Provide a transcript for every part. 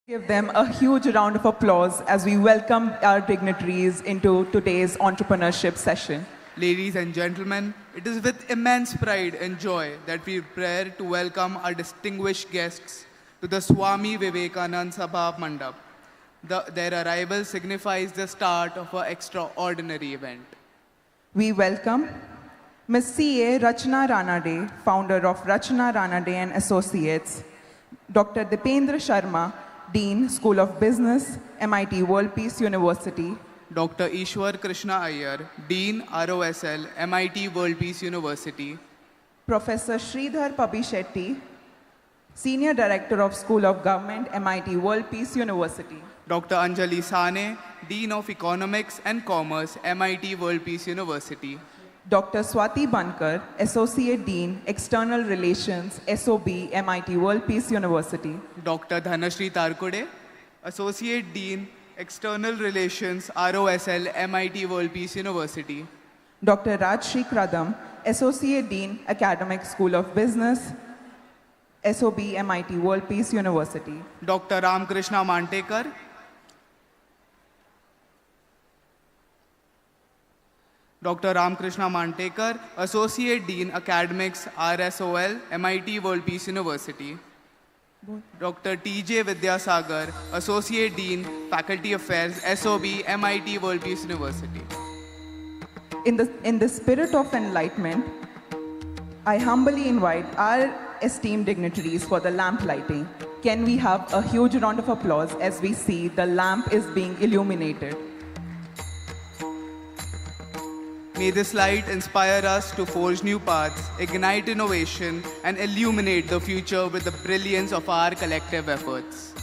Give them a huge round of applause as we welcome our dignitaries into today's entrepreneurship session. Ladies and gentlemen, it is with immense pride and joy that we prepare to welcome our distinguished guests to the Swami Vivekanand Sabha Mandap. Their arrival signifies the start of an extraordinary event. We welcome Ms. C.A. Rachna Ranade, founder of Rachna Ranade and Associates, Dr. Dipendra Sharma, Dean, School of Business, MIT World Peace University, Dr. Ishwar Krishna Iyer, Dean, ROSL, MIT World Peace University, Professor Sridhar Pabishetty, Senior Director of School of Government, MIT World Peace University, Dr. Anjali Sane, Dean of Economics and Commerce, MIT World Peace University, Dr. Swati Bankar, Associate Dean, External Relations, SOB, MIT World Peace University, Dr. Dhanashri Tarkude, Associate Dean, External Relations, ROSL, MIT World Peace University, Dr. Rajshri Kradam, Associate Dean, Academic School of Business, SOB, MIT World Peace University, Dr. Ramkrishna Mantekar, Dr. Ramkrishna Mantekar, Associate Dean, Academics, RSOL, MIT World Peace University, Dr. T.J. Vidyasagar, Associate Dean, Faculty Affairs, SOB, MIT World Peace University. In the spirit of enlightenment, I humbly invite our esteemed dignitaries for the lamp lighting. Can we have a huge round of applause as we see the lamp is being illuminated? May this light inspire us to forge new paths, ignite innovation, and illuminate the future with the brilliance of our collective efforts.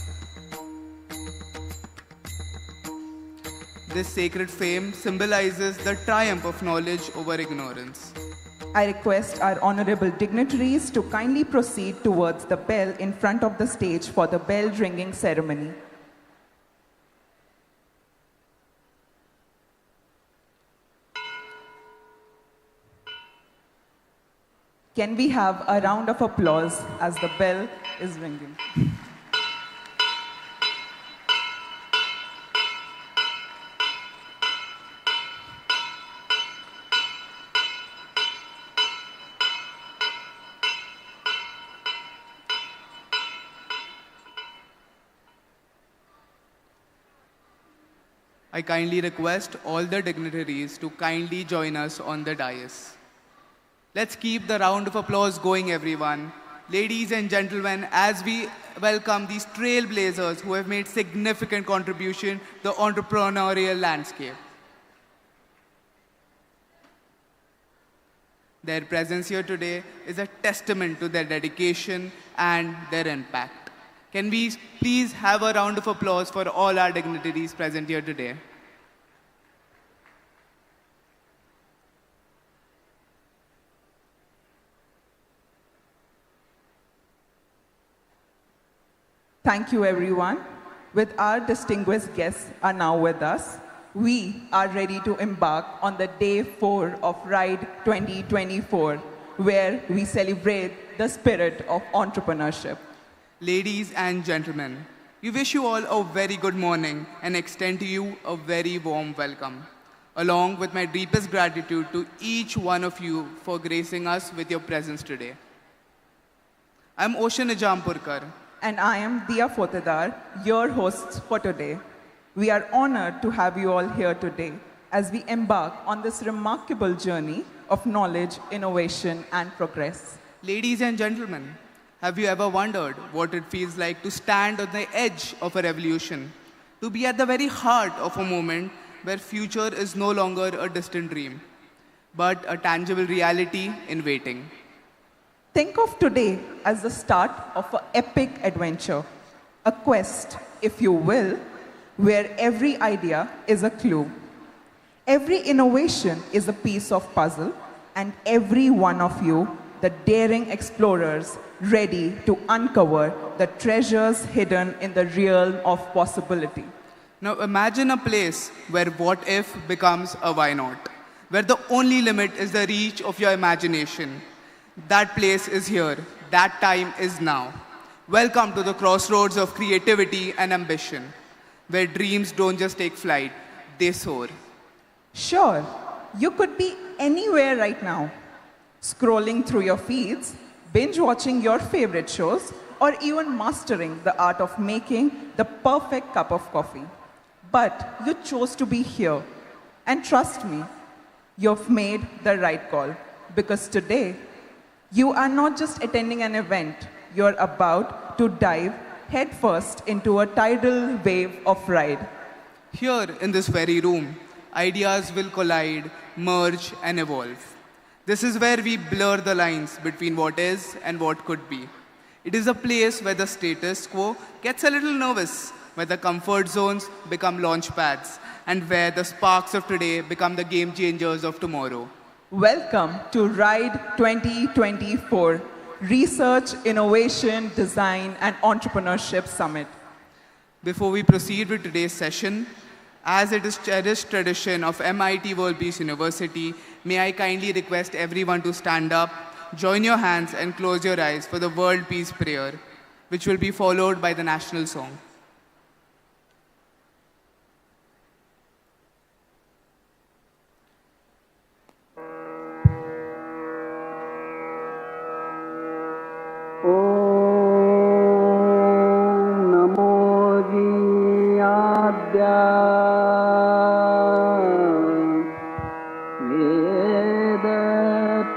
This sacred flame symbolizes the triumph of knowledge over ignorance. I request our honorable dignitaries to kindly proceed towards the bell in front of the stage for the bell ringing ceremony. Can we have a round of applause as the bell is ringing? I kindly request all the dignitaries to kindly join us on the dais. Let's keep the round of applause going, everyone. Ladies and gentlemen, as we welcome these trailblazers who have made significant contribution to the entrepreneurial landscape. Their presence here today is a testament to their dedication and their impact. Can we please have a round of applause for all our dignitaries present here today? Thank you, everyone. With our distinguished guests are now with us, we are ready to embark on the day 4 of R.I.D.E 2024, where we celebrate the spirit of entrepreneurship. Ladies and gentlemen, we wish you all a very good morning and extend to you a very warm welcome, along with my deepest gratitude to each one of you for gracing us with your presence today. I'm Oshan Nijampurkar. And I am Dia Fotedar, your hosts for today. We are honored to have you all here today as we embark on this remarkable journey of knowledge, innovation, and progress. Ladies and gentlemen, have you ever wondered what it feels like to stand on the edge of a revolution, to be at the very heart of a moment where future is no longer a distant dream, but a tangible reality in waiting? Think of today as the start of an epic adventure, a quest, if you will, where every idea is a clue. Every innovation is a piece of puzzle, and every one of you, the daring explorers, ready to uncover the treasures hidden in the realm of possibility. Now imagine a place where what if becomes a why not, where the only limit is the reach of your imagination. That place is here. That time is now. Welcome to the crossroads of creativity and ambition, where dreams don't just take flight, they soar. Sure, you could be anywhere right now, scrolling through your feeds, binge watching your favorite shows, or even mastering the art of making the perfect cup of coffee. But you chose to be here. And trust me, you've made the right call. Because today, you are not just attending an event, you're about to dive headfirst into a tidal wave of R.I.D.E. Here in this very room, ideas will collide, merge, and evolve. This is where we blur the lines between what is and what could be. It is a place where the status quo gets a little nervous, where the comfort zones become launch pads, and where the sparks of today become the game changers of tomorrow. Welcome to R.I.D.E 2024, Research, Innovation, Design, and Entrepreneurship Summit. Before we proceed with today's session, as it is cherished tradition of MIT World Peace University, may I kindly request everyone to stand up, join your hands and close your eyes for the World Peace Prayer, which will be followed by the national song.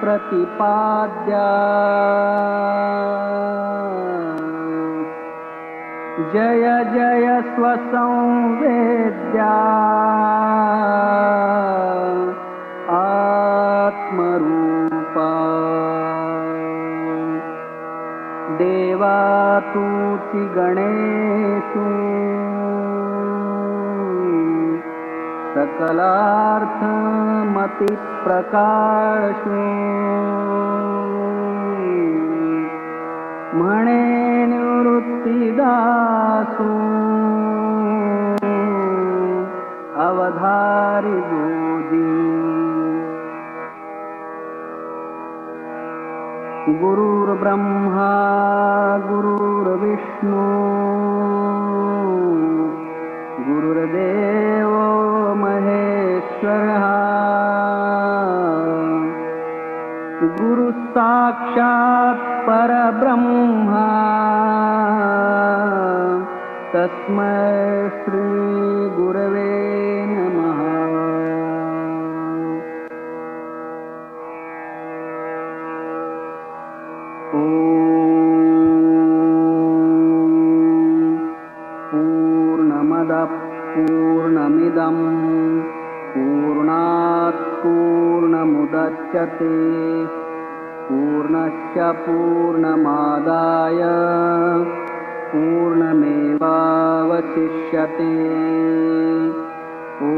प्रतिपाद्या जय जय स्वसंवेद्या आत्मरूपा देवातूति गणेषु सकलार्थमति प्रकाशु म्हणे निवृत्तिदासु अवधारि बोधि गुरुर्ब्रह्मा गुरुर्विष्णु गुरुर्देवो महेश्वरः गुरु साक्षात् परब्रह्म तस्मै श्री गुरवे नमः। पूर्णमदः पूर्णमिदं पूर्णात् पूर्णमुदच्यते पूर्णस्य पूर्णमादाय पूर्णमेवावशिष्यते। ॐ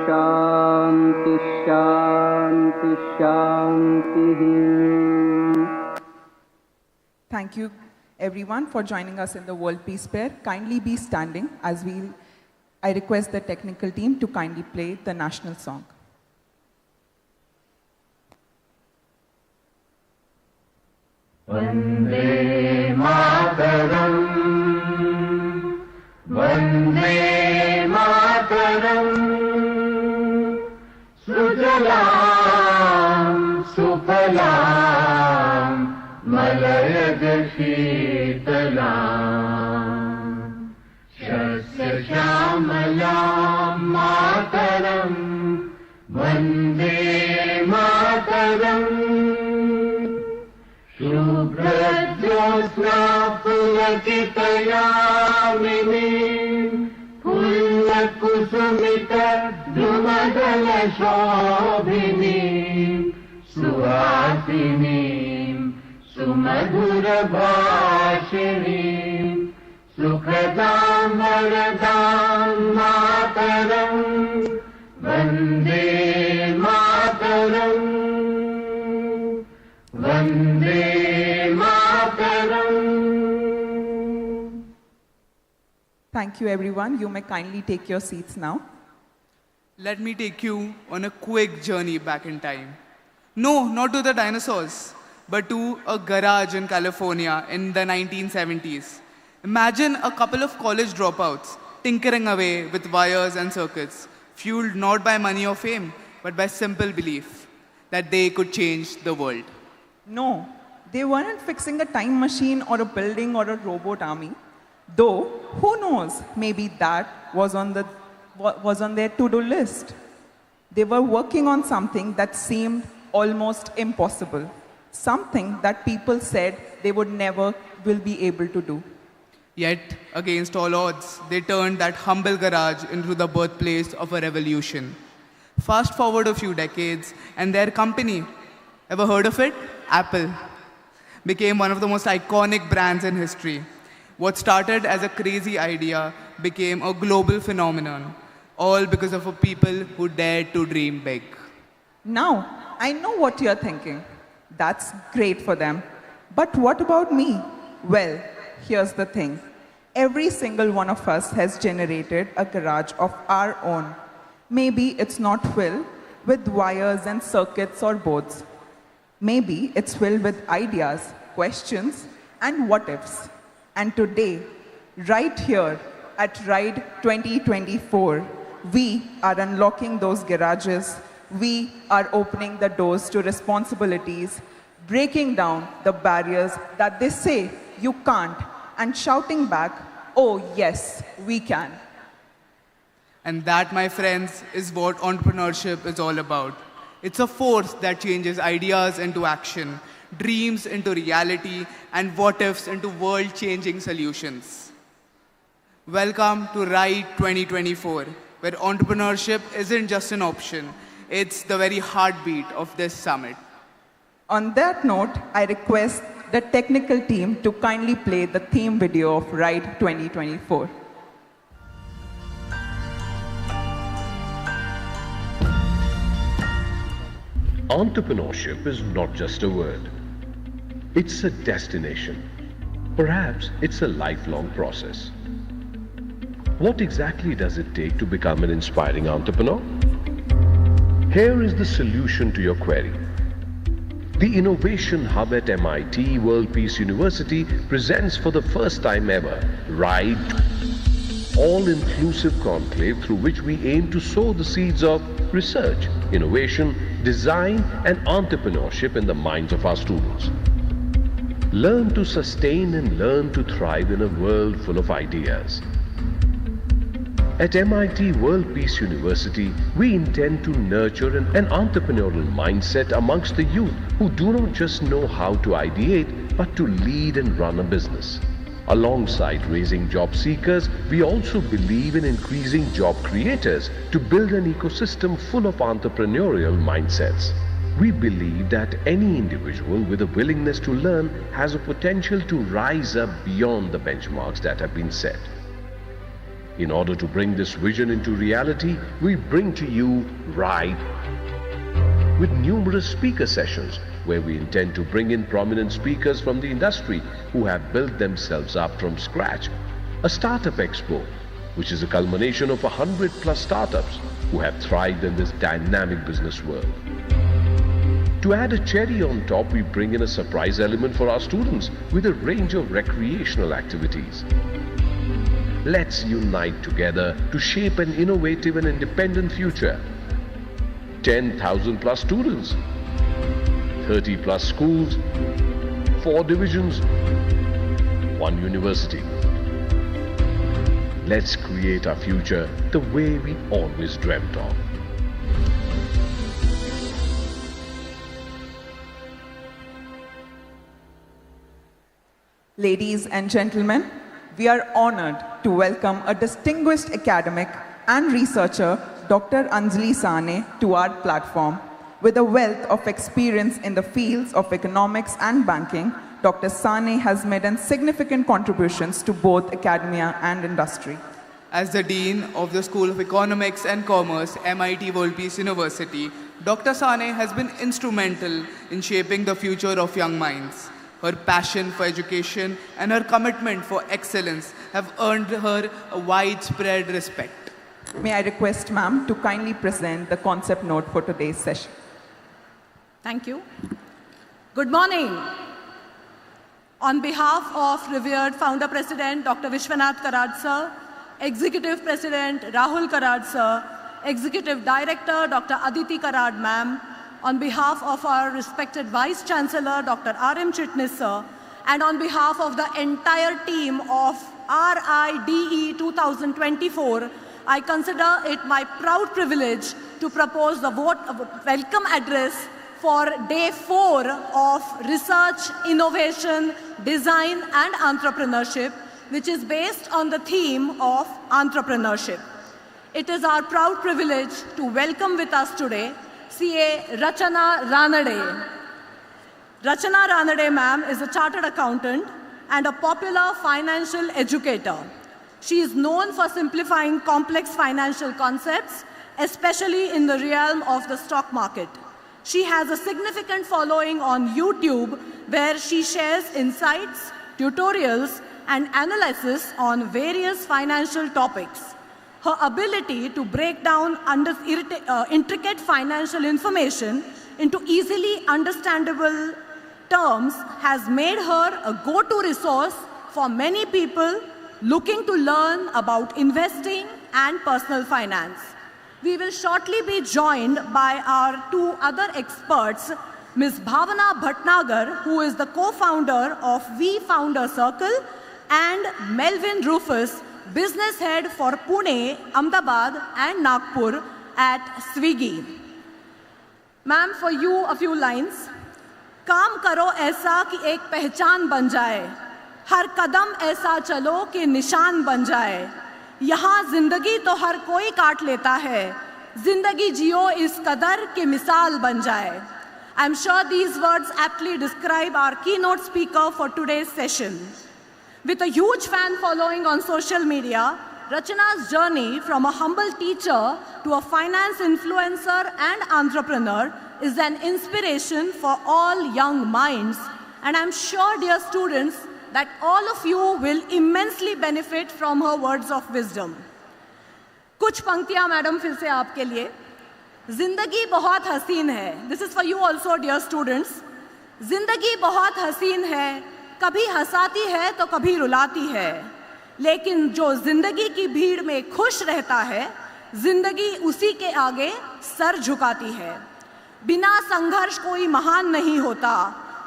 शान्ति शान्ति शान्तिः। Thank you, everyone, for joining us in the World Peace Prayer. Kindly be standing as I request the technical team to kindly play the national song. Vande Mataram, Vande Mataram, Sujalam, Sufalam, Malayaj Sheetalam, Shasya Shamalam Mataram, Vande Mataram, Shubhra-jyosna pulakitayamini Pullakusumita drumadala shobhini Suhasini sumadhura bhashini Sukhadam varadam mataram Vande Mataram Vande Mataram. Thank you, everyone. You may kindly take your seats now. Let me take you on a quick journey back in time. No, not to the dinosaurs, but to a garage in California in the 1970s. Imagine a couple of college dropouts tinkering away with wires and circuits, fueled not by money or fame, but by simple belief that they could change the world. No, they weren't fixing a time machine or a building or a robot army. Though, who knows, maybe that was on their to-do list. They were working on something that seemed almost impossible, something that people said they would never will be able to do. Yet, against all odds, they turned that humble garage into the birthplace of a revolution. Fast forward a few decades, and their company, ever heard of it? Apple, became one of the most iconic brands in history. What started as a crazy idea became a global phenomenon, all because of a people who dared to dream big. Now, I know what you're thinking. That's great for them. But what about me? Well, here's the thing. Every single one of us has generated a garage of our own. Maybe it's not filled with wires and circuits or boards. Maybe it's filled with ideas, questions, and what ifs. And today, right here at R.I.D.E 2024, we are unlocking those garages. We are opening the doors to responsibilities, breaking down the barriers that they say you can't, and shouting back, oh yes, we can. And that, my friends, is what entrepreneurship is all about. It's a force that changes ideas into action, dreams into reality, and what-ifs into world-changing solutions. Welcome to R.I.D.E 2024, where entrepreneurship isn't just an option, it's the very heartbeat of this summit. On that note, I request the technical team to kindly play the theme video of R.I.D.E 2024. Entrepreneurship is not just a word. It's a destination. Perhaps it's a lifelong process. What exactly does it take to become an inspiring entrepreneur? Here is the solution to your query. The Innovation Hub at MIT World Peace University presents for the first time ever R.I.D.E, all-inclusive conclave through which we aim to sow the seeds of research, innovation, design and entrepreneurship in the minds of our students. Learn to sustain and learn to thrive in a world full of ideas. At MIT World Peace University, we intend to nurture an entrepreneurial mindset amongst the youth who do not just know how to ideate, but to lead and run a business. Alongside raising job seekers, we also believe in increasing job creators to build an ecosystem full of entrepreneurial mindsets. We believe that any individual with a willingness to learn has a potential to rise up beyond the benchmarks that have been set. In order to bring this vision into reality, we bring to you R.I.D.E with numerous speaker sessions where we intend to bring in prominent speakers from the industry who have built themselves up from scratch. A startup expo, which is a culmination of 100+ startups who have thrived in this dynamic business world. To add a cherry on top, we bring in a surprise element for our students with a range of recreational activities. Let's unite together to shape an innovative and independent future. 10,000+ students, 30+ schools, 4 divisions, 1 university. Let's create our future the way we always dreamt of. Ladies and gentlemen, we are honored to welcome a distinguished academic and researcher, Dr. Anjali Sane, to our platform. With a wealth of experience in the fields of economics and banking, Dr. Sane has made significant contributions to both academia and industry. As the Dean of the School of Economics and Commerce, MIT World Peace University, Dr. Sane has been instrumental in shaping the future of young minds. Her passion for education and her commitment for excellence have earned her a widespread respect. May I request ma'am to kindly present the concept note for today's session. Thank you. Good morning. On behalf of revered Founder President Dr. Vishwanath Karad sir, Executive President Rahul Karad sir, Executive Director Dr. Aditi Karad ma'am, on behalf of our respected Vice Chancellor Dr. R.M. Chitnis sir, and on behalf of the entire team of R.I.D.E 2024, I consider it my proud privilege to propose the welcome address for Day 4 of Research, Innovation, Design and Entrepreneurship, which is based on the theme of entrepreneurship. It is our proud privilege to welcome with us today CA Rachana Ranade. Rachana Ranade ma'am is a chartered accountant and a popular financial educator. She is known for simplifying complex financial concepts, especially in the realm of the stock market. She has a significant following on YouTube where she shares insights, tutorials, and analysis on various financial topics. Her ability to break down intricate financial information into easily understandable terms has made her a go-to resource for many people looking to learn about investing and personal finance. We will shortly be joined by our two other experts, Ms. Bhavana Bhatnagar, who is the co-founder of V Founder Circle, and Melvin Rufus, business head for Pune, Ahmedabad, and Nagpur at Swiggy. Ma'am, for you, a few lines. काम करो ऐसा कि एक पहचान बन जाए, हर कदम ऐसा चलो कि निशान बन जाए, यहाँ जिंदगी तो हर कोई काट लेता है, जिंदगी जियो इस कदर कि मिसाल बन जाए. I'm sure these words aptly describe our keynote speaker for today's session. With a huge fan following on social media, Rachana's journey from a humble teacher to a finance influencer and entrepreneur is an inspiration for all young minds. And I'm sure, dear students, that all of you will immensely benefit from her words of wisdom. कुछ पंक्तियां madam फिर से आपके लिए. जिंदगी बहुत हसीन है. This is for you also, dear students. जिंदगी बहुत हसीन है, कभी हंसाती है तो कभी रुलाती है, लेकिन जो जिंदगी की भीड़ में खुश रहता है, जिंदगी उसी के आगे सर झुकाती है. बिना संघर्ष कोई महान नहीं होता,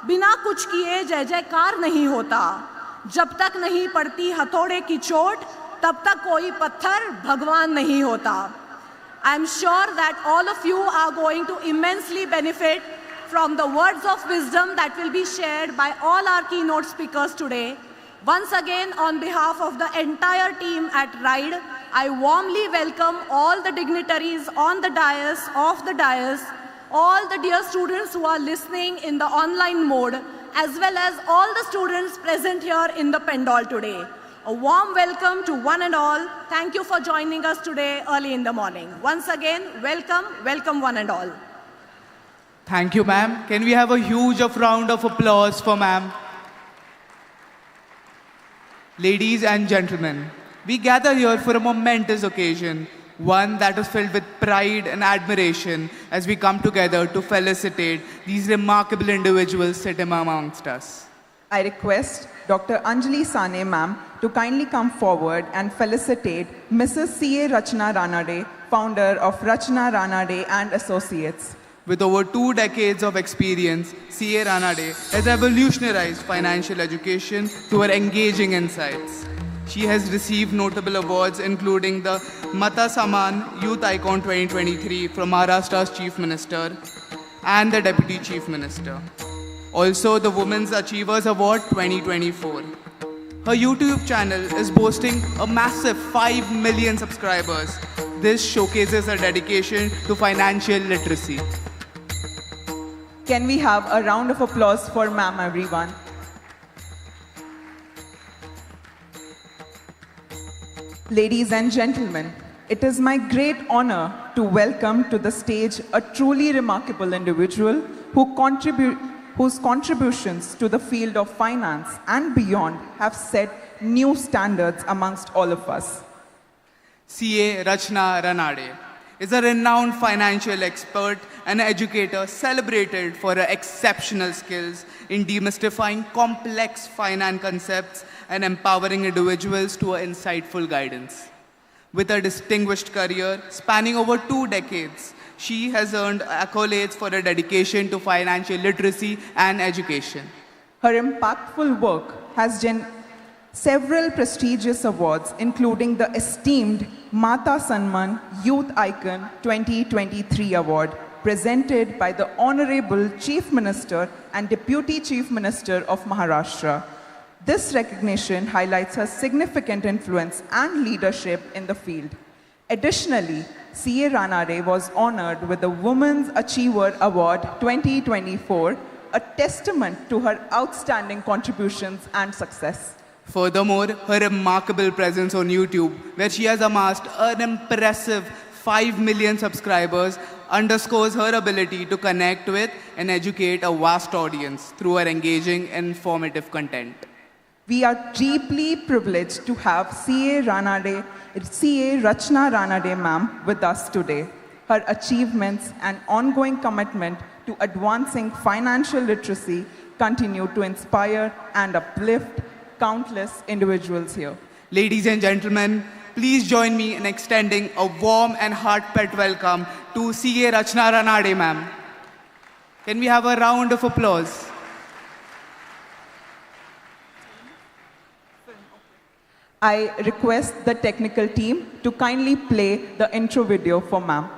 बिना कुछ किए जय जयकार नहीं होता, जब तक नहीं पड़ती हथौड़े की चोट तब तक कोई पत्थर भगवान नहीं होता. I am sure that all of you are going to immensely benefit from the words of wisdom that will be shared by all our keynote speakers today. Once again, on behalf of the entire team at R.I.D.E, I warmly welcome all the dignitaries on the dais, off the dais, all the dear students who are listening in the online mode, as well as all the students present here in the Pendol today. A warm welcome to one and all. Thank you for joining us today early in the morning. Once again, welcome, welcome one and all. Thank you, ma'am. Can we have a huge round of applause for ma'am? Ladies and gentlemen, we gather here for a momentous occasion, one that is filled with pride and admiration as we come together to felicitate these remarkable individuals sitting amongst us. I request Dr. Anjali Sane ma'am to kindly come forward and felicitate Mrs. C.A. Rachana Ranade, founder of Rachana Ranade and Associates. With over 2 decades of experience, C.A. Ranade has revolutionized financial education through her engaging insights. She has received notable awards including the Mata Saman Youth Icon 2023 from Maharashtra's Chief Minister and the Deputy Chief Minister. Also the Women's Achievers Award 2024. Her YouTube channel is boasting a massive 5 million subscribers. This showcases her dedication to financial literacy. Can we have a round of applause for ma'am, everyone? Ladies and gentlemen, it is my great honor to welcome to the stage a truly remarkable individual whose contributions to the field of finance and beyond have set new standards amongst all of us. C.A. Rachana Ranade. is a renowned financial expert and educator celebrated for her exceptional skills in demystifying complex finance concepts and empowering individuals to her insightful guidance. With a distinguished career spanning over 2 decades, she has earned accolades for her dedication to financial literacy and education. Her impactful work has several prestigious awards, including the esteemed Mata Sanman Youth Icon 2023 Award, presented by the Honorable Chief Minister and Deputy Chief Minister of Maharashtra. This recognition highlights her significant influence and leadership in the field. Additionally, CA Ranade was honored with the Women's Achiever Award 2024, a testament to her outstanding contributions and success. Furthermore, her remarkable presence on YouTube, where she has amassed an impressive 5 million subscribers, underscores her ability to connect with and educate a vast audience through her engaging and informative content. We are deeply privileged to have CA Rachna Ranade ma'am with us today. Her achievements and ongoing commitment to advancing financial literacy continue to inspire and uplift countless individuals here. Ladies and gentlemen, please join me in extending a warm and heartfelt welcome to CA Rachna Ranade ma'am. Can we have a round of applause? I request the technical team to kindly play the intro video for ma'am.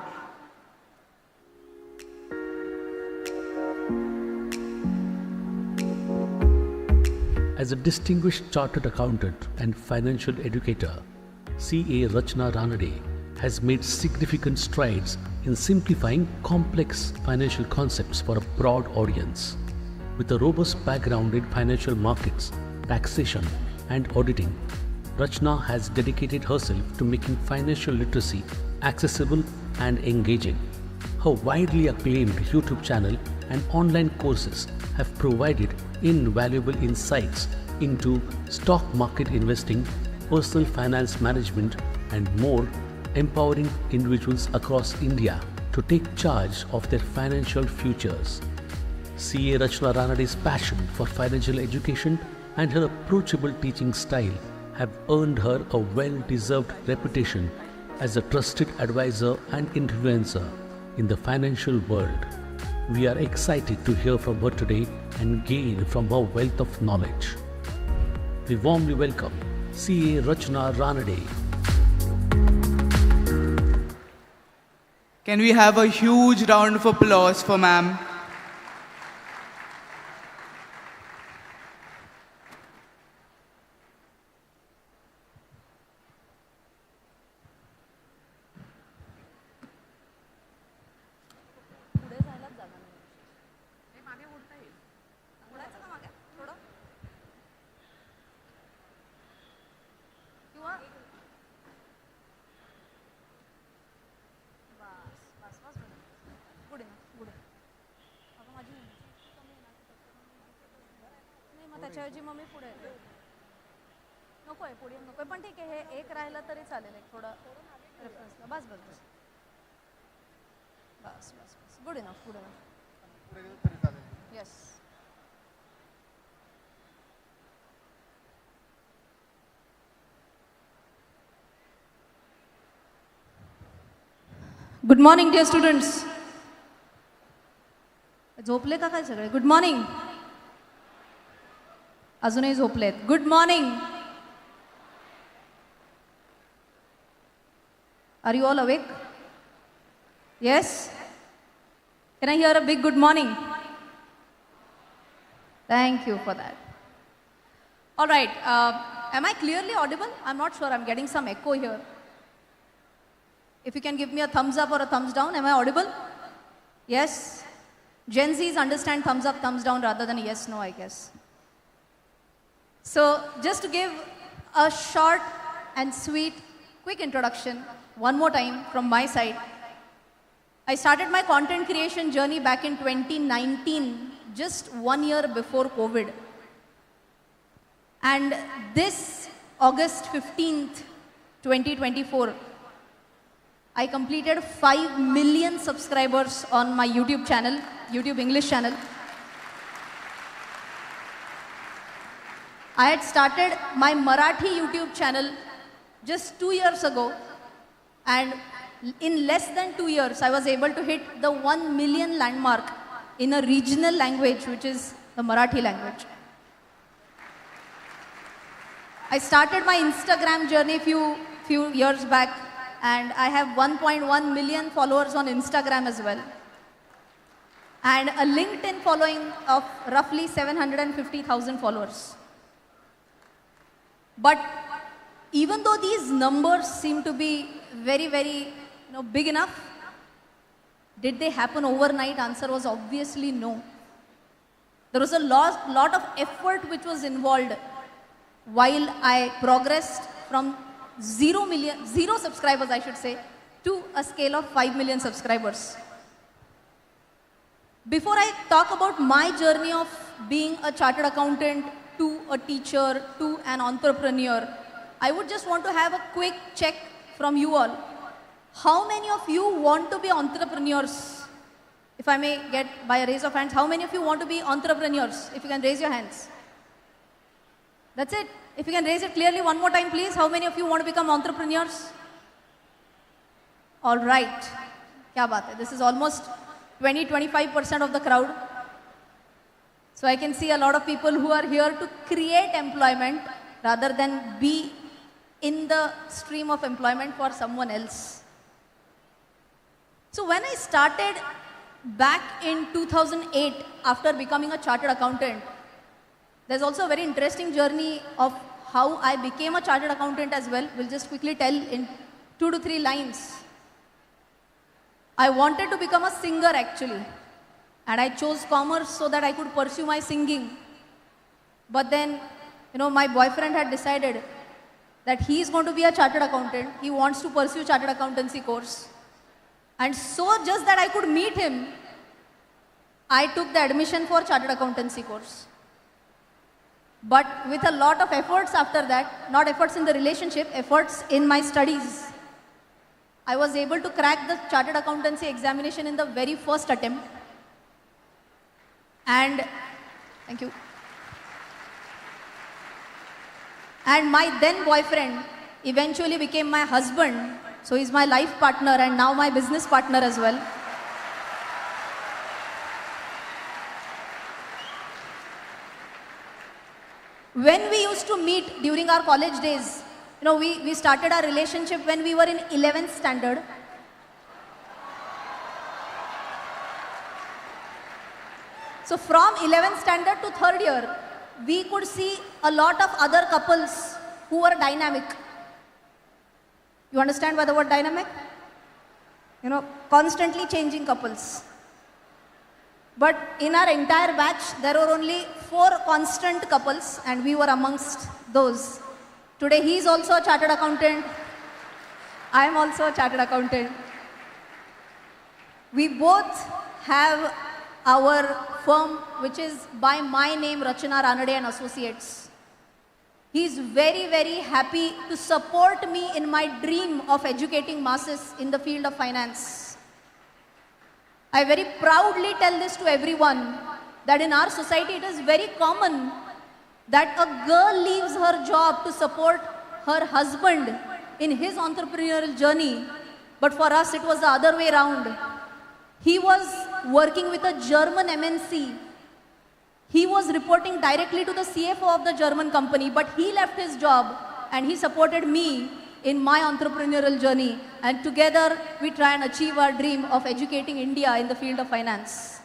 As a distinguished chartered accountant and financial educator, CA Rachna Ranade has made significant strides in simplifying complex financial concepts for a broad audience. With a robust background in financial markets, taxation, and auditing, Rachna has dedicated herself to making financial literacy accessible and engaging. Her widely acclaimed YouTube channel and online courses have provided invaluable insights into stock market investing, personal finance management, and more, empowering individuals across India to take charge of their financial futures. CA Rachna Ranade's passion for financial education and her approachable teaching style have earned her a well-deserved reputation as a trusted advisor and influencer in the financial world. We are excited to hear from her today and gain from her wealth of knowledge. We warmly welcome CA Rachna Ranade. Can we have a huge round of applause for ma'am? त्याच्याऐवजी मग मी पुढे येते नकोय पुढे नकोय पण ठीक आहे हे एक राहिलं तरी चालेल एक थोडं रेफरन्सला बस बस बस बस बस बस good enough yes good morning dear students झोपले का काय सगळे गुड मॉर्निंग अजूनही झोपलेत good morning are you all awake yes can I hear a big good morning thank you for that all right am I clearly audible I am not sure I am getting some echo here. If you can give me a thumbs up or a thumbs down, am I audible? Yes? Gen Zs understand thumbs up, thumbs down rather than yes, no, I guess. So, just to give a short and sweet, quick introduction, one more time from my side. I started my content creation journey back in 2019, just 1 year before COVID. And this August 15th, 2024, I completed 5 million subscribers on my YouTube channel, YouTube English channel. I had started my Marathi YouTube channel just 2 years ago, and in less than 2 years, I was able to hit the 1 million landmark in a regional language, which is the Marathi language. I started my Instagram journey few years back, and I have 1.1 million followers on Instagram as well, and a LinkedIn following of roughly 750,000 followers. But even though these numbers seem to be very big enough, did they happen overnight? Answer was obviously no. There was a lot of effort which was involved while I progressed from 0 subscribers, I should say, to a scale of 5 million subscribers. Before I talk about my journey of being a chartered accountant to a teacher to an entrepreneur, I would just want to have a quick check from you all. How many of you want to be entrepreneurs? If I may get by a raise of hands, how many of you want to be entrepreneurs? If you can raise your hands. That's it. If you can raise it clearly one more time, please. How many of you want to become entrepreneurs? All right. Kya baat hai? This is almost 20-25% of the crowd. So I can see a lot of people who are here to create employment rather than be in the stream of employment for someone else. So when I started back in 2008 after becoming a chartered accountant, there's also a very interesting journey of how I became a chartered accountant as well. We'll just quickly tell in 2 to 3 lines. I wanted to become a singer actually, and I chose commerce so that I could pursue my singing. But then, my boyfriend had decided that he is going to be a chartered accountant. He wants to pursue chartered accountancy course. And so just that I could meet him, I took the admission for chartered accountancy course. But with a lot of efforts after that, not efforts in the relationship, efforts in my studies, I was able to crack the chartered accountancy examination in the very first attempt. And, thank you. And my then boyfriend eventually became my husband. So he's my life partner and now my business partner as well. When we used to meet during our college days, we started our relationship when we were in 11th standard. So from 11th standard to 3rd year, we could see a lot of other couples who were dynamic. You understand by the word dynamic? Constantly changing couples. But in our entire batch, there were only 4 constant couples, and we were amongst those. Today, he is also a chartered accountant. I am also a chartered accountant. We both have our firm, which is by my name, R.I.D.E and Associates. He is very happy to support me in my dream of educating masses in the field of finance. I very proudly tell this to everyone that in our society it is very common that a girl leaves her job to support her husband in his entrepreneurial journey. But for us it was the other way around. He was working with a German MNC. He was reporting directly to the CFO of the German company, but he left his job and he supported me in my entrepreneurial journey. And together we try and achieve our dream of educating India in the field of finance.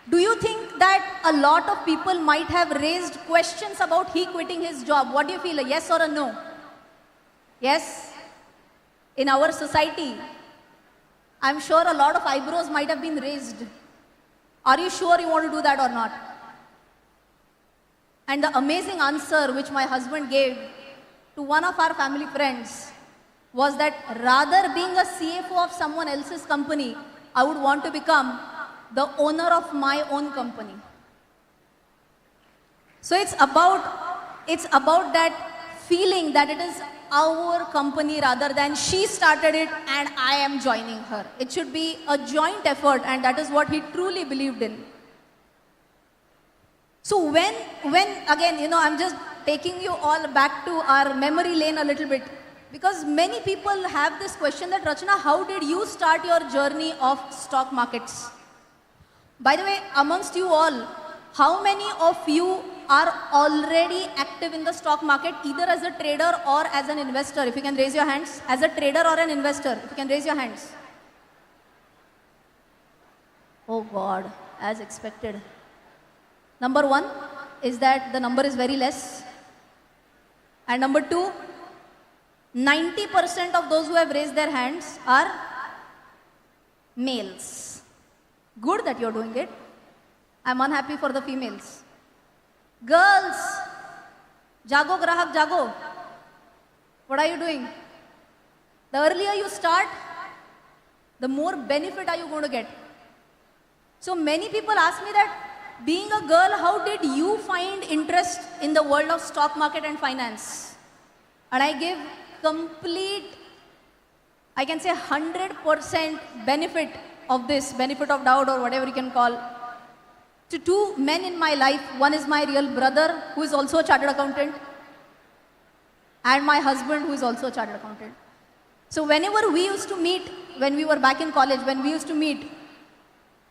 Do you think that a lot of people might have raised questions about he quitting his job? What do you feel, a yes or a no? Yes? In our society, I'm sure a lot of eyebrows might have been raised. Are you sure you want to do that or not? And the amazing answer which my husband gave to one of our family friends was that rather being a CFO of someone else's company, I would want to become the owner of my own company. So it's about that feeling that it is our company rather than she started it and I am joining her. It should be a joint effort, and that is what he truly believed in. So when again, I'm just taking you all back to our memory lane a little bit, because many people have this question that, Rachna, how did you start your journey of stock markets? By the way, amongst you all, how many of you are already active in the stock market, either as a trader or as an investor? If you can raise your hands. As a trader or an investor, if you can raise your hands. Oh God, as expected. Number one is that the number is very less. And number two, 90% of those who have raised their hands are males. Good that you're doing it. I'm unhappy for the females. Girls, jago grahak jago. What are you doing? The earlier you start, the more benefit are you going to get. So many people ask me that, being a girl, how did you find interest in the world of stock market and finance? And I give complete, I can say 100% benefit of this, benefit of doubt or whatever you can call, to two men in my life. One is my real brother, who is also a chartered accountant, and my husband, who is also a chartered accountant. So whenever we used to meet, when we were back in college, when we used to meet,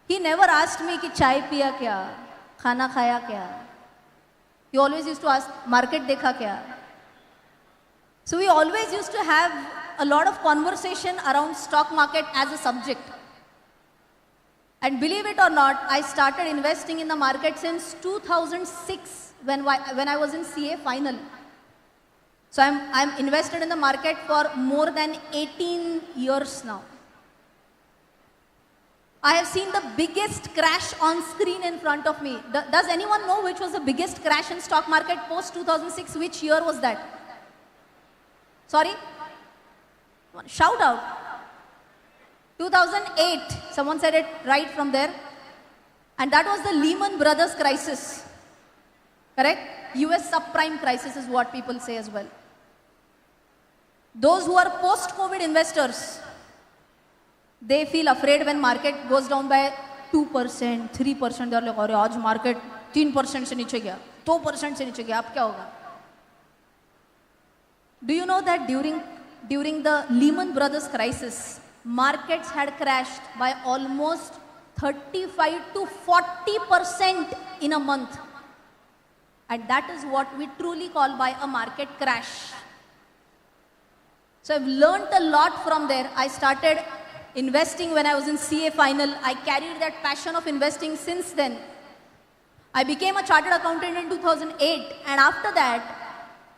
he never asked me ki chai piya kya, khana khaya kya. He always used to ask, market dekha kya. So we always used to have a lot of conversation around stock market as a subject. And believe it or not, I started investing in the market since 2006 when I was in CA final. So I'm invested in the market for more than 18 years now. I have seen the biggest crash on screen in front of me. Does anyone know which was the biggest crash in stock market post 2006? Which year was that? Sorry? Shout out. 2008. Someone said it right from there. And that was the Lehman Brothers crisis. Correct? US subprime crisis is what people say as well. Those who are post-COVID investors, they feel afraid when market goes down by 2%, 3%. They are like, "Arey, aaj market 3% se niche gaya, 2% se niche gaya, ab kya hoga?" Do you know that during the Lehman Brothers crisis, markets had crashed by almost 35 to 40% in a month? And that is what we truly call by a market crash. So I've learned a lot from there. I started investing when I was in CA final. I carried that passion of investing since then. I became a chartered accountant in 2008, and after that,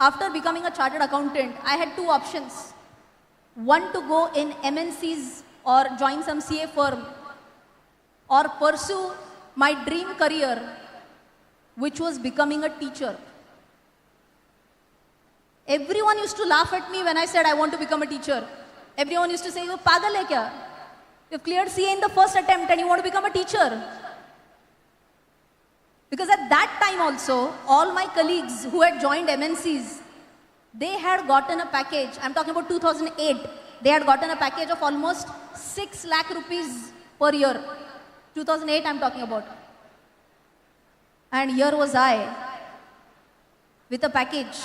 after becoming a chartered accountant, I had two options. One, to go in MNCs or join some CA firm, or pursue my dream career, which was becoming a teacher. Everyone used to laugh at me when I said I want to become a teacher. Everyone used to say, "You pagal hai kya? You've cleared CA in the first attempt and you want to become a teacher?" Because at that time also, all my colleagues who had joined MNCs, they had gotten a package. I'm talking about 2008. They had gotten a package of almost 6 lakh rupees per year. 2008 I'm talking about. And here was I with a package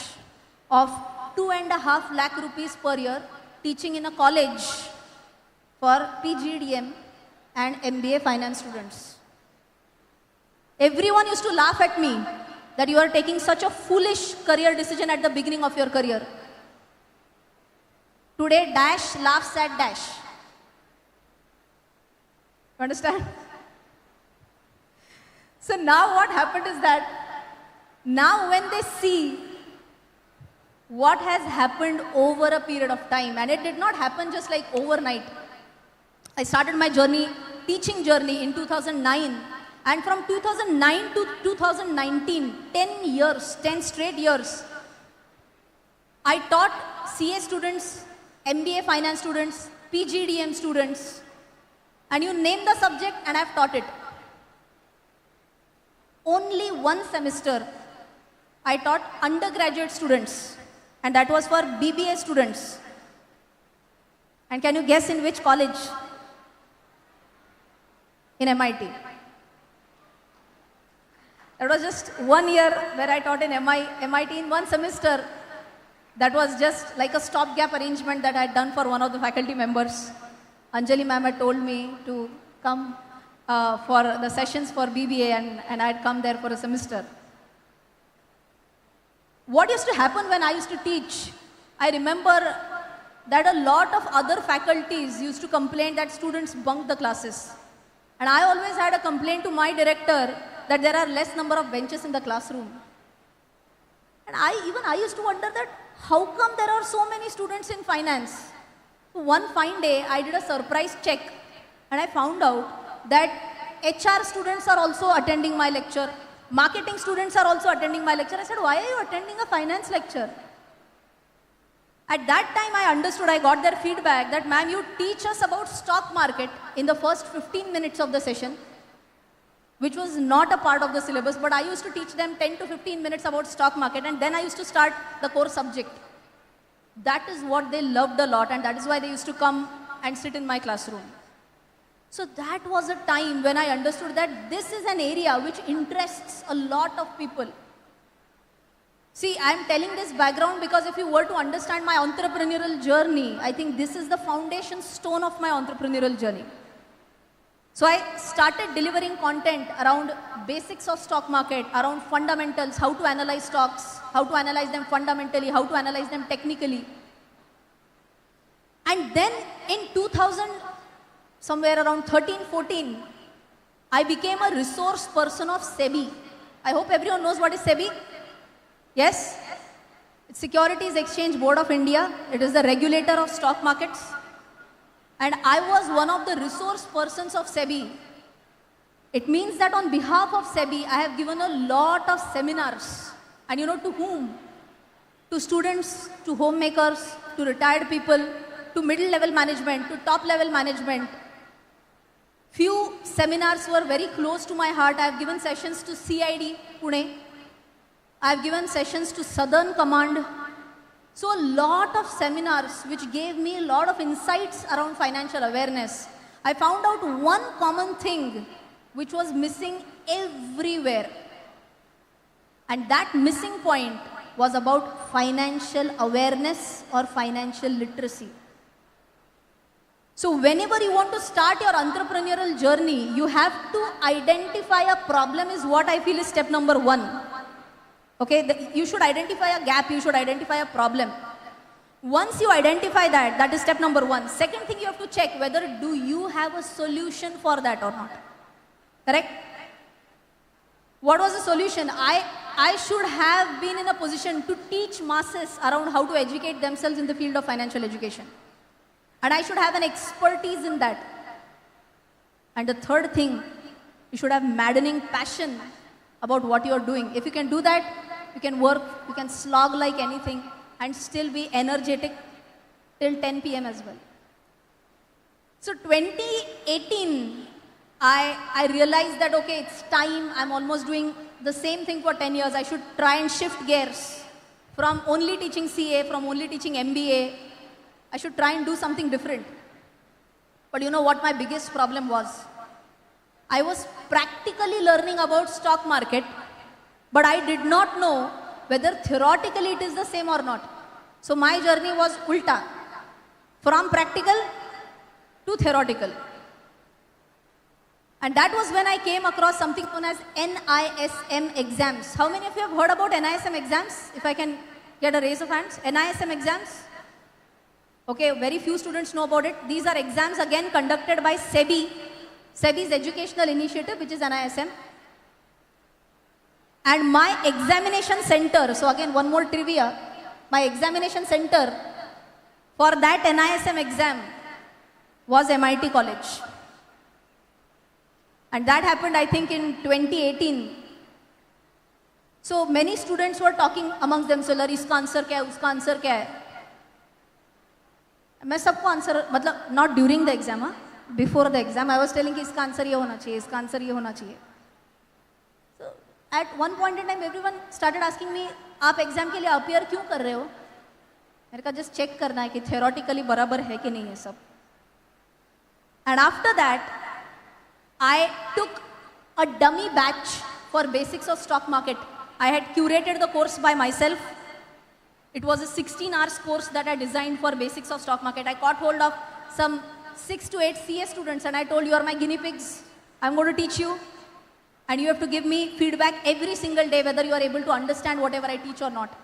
of 2.5 lakh rupees per year, teaching in a college for PGDM and MBA finance students. Everyone used to laugh at me that you are taking such a foolish career decision at the beginning of your career. Today, Dash laughs at Dash. You understand? So now what happened is that, now when they see what has happened over a period of time, and it did not happen just like overnight. I started my journey, teaching journey in 2009, and from 2009 to 2019, 10 years, 10 straight years, I taught CA students, MBA finance students, PGDM students, and you name the subject and I've taught it. Only one semester, I taught undergraduate students. and that was for BBA students. And can you guess in which college? In MIT. That was just 1 year where I taught in MIT in one semester. That was just like a stopgap arrangement that I had done for one of the faculty members. Anjali ma'am had told me to come for the sessions for BBA, and I had come there for a semester. What used to happen when I used to teach? I remember that a lot of other faculties used to complain that students bunk the classes. And I always had a complaint to my director that there are less number of benches in the classroom. And I used to wonder that how come there are so many students in finance? So one fine day, I did a surprise check and I found out that HR students are also attending my lecture. Marketing students are also attending my lecture. I said, why are you attending a finance lecture? At that time, I understood, I got their feedback that, ma'am, you teach us about stock market in the first 15 minutes of the session, which was not a part of the syllabus, but I used to teach them 10 to 15 minutes about stock market, and then I used to start the core subject. That is what they loved a lot, and that is why they used to come and sit in my classroom. So that was a time when I understood that this is an area which interests a lot of people. See, I am telling this background because if you were to understand my entrepreneurial journey, I think this is the foundation stone of my entrepreneurial journey. So I started delivering content around basics of stock market, around fundamentals, how to analyze stocks, how to analyze them fundamentally, how to analyze them technically. And then in 2000, somewhere around 13-14, I became a resource person of SEBI. I hope everyone knows what is SEBI. Yes? It's Securities Exchange Board of India. It is the regulator of stock markets. And I was one of the resource persons of SEBI. It means that on behalf of SEBI, I have given a lot of seminars. And you know to whom? To students, to homemakers, to retired people, to middle level management, to top level management. Few seminars were very close to my heart. I have given sessions to CID, Pune. I have given sessions to Southern Command. So a lot of seminars which gave me a lot of insights around financial awareness. I found out one common thing which was missing everywhere. And that missing point was about financial awareness or financial literacy. So whenever you want to start your entrepreneurial journey, you have to identify a problem is what I feel is step number 1. Okay, you should identify a gap, you should identify a problem. Once you identify that, that is step number 1. Second thing you have to check whether do you have a solution for that or not. Correct? What was the solution? I should have been in a position to teach masses around how to educate themselves in the field of financial education. And I should have an expertise in that. And the third thing, you should have maddening passion about what you are doing. If you can do that, you can work, you can slog like anything and still be energetic till 10 p.m. as well. So 2018, I realized that, okay, it's time. I'm almost doing the same thing for 10 years. I should try and shift gears from only teaching CA, from only teaching MBA. I should try and do something different. But you know what my biggest problem was? I was practically learning about stock market, but I did not know whether theoretically it is the same or not. So my journey was ulta, from practical to theoretical. And that was when I came across something known as NISM exams. How many of you have heard about NISM exams? If I can get a raise of hands. NISM exams? Okay, very few students know about it. These are exams again conducted by SEBI. SEBI's educational initiative, which is NISM. And my examination center, so again one more trivia, my examination center for that NISM exam was MIT College. And that happened, I think, in 2018. So many students were talking amongst themselves, iska answer kya hai, uska answer kya hai. मैं सबको answer मतलब not during the exam, before the exam, I was telling कि इसका answer ये होना चाहिए, इसका answer ये होना चाहिए. So at one point in time, everyone started asking me, आप exam के लिए appear क्यों कर रहे हो? मेरे को just check करना है कि theoretically बराबर है कि नहीं है सब. And after that, I took a dummy batch for basics of stock market. I had curated the course by myself. It was a 16 hours course that I designed for basics of stock market. I caught hold of some 6 to 8 CS students and I told, you are my guinea pigs. I'm going to teach you and you have to give me feedback every single day whether you are able to understand whatever I teach or not.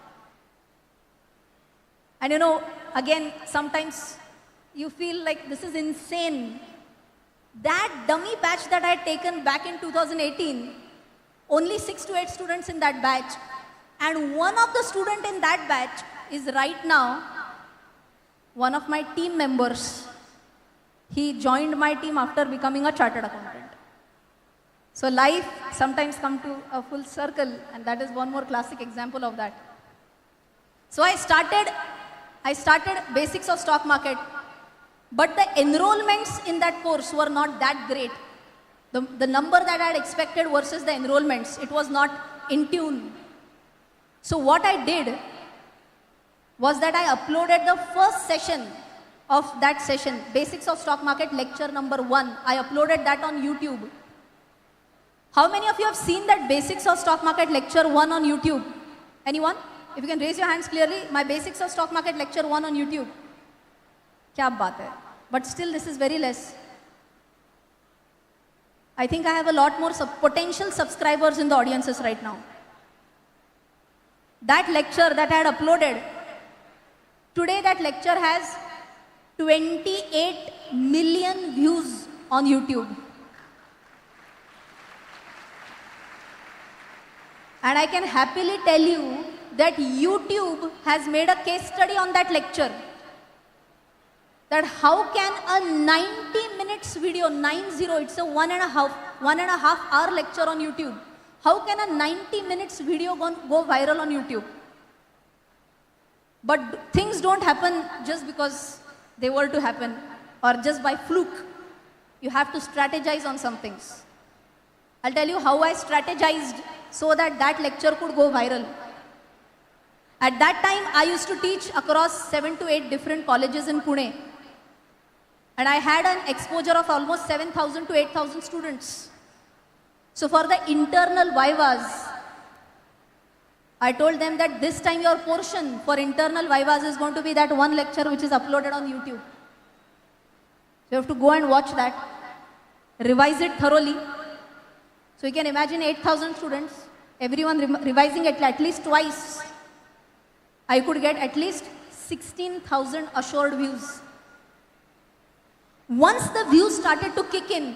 And you know, again, sometimes you feel like this is insane. That dummy batch that I had taken back in 2018, only 6 to 8 students in that batch. And one of the students in that batch is right now one of my team members. He joined my team after becoming a chartered accountant. So life sometimes comes to a full circle, and that is one more classic example of that. So I started basics of stock market, but the enrollments in that course were not that great. The number that I had expected versus the enrollments, it was not in tune. So what I did was that I uploaded the first session of that session, Basics of Stock Market lecture number 1. I uploaded that on YouTube. How many of you have seen that Basics of Stock Market lecture 1 on YouTube? Anyone? If you can raise your hands clearly, my Basics of Stock Market lecture 1 on YouTube. Kya baat hai? But still this is very less. I think I have a lot more potential subscribers in the audiences right now. That lecture that I had uploaded, today that lecture has 28 million views on YouTube. And I can happily tell you that YouTube has made a case study on that lecture. That how can a 90 minutes video, 90, it's a one and a half hour lecture on YouTube. How can a 90 minutes video go viral on YouTube? But things don't happen just because they were to happen or just by fluke. You have to strategize on some things. I'll tell you how I strategized so that that lecture could go viral. At that time, I used to teach across 7 to 8 different colleges in Pune. And I had an exposure of almost 7,000 to 8,000 students. So for the internal vivas, I told them that this time your portion for internal vivas is going to be that one lecture which is uploaded on YouTube. So you have to go and watch that, revise it thoroughly. So you can imagine 8,000 students, everyone revising it at least twice. I could get at least 16,000 assured views. Once the views started to kick in,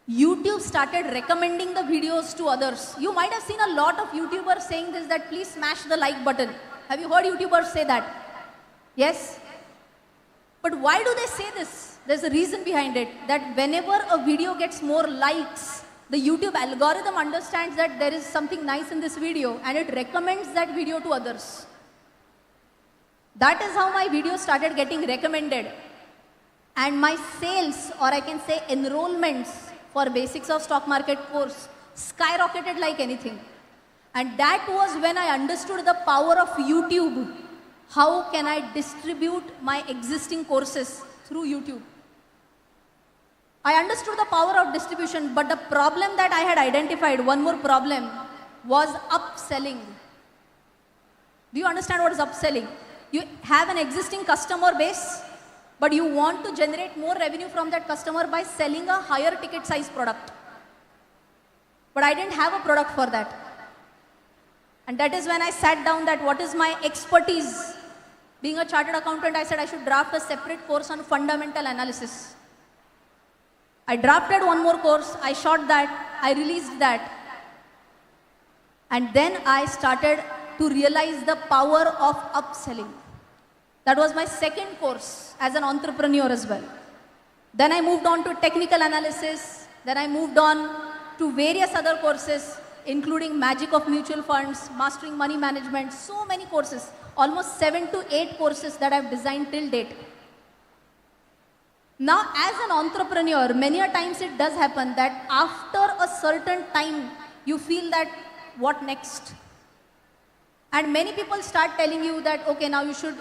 YouTube started recommending the videos to others. You might have seen a lot of YouTubers saying this, that please smash the like button. Have you heard YouTubers say that? Yes? But why do they say this? There's a reason behind it, that whenever a video gets more likes, the YouTube algorithm understands that there is something nice in this video and it recommends that video to others. That is how my video started getting recommended. And my sales, or I can say enrollments for Basics of Stock Market course skyrocketed like anything. And that was when I understood the power of YouTube. How can I distribute my existing courses through YouTube? I understood the power of distribution, but the problem that I had identified, one more problem, was upselling. Do you understand what is upselling? You have an existing customer base, but you want to generate more revenue from that customer by selling a higher ticket size product. But I didn't have a product for that. And that is when I sat down that what is my expertise. Being a chartered accountant, I said I should draft a separate course on fundamental analysis. I drafted one more course, I shot that, I released that. And then I started to realize the power of upselling. That was my second course as an entrepreneur as well. Then I moved on to technical analysis. Then I moved on to various other courses, including magic of mutual funds, mastering money management, so many courses, almost 7 to 8 courses that I've designed till date. Now, as an entrepreneur, many a times it does happen that after a certain time, you feel that, what next? And many people start telling you that, okay, now you should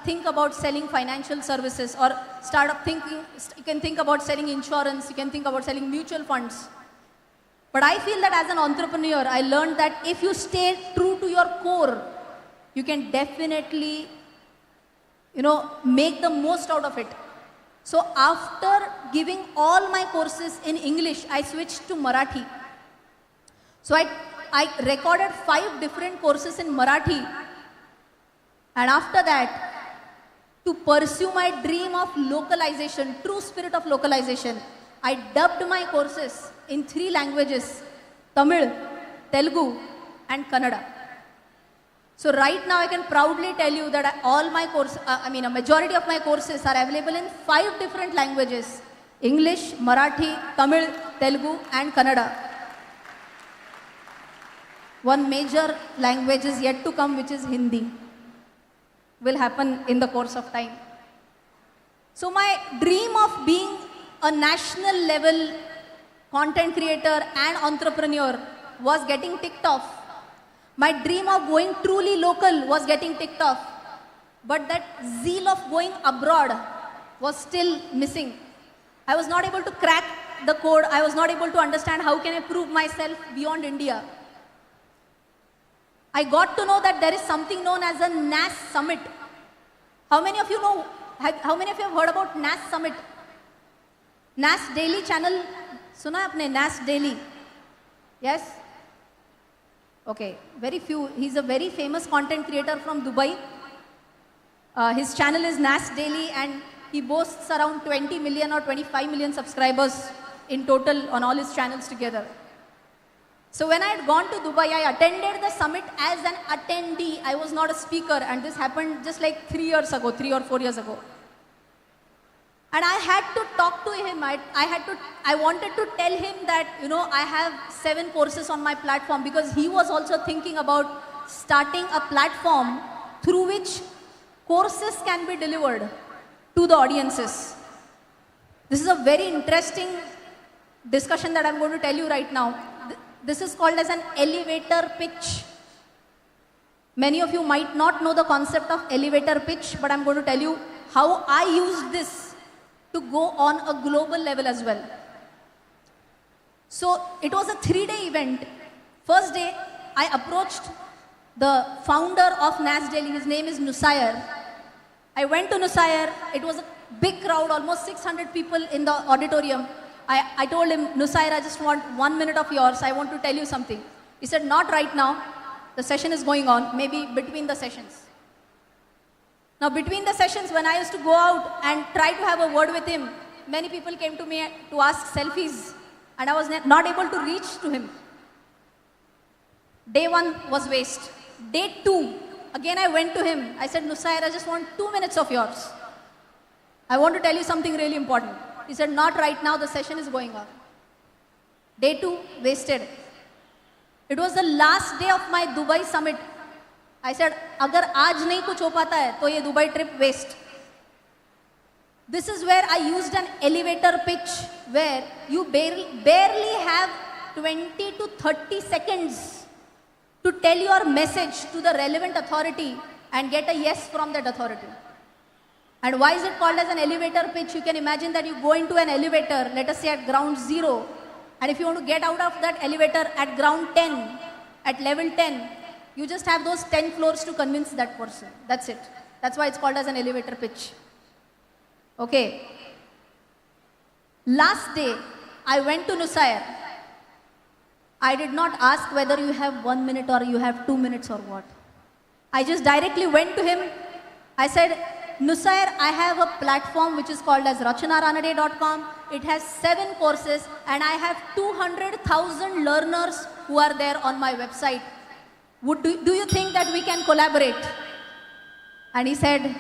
think about selling financial services, or start up thinking, you can think about selling insurance, you can think about selling mutual funds. But I feel that as an entrepreneur, I learned that if you stay true to your core, you can definitely, make the most out of it. So after giving all my courses in English, I switched to Marathi. So I recorded 5 different courses in Marathi. And after that, to pursue my dream of localization, true spirit of localization, I dubbed my courses in 3 languages: Tamil, Telugu, and Kannada. So right now I can proudly tell you that all my courses, a majority of my courses are available in 5 different languages: English, Marathi, Tamil, Telugu, and Kannada. One major language is yet to come, which is Hindi. Will happen in the course of time. So my dream of being a national level content creator and entrepreneur was getting ticked off. My dream of going truly local was getting ticked off. But that zeal of going abroad was still missing. I was not able to crack the code. I was not able to understand how can I prove myself beyond India. I got to know that there is something known as a NAS Summit. How many of you know, how many of you have heard about NAS Summit? NAS Daily channel, suna hai apne NAS Daily? Yes? Okay, very few. He's a very famous content creator from Dubai. His channel is NAS Daily and he boasts around 20 million or 25 million subscribers in total on all his channels together. So when I had gone to Dubai, I attended the summit as an attendee. I was not a speaker, and this happened just like 3 or 4 years ago. And I had to talk to him. I wanted to tell him that, I have 7 courses on my platform, because he was also thinking about starting a platform through which courses can be delivered to the audiences. This is a very interesting discussion that I'm going to tell you right now. This is called as an elevator pitch. Many of you might not know the concept of elevator pitch, but I'm going to tell you how I used this to go on a global level as well. So it was a 3-day event. First day, I approached the founder of NAS Daily. His name is Nusair. I went to Nusair. It was a big crowd, almost 600 people in the auditorium. I told him, Nusair, I just want 1 minute of yours. I want to tell you something. He said, not right now. The session is going on, maybe between the sessions. Now, between the sessions, when I used to go out and try to have a word with him, many people came to me to ask selfies, and I was not able to reach to him. Day 1 was waste. Day 2, again I went to him. I said, Nusair, I just want 2 minutes of yours. I want to tell you something really important. He said, not right now, the session is going on. Day 2, wasted. It was the last day of my Dubai summit. I said, agar aaj nahi kuch ho pata hai, to ye Dubai trip waste. This is where I used an elevator pitch, where you barely have 20 to 30 seconds to tell your message to the relevant authority and get a yes from that authority. And why is it called as an elevator pitch? You can imagine that you go into an elevator, let us say at ground 0, and if you want to get out of that elevator at ground 10, at level 10, you just have those 10 floors to convince that person. That's it. That's why it's called as an elevator pitch. Okay. Last day, I went to Nusair. I did not ask whether you have 1 minute or you have 2 minutes or what. I just directly went to him. I said, Nusair, I have a platform which is called as rachanaranade.com. It has 7 courses and I have 200,000 learners who are there on my website. Do you think that we can collaborate? And he said,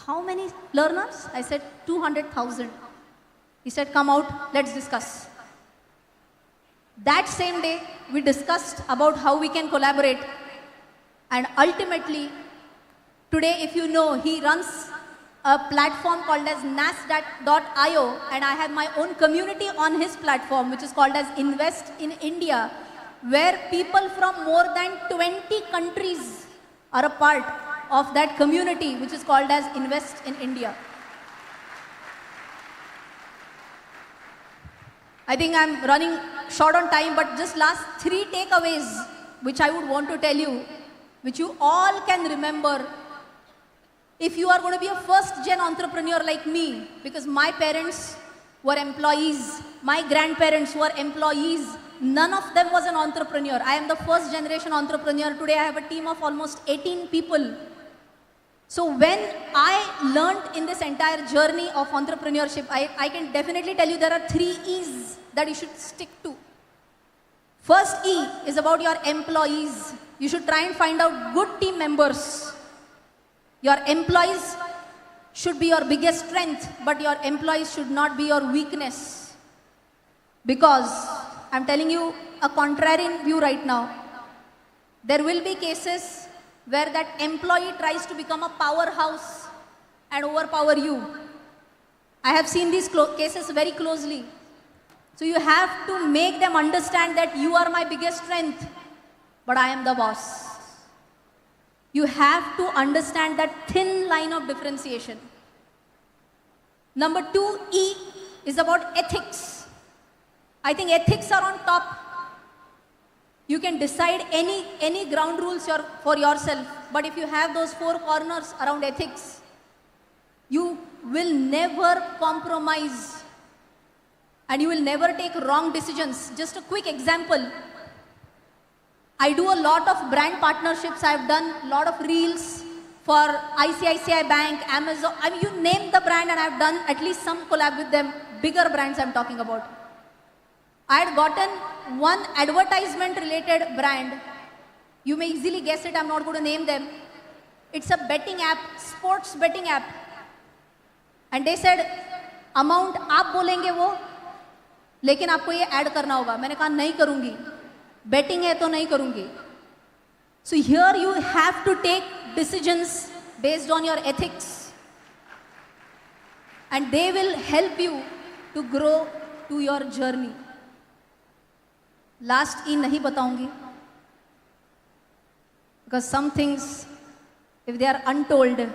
how many learners? I said, 200,000. He said, come out, let's discuss. That same day, we discussed about how we can collaborate. And ultimately, today, if you know, he runs a platform called as nas.io, and I have my own community on his platform, which is called as Invest in India. where people from more than 20 countries are a part of that community, which is called as Invest in India. I think I'm running short on time, but just last 3 takeaways which I would want to tell you, which you all can remember if you are going to be a first-gen entrepreneur like me, because my parents were employees, my grandparents were employees, none of them was an entrepreneur. I am the first generation entrepreneur. Today I have a team of almost 18 people. So when I learned in this entire journey of entrepreneurship, I can definitely tell you there are 3 E's that you should stick to. First E is about your employees. You should try and find out good team members. Your employees should be your biggest strength, but your employees should not be your weakness. Because I'm telling you a contrarian view right now. There will be cases where that employee tries to become a powerhouse and overpower you. I have seen these cases very closely. So you have to make them understand that you are my biggest strength, but I am the boss. You have to understand that thin line of differentiation. Number 2, E, is about ethics. I think ethics are on top. You can decide any ground rules for yourself, but if you have those 4 corners around ethics, you will never compromise and you will never take wrong decisions. Just a quick example. I do a lot of brand partnerships. I've done a lot of reels for ICICI Bank, Amazon. I mean, you name the brand and I've done at least some collab with them. Bigger brands I'm talking about. I had gotten one advertisement related brand. You may easily guess it. I'm not going to name them. It's a betting app, sports betting app. And they said, amount आप बोलेंगे वो, लेकिन आपको ये add करना होगा. मैंने कहा नहीं करूँगी. Betting है तो नहीं करूँगी. So here you have to take decisions based on your ethics. And they will help you to grow to your journey. Last E नहीं बताऊँगी. Because some things, if they are untold,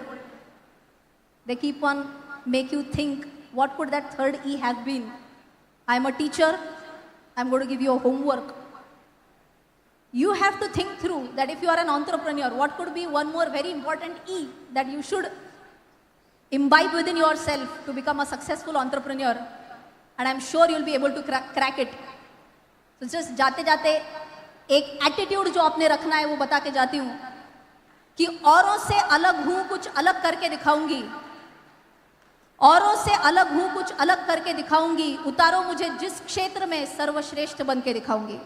they keep on make you think, what could that third E have been? I'm a teacher, I'm going to give you a homework. You have to think through that if you are an entrepreneur, what could be one more very important E that you should imbibe within yourself to become a successful entrepreneur. And I'm sure you'll be able to crack it. So just जाते जाते एक attitude जो आपने रखना है वो बता के जाती हूँ कि औरों से अलग हूँ, कुछ अलग करके दिखाऊंगी. औरों से अलग हूँ, कुछ अलग करके दिखाऊंगी. उतारो मुझे जिस क्षेत्र में सर्वश्रेष्ठ बन के दिखाऊंगी.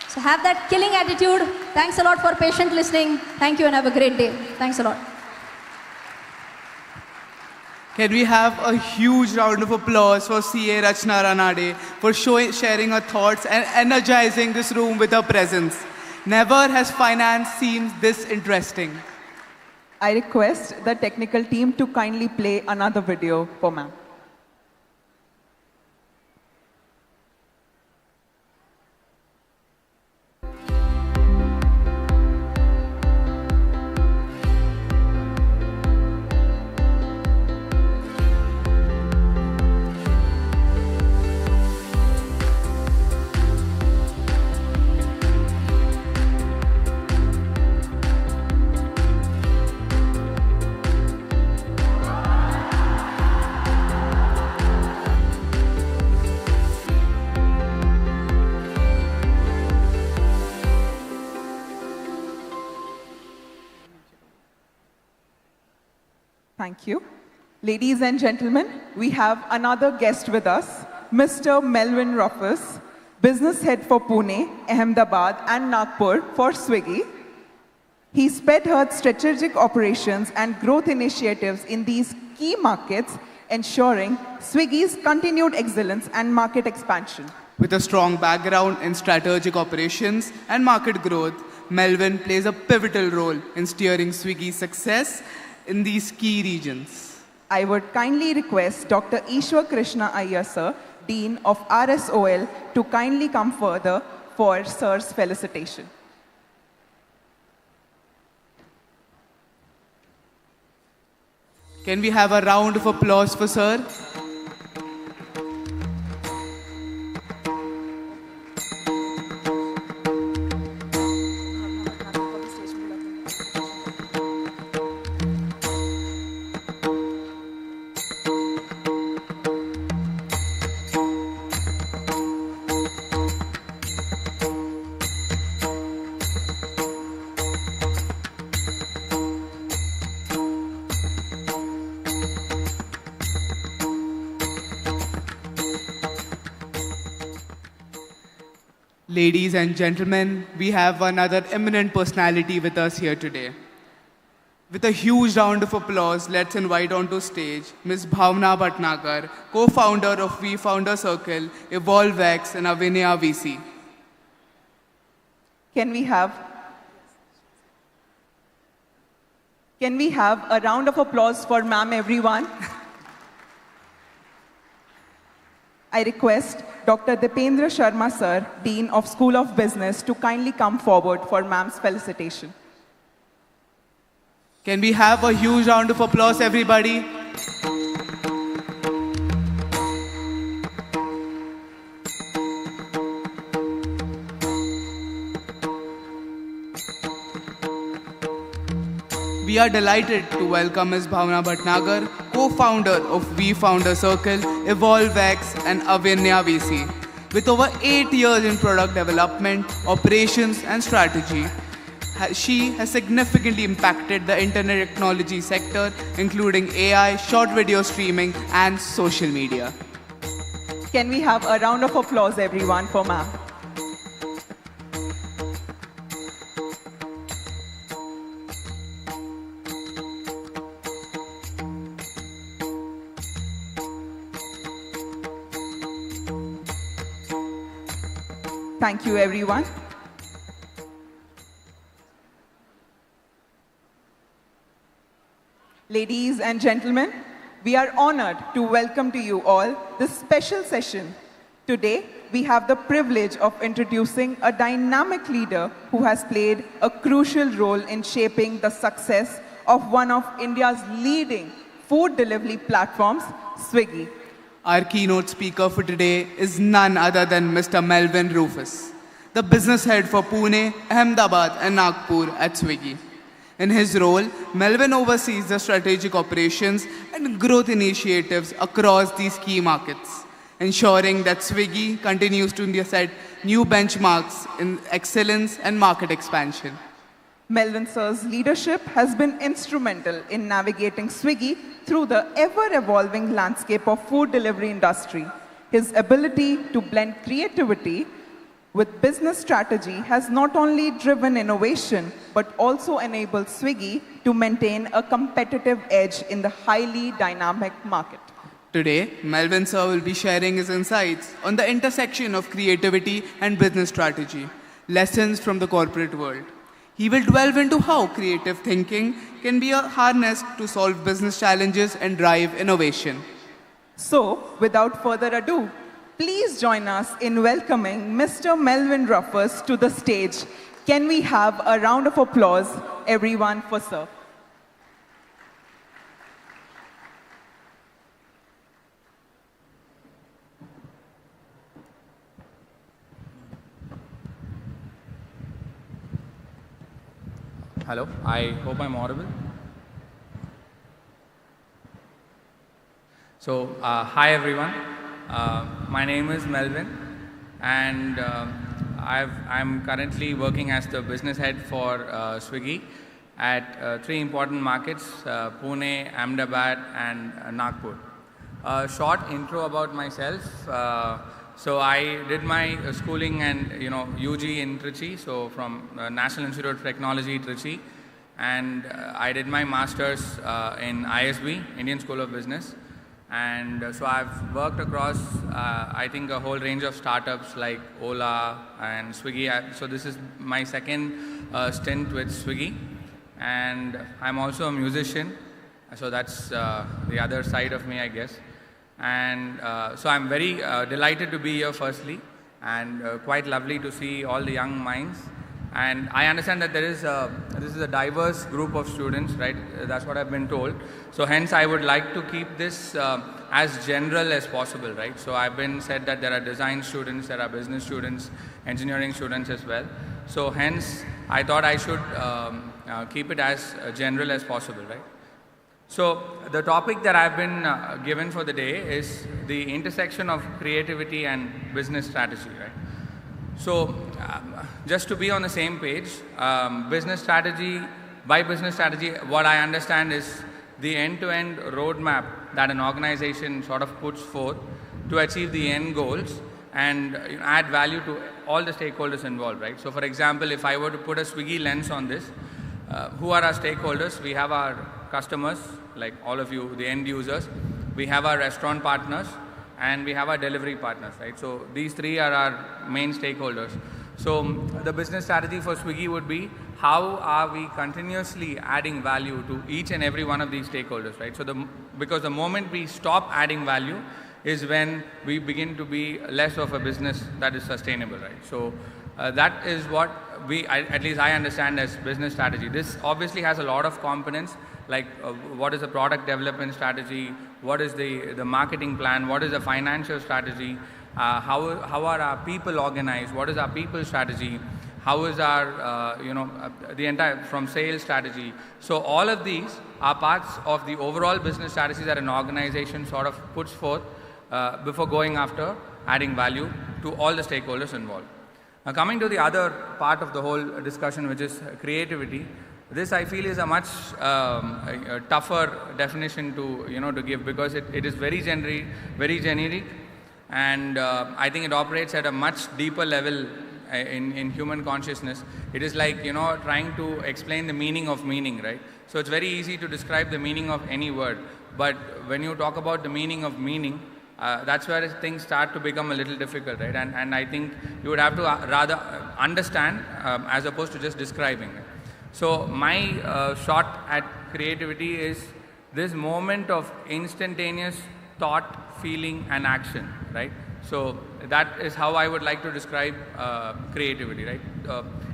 So have that killing attitude. Thanks a lot for patient listening. Thank you and have a great day. Thanks a lot. Can we have a huge round of applause for CA Rachna Ranade for sharing her thoughts and energizing this room with her presence. Never has finance seemed this interesting. I request the technical team to kindly play another video for ma'am. Thank you. Ladies and gentlemen, we have another guest with us, Mr. Melvin Ruffus, Business Head for Pune, Ahmedabad and Nagpur for Swiggy. He spearheads strategic operations and growth initiatives in these key markets, ensuring Swiggy's continued excellence and market expansion. With a strong background in strategic operations and market growth, Melvin plays a pivotal role in steering Swiggy's success in these key regions. I would kindly request Dr. Ishwar Krishna Iyer, sir, Dean of RSOL, to kindly come further for Sir's felicitation. Can we have a round of applause for Sir? Ladies and gentlemen, we have another eminent personality with us here today. With a huge round of applause, let's invite onto stage Ms. Bhavna Bhatnagar, co-founder of V Founder Circle, EvolveX and Avinya VC. Can we have a round of applause for ma'am, everyone? I request Dr. Dipendra Sharma Sir, Dean of School of Business, to kindly come forward for ma'am's felicitation. Can we have a huge round of applause, everybody? We are delighted to welcome Ms. Bhavna Bhatnagar, co-founder of V Founder Circle, EvolveX and Avinya VC. With over 8 years in product development, operations and strategy, she has significantly impacted the internet technology sector, including AI, short video streaming and social media. Can we have a round of applause, everyone, for ma'am? Thank you, everyone. Ladies and gentlemen, we are honored to welcome to you all this special session. Today, we have the privilege of introducing a dynamic leader who has played a crucial role in shaping the success of one of India's leading food delivery platforms, Swiggy. Our keynote speaker for today is none other than Mr. Melvin Rufus, the business head for Pune, Ahmedabad and Nagpur at Swiggy. In his role, Melvin oversees the strategic operations and growth initiatives across these key markets, ensuring that Swiggy continues to set new benchmarks in excellence and market expansion. Melvin Sir's leadership has been instrumental in navigating Swiggy through the ever-evolving landscape of food delivery industry. His ability to blend creativity with business strategy has not only driven innovation, but also enabled Swiggy to maintain a competitive edge in the highly dynamic market. Today, Melvin Sir will be sharing his insights on the intersection of creativity and business strategy, lessons from the corporate world. He will delve into how creative thinking can be harnessed to solve business challenges and drive innovation. So, without further ado, please join us in welcoming Mr. Melvin Rufus to the stage. Can we have a round of applause, everyone, for Sir? Hello, I hope I'm audible. So, hi everyone. My name is Melvin, and I'm currently working as the business head for Swiggy at 3 important markets, Pune, Ahmedabad, and Nagpur. A short intro about myself. So I did my schooling and UG in Trichy, so from National Institute of Technology, Trichy, and I did my masters in ISB, Indian School of Business, and so I've worked across I think a whole range of startups like Ola and Swiggy. So this is my second stint with Swiggy, and I'm also a musician, so that's the other side of me, I guess. And so I'm very delighted to be here firstly, and quite lovely to see all the young minds. And I understand that this is a diverse group of students, right? That's what I've been told. So hence I would like to keep this as general as possible, right? So I've been said that there are design students, there are business students, engineering students as well. So hence I thought I should keep it as general as possible, right? So the topic that I've been given for the day is the intersection of creativity and business strategy, right? So just to be on the same page, business strategy, by business strategy, what I understand is the end-to-end roadmap that an organization sort of puts forth to achieve the end goals and add value to all the stakeholders involved, right? So for example, if I were to put a Swiggy lens on this, who are our stakeholders? We have our customers, like all of you, the end users. We have our restaurant partners, and we have our delivery partners, right? So these three are our main stakeholders. So the business strategy for Swiggy would be, how are we continuously adding value to each and every one of these stakeholders, right? So because the moment we stop adding value is when we begin to be less of a business that is sustainable, right? So that is what at least I understand as business strategy. This obviously has a lot of components, like what is the product development strategy, what is the marketing plan, what is the financial strategy, how are our people organized, what is our people strategy, how is our the entire from sales strategy. So all of these are parts of the overall business strategy that an organization sort of puts forth before going after adding value to all the stakeholders involved. Now coming to the other part of the whole discussion, which is creativity, this I feel is a much tougher definition to give, because it is very generic, and I think it operates at a much deeper level in human consciousness. It is like trying to explain the meaning of meaning, right? So it's very easy to describe the meaning of any word, but when you talk about the meaning of meaning, that's where things start to become a little difficult, right? And I think you would have to rather understand as opposed to just describing it. So my shot at creativity is this moment of instantaneous thought, feeling and action, right? So that is how I would like to describe creativity, right?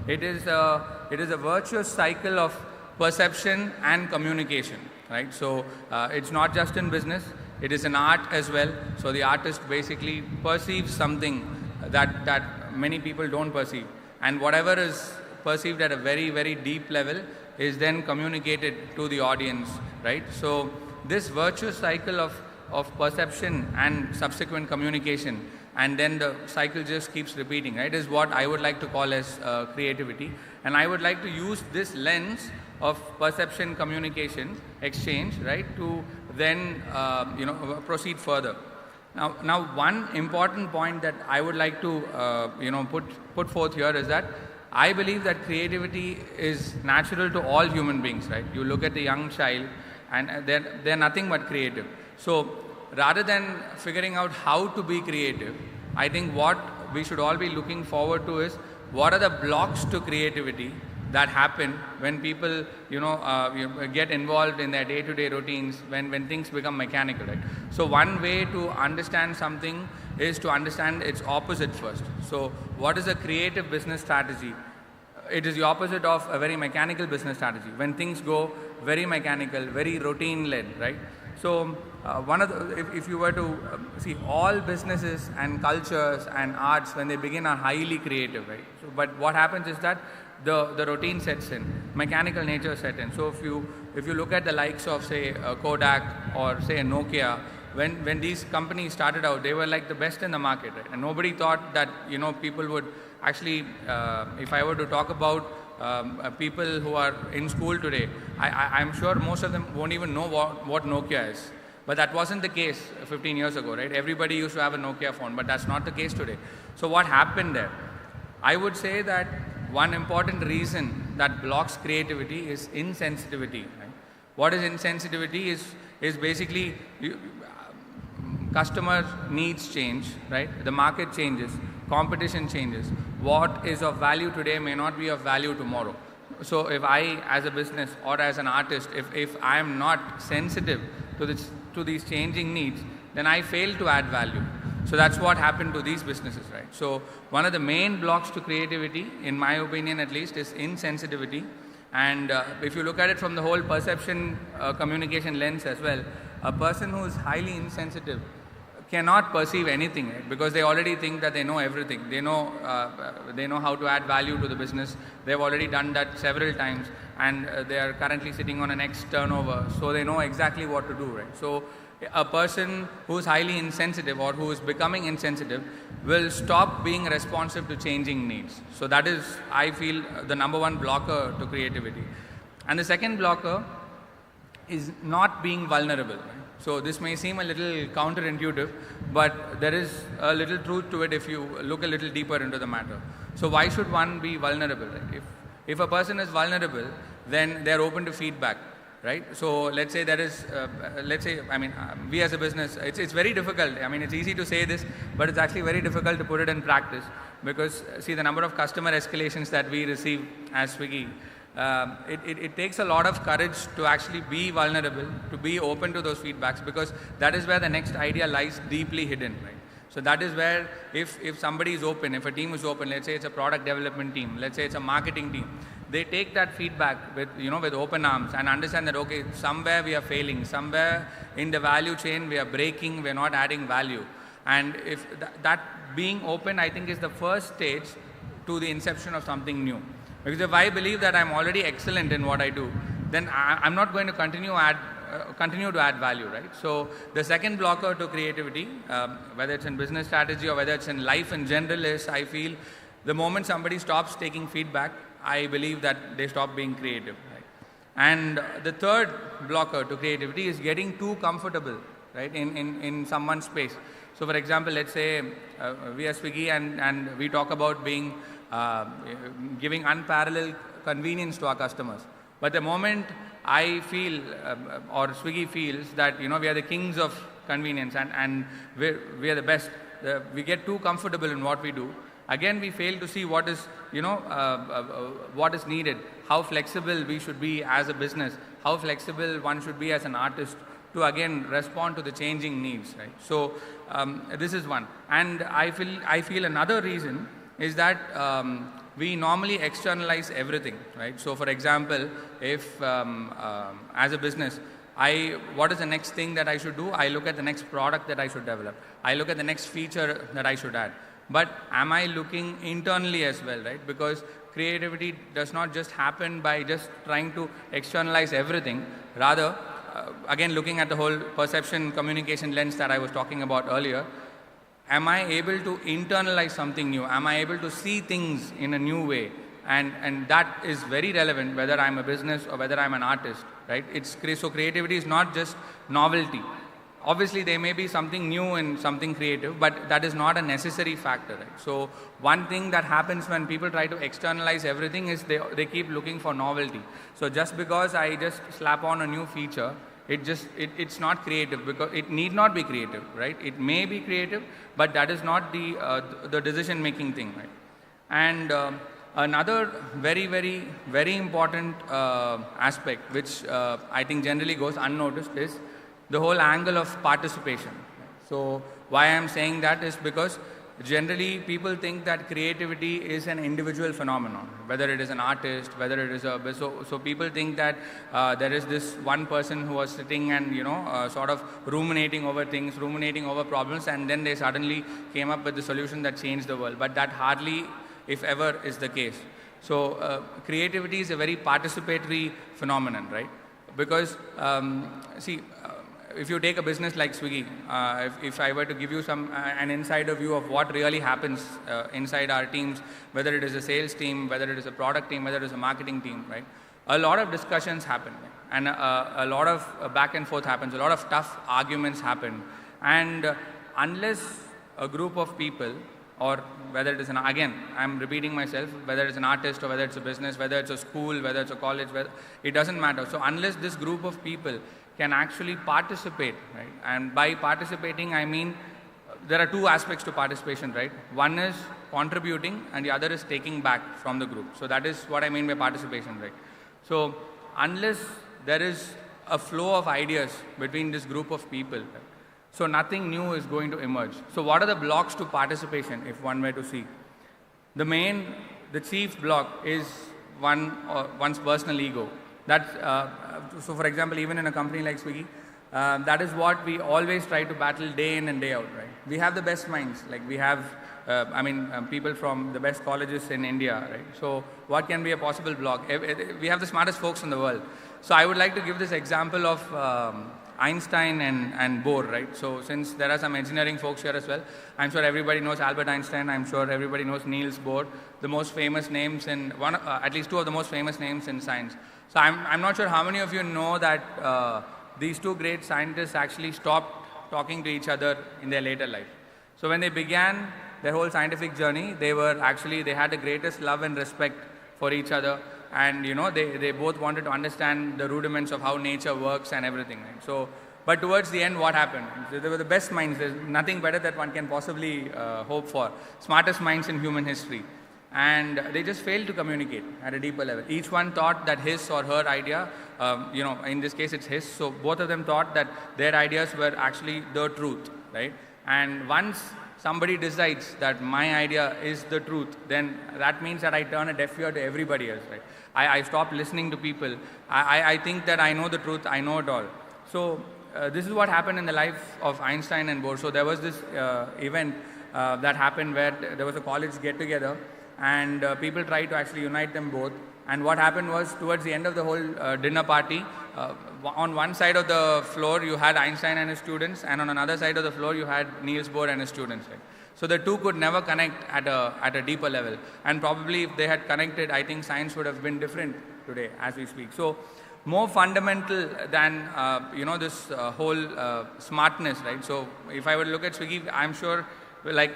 It is a virtuous cycle of perception and communication, right? So it's not just in business, it is an art as well. So the artist basically perceives something that many people don't perceive, and whatever is perceived at a very, very deep level is then communicated to the audience, right? So this virtuous cycle of perception and subsequent communication, and then the cycle just keeps repeating, right, is what I would like to call as creativity. And I would like to use this lens of perception, communication, exchange, right, to then proceed further. Now one important point that I would like to put forth here is that I believe that creativity is natural to all human beings, right? You look at the young child and they're nothing but creative. So rather than figuring out how to be creative, I think what we should all be looking forward to is, what are the blocks to creativity that happen when people get involved in their day-to-day routines, when things become mechanical, right? So one way to understand something is to understand its opposite first. So what is a creative business strategy? It is the opposite of a very mechanical business strategy, when things go very mechanical, very routine-led, right? So if you were to see, all businesses and cultures and arts, when they begin, are highly creative, right? So, but what happens is that the routine sets in, mechanical nature sets in. So if you look at the likes of, say, Kodak or say Nokia, when these companies started out, they were like the best in the market, right? And nobody thought that people would actually, if I were to talk about people who are in school today, I'm sure most of them won't even know what Nokia is. But that wasn't the case 15 years ago, right? Everybody used to have a Nokia phone, but that's not the case today. So what happened there? I would say that one important reason that blocks creativity is insensitivity, right? What is insensitivity is basically customer needs change, right? The market changes, competition changes. What is of value today may not be of value tomorrow. So if I, as a business or as an artist, if I am not sensitive to these changing needs, then I fail to add value. So that's what happened to these businesses, right? So one of the main blocks to creativity, in my opinion at least, is insensitivity. And if you look at it from the whole perception communication lens as well, a person who is highly insensitive cannot perceive anything, right? Because they already think that they know everything. They know how to add value to the business. They've already done that several times, and they are currently sitting on an X turnover, so they know exactly what to do, right? So a person who is highly insensitive or who is becoming insensitive will stop being responsive to changing needs. So that is, I feel, the number one blocker to creativity. And the second blocker is not being vulnerable, right? So this may seem a little counterintuitive, but there is a little truth to it if you look a little deeper into the matter. So why should one be vulnerable, right? If a person is vulnerable, then they are open to feedback, right? So let's say there is, we as a business, it's very difficult. I mean, it's easy to say this, but it's actually very difficult to put it in practice, because see, the number of customer escalations that we receive as Swiggy, it takes a lot of courage to actually be vulnerable, to be open to those feedbacks, because that is where the next idea lies deeply hidden, right? So that is where if somebody is open, if a team is open, let's say it's a product development team, let's say it's a marketing team, they take that feedback with open arms and understand that, okay, somewhere we are failing, somewhere in the value chain we are breaking, we are not adding value. And if that being open, I think, is the first stage to the inception of something new. Because if I believe that I'm already excellent in what I do, then I'm not going to continue to add value, right? So the second blocker to creativity, whether it's in business strategy or whether it's in life in general, is, I feel, the moment somebody stops taking feedback, I believe that they stop being creative, right? And the third blocker to creativity is getting too comfortable, right, in someone's space. So for example, let's say we are Swiggy and we talk about being giving unparalleled convenience to our customers. But the moment I feel or Swiggy feels that we are the kings of convenience and we are the best, we get too comfortable in what we do. Again, we fail to see what is what is needed, how flexible we should be as a business, how flexible one should be as an artist to again respond to the changing needs, right? So this is one, and I feel another reason is that we normally externalize everything, right? So for example, if as a business, what is the next thing that I should do? I look at the next product that I should develop. I look at the next feature that I should add. But am I looking internally as well, right? Because creativity does not just happen by just trying to externalize everything. Rather, again, looking at the whole perception communication lens that I was talking about earlier, am I able to internalize something new? Am I able to see things in a new way? And that is very relevant whether I'm a business or whether I'm an artist, right? So creativity is not just novelty. Obviously, there may be something new and something creative, but that is not a necessary factor, right? So one thing that happens when people try to externalize everything is they keep looking for novelty. So just because I just slap on a new feature, it's not creative, because it need not be creative, right? It may be creative, but that is not the decision-making thing, right? And another very, very, very important aspect, which I think generally goes unnoticed, is the whole angle of participation. So why I'm saying that is because generally people think that creativity is an individual phenomenon, whether it is an artist, whether it is so people think that there is this one person who was sitting and sort of ruminating over things, ruminating over problems, and then they suddenly came up with the solution that changed the world. But that hardly, if ever, is the case. So creativity is a very participatory phenomenon, right? Because if you take a business like Swiggy, if I were to give you an insider view of what really happens inside our teams, whether it is a sales team, whether it is a product team, whether it is a marketing team, right? A lot of discussions happen, and a lot of back and forth happens, a lot of tough arguments happen. And unless a group of people, or whether it is again, I'm repeating myself, whether it's an artist or whether it's a business, whether it's a school, whether it's a college, it doesn't matter. So unless this group of people can actually participate, right? And by participating, I mean, there are two aspects to participation, right? One is contributing and the other is taking back from the group. So that is what I mean by participation, right? So unless there is a flow of ideas between this group of people, So nothing new is going to emerge. So what are the blocks to participation if one were to see? The chief block is one's personal ego. So for example, even in a company like Swiggy, that is what we always try to battle day in and day out, right? We have the best minds, like we have, people from the best colleges in India, right? So what can be a possible block? We have the smartest folks in the world. So I would like to give this example of Einstein and Bohr, right? So since there are some engineering folks here as well, I'm sure everybody knows Albert Einstein, I'm sure everybody knows Niels Bohr, the most famous names at least two of the most famous names in science. So I'm not sure how many of you know that these two great scientists actually stopped talking to each other in their later life. So when they began their whole scientific journey, they had the greatest love and respect for each other. And they both wanted to understand the rudiments of how nature works and everything, right? So, but towards the end, what happened? They were the best minds. There's nothing better that one can possibly hope for. Smartest minds in human history. And they just failed to communicate at a deeper level. Each one thought that his or her idea, in this case it's his, so both of them thought that their ideas were actually the truth, right? And once somebody decides that my idea is the truth, then that means that I turn a deaf ear to everybody else, right? I stop listening to people. I think that I know the truth, I know it all. So this is what happened in the life of Einstein and Bohr. So there was this event that happened where there was a college get-together, and people tried to actually unite them both. And what happened was, towards the end of the whole dinner party, on one side of the floor you had Einstein and his students, and on another side of the floor you had Niels Bohr and his students, right? So the two could never connect at a deeper level. And probably if they had connected, I think science would have been different today as we speak. So more fundamental than this whole smartness, right? So if I were to look at Swiggy, I'm sure like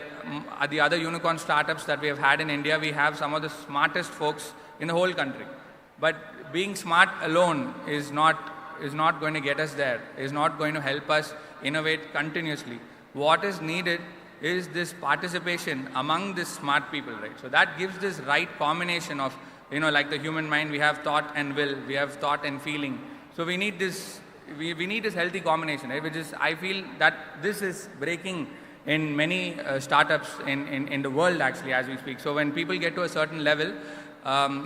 the other unicorn startups that we have had in India, we have some of the smartest folks in the whole country. But being smart alone is not going to get us there, is not going to help us innovate continuously. What is needed is this participation among the smart people, right? So that gives this right combination of, like the human mind, we have thought and will, we have thought and feeling. So we need this healthy combination, right? Which is, I feel that this is breaking in many startups in the world actually as we speak. So when people get to a certain level,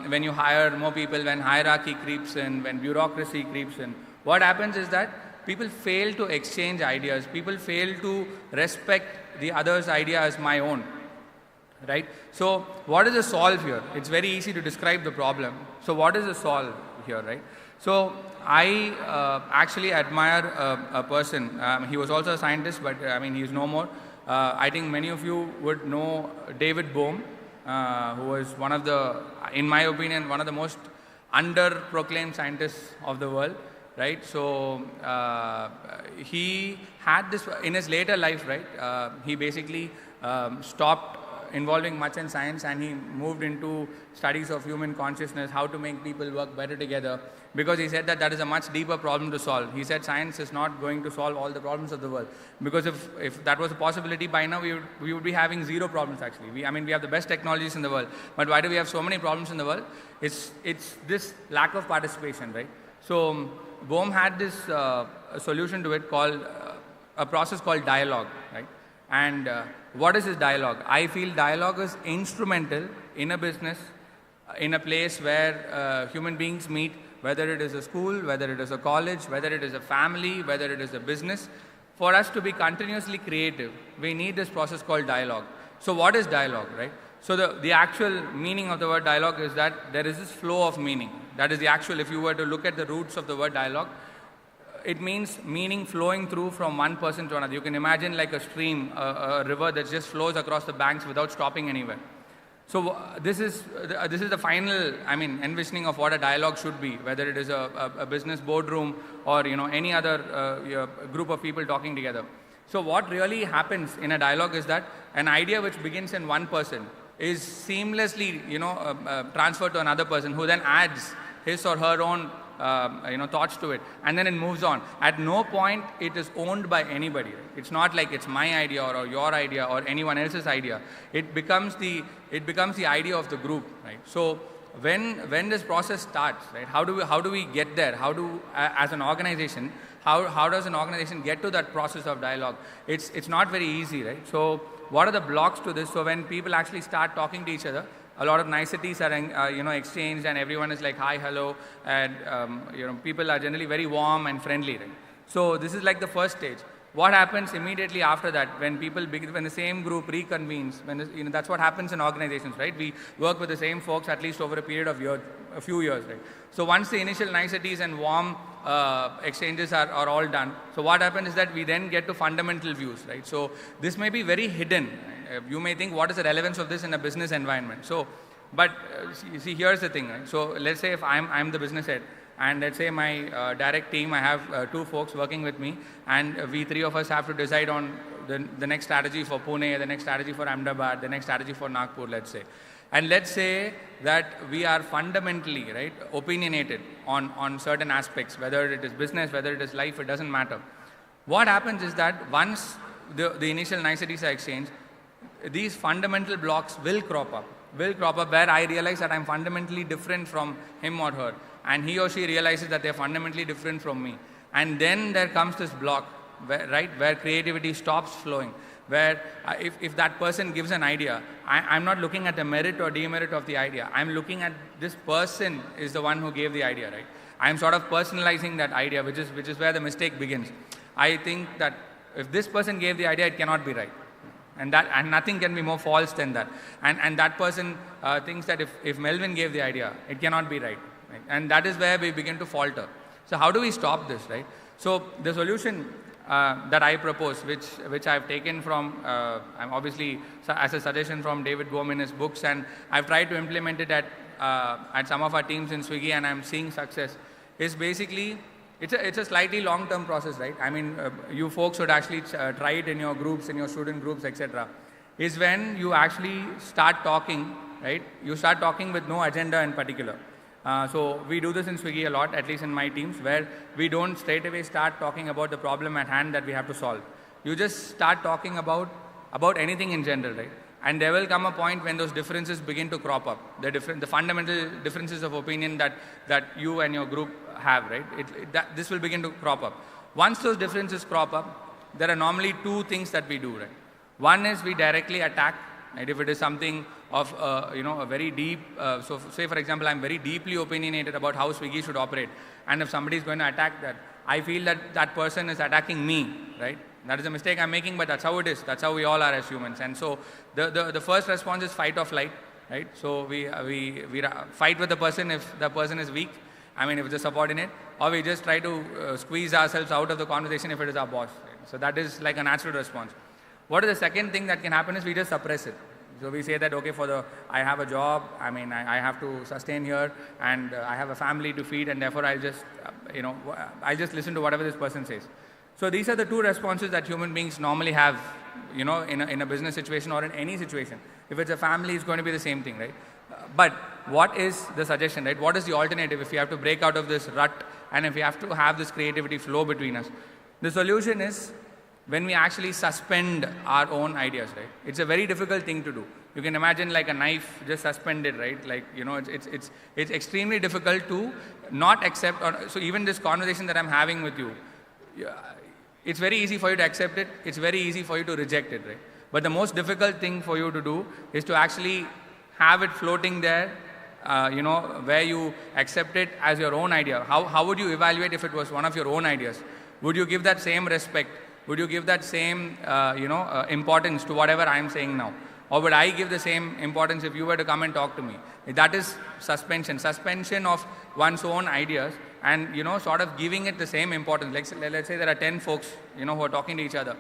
when you hire more people, when hierarchy creeps in, when bureaucracy creeps in, what happens is that people fail to exchange ideas, people fail to respect the other's idea as my own, right? So what is the solve here? It's very easy to describe the problem. So what is the solve here, right? So I actually admire a person. He was also a scientist, but he is no more. I think many of you would know David Bohm, who was one of the, in my opinion, one of the most under-proclaimed scientists of the world, right? So he had this, in his later life, right, he basically stopped involving much in science, and he moved into studies of human consciousness, how to make people work better together, because he said that is a much deeper problem to solve. He said science is not going to solve all the problems of the world, because if that was a possibility, by now we would be having zero problems actually. We have the best technologies in the world, but why do we have so many problems in the world? It's this lack of participation, right? So Bohm had this solution to it called a process called dialogue, right? And what is this dialogue? I feel dialogue is instrumental in a business, in a place where human beings meet, whether it is a school, whether it is a college, whether it is a family, whether it is a business. For us to be continuously creative, we need this process called dialogue. So what is dialogue, right? So the actual meaning of the word dialogue is that there is this flow of meaning. That is the actual, if you were to look at the roots of the word dialogue, it means meaning flowing through from one person to another. You can imagine like a stream, a river that just flows across the banks without stopping anywhere. So this is the final, envisioning of what a dialogue should be, whether it is a business boardroom or any other group of people talking together. So what really happens in a dialogue is that an idea which begins in one person is seamlessly transferred to another person, who then adds his or her own thoughts to it, and then it moves on. At no point it is owned by anybody. Right? It's not like it's my idea or your idea or anyone else's idea. It becomes the idea of the group, right? So when this process starts, right, how do we get there? As an organization, how does an organization get to that process of dialogue? It's not very easy, right? So what are the blocks to this? So when people actually start talking to each other, a lot of niceties are exchanged, and everyone is like hi, hello, and people are generally very warm and friendly, right? So this is like the first stage. What happens immediately after that when when the same group reconvenes? That's what happens in organizations, right? We work with the same folks at least over a period of a few years, right? So once the initial niceties and warm exchanges are all done, so what happens is that we then get to fundamental views, right? So this may be very hidden. You may think, what is the relevance of this in a business environment? So, but see, here's the thing, right? So let's say if I'm the business head, and let's say my direct team, I have 2 folks working with me, and we 3 of us have to decide on the next strategy for Pune, the next strategy for Ahmedabad, the next strategy for Nagpur, let's say. And let's say that we are fundamentally, right, opinionated on certain aspects, whether it is business, whether it is life, it doesn't matter. What happens is that once the initial niceties are exchanged, these fundamental blocks will crop up where I realize that I'm fundamentally different from him or her, and he or she realizes that they're fundamentally different from me. And then there comes this block, where creativity stops flowing, where if that person gives an idea, I'm not looking at the merit or demerit of the idea. I'm looking at this person is the one who gave the idea, right? I'm sort of personalizing that idea, which is where the mistake begins. I think that if this person gave the idea, it cannot be right. And nothing can be more false than that. And that person thinks that if Melvin gave the idea, it cannot be right. And that is where we begin to falter. So how do we stop this, right? So the solution that I propose, which I've taken from, I'm obviously as a suggestion from David Bohm in his books, and I've tried to implement it at some of our teams in Swiggy, and I'm seeing success, is basically, it's a slightly long-term process, right? I mean, you folks should actually try it in your groups, in your student groups, etc. Is when you actually start talking, right? You start talking with no agenda in particular. So we do this in Swiggy a lot, at least in my teams, where we don't straight away start talking about the problem at hand that we have to solve. You just start talking about anything in general, right? And there will come a point when those differences begin to crop up, the fundamental differences of opinion that you and your group have, right? This will begin to crop up. Once those differences crop up, there are normally 2 things that we do, right? One is we directly attack, right? If it is something of a very deep, so say for example, I'm very deeply opinionated about how Swiggy should operate, and if somebody is going to attack that, I feel that person is attacking me, right? That is a mistake I'm making, but that's how it is. That's how we all are as humans. And so the first response is fight or flight, right? So we fight with the person if the person is weak. I mean, if it's a subordinate, or we just try to squeeze ourselves out of the conversation if it is our boss. Right? So that is like a natural response. What is the second thing that can happen is we just suppress it. So we say that, okay, I have a job, I mean, I have to sustain here, and I have a family to feed, and therefore I'll just, I'll just listen to whatever this person says. So these are the 2 responses that human beings normally have, in a business situation or in any situation. If it's a family, it's going to be the same thing, right? But what is the suggestion, right? What is the alternative if we have to break out of this rut and if we have to have this creativity flow between us? The solution is when we actually suspend our own ideas, right? It's a very difficult thing to do. You can imagine like a knife just suspended, right? Like, it's extremely difficult to not accept, so even this conversation that I'm having with you, it's very easy for you to accept it. It's very easy for you to reject it, right? But the most difficult thing for you to do is to actually have it floating there, where you accept it as your own idea. How would you evaluate if it was one of your own ideas? Would you give that same respect? Would you give that same, importance to whatever I'm saying now? Or would I give the same importance if you were to come and talk to me? That is suspension of one's own ideas, and, sort of giving it the same importance. Let's say there are 10 folks, who are talking to each other.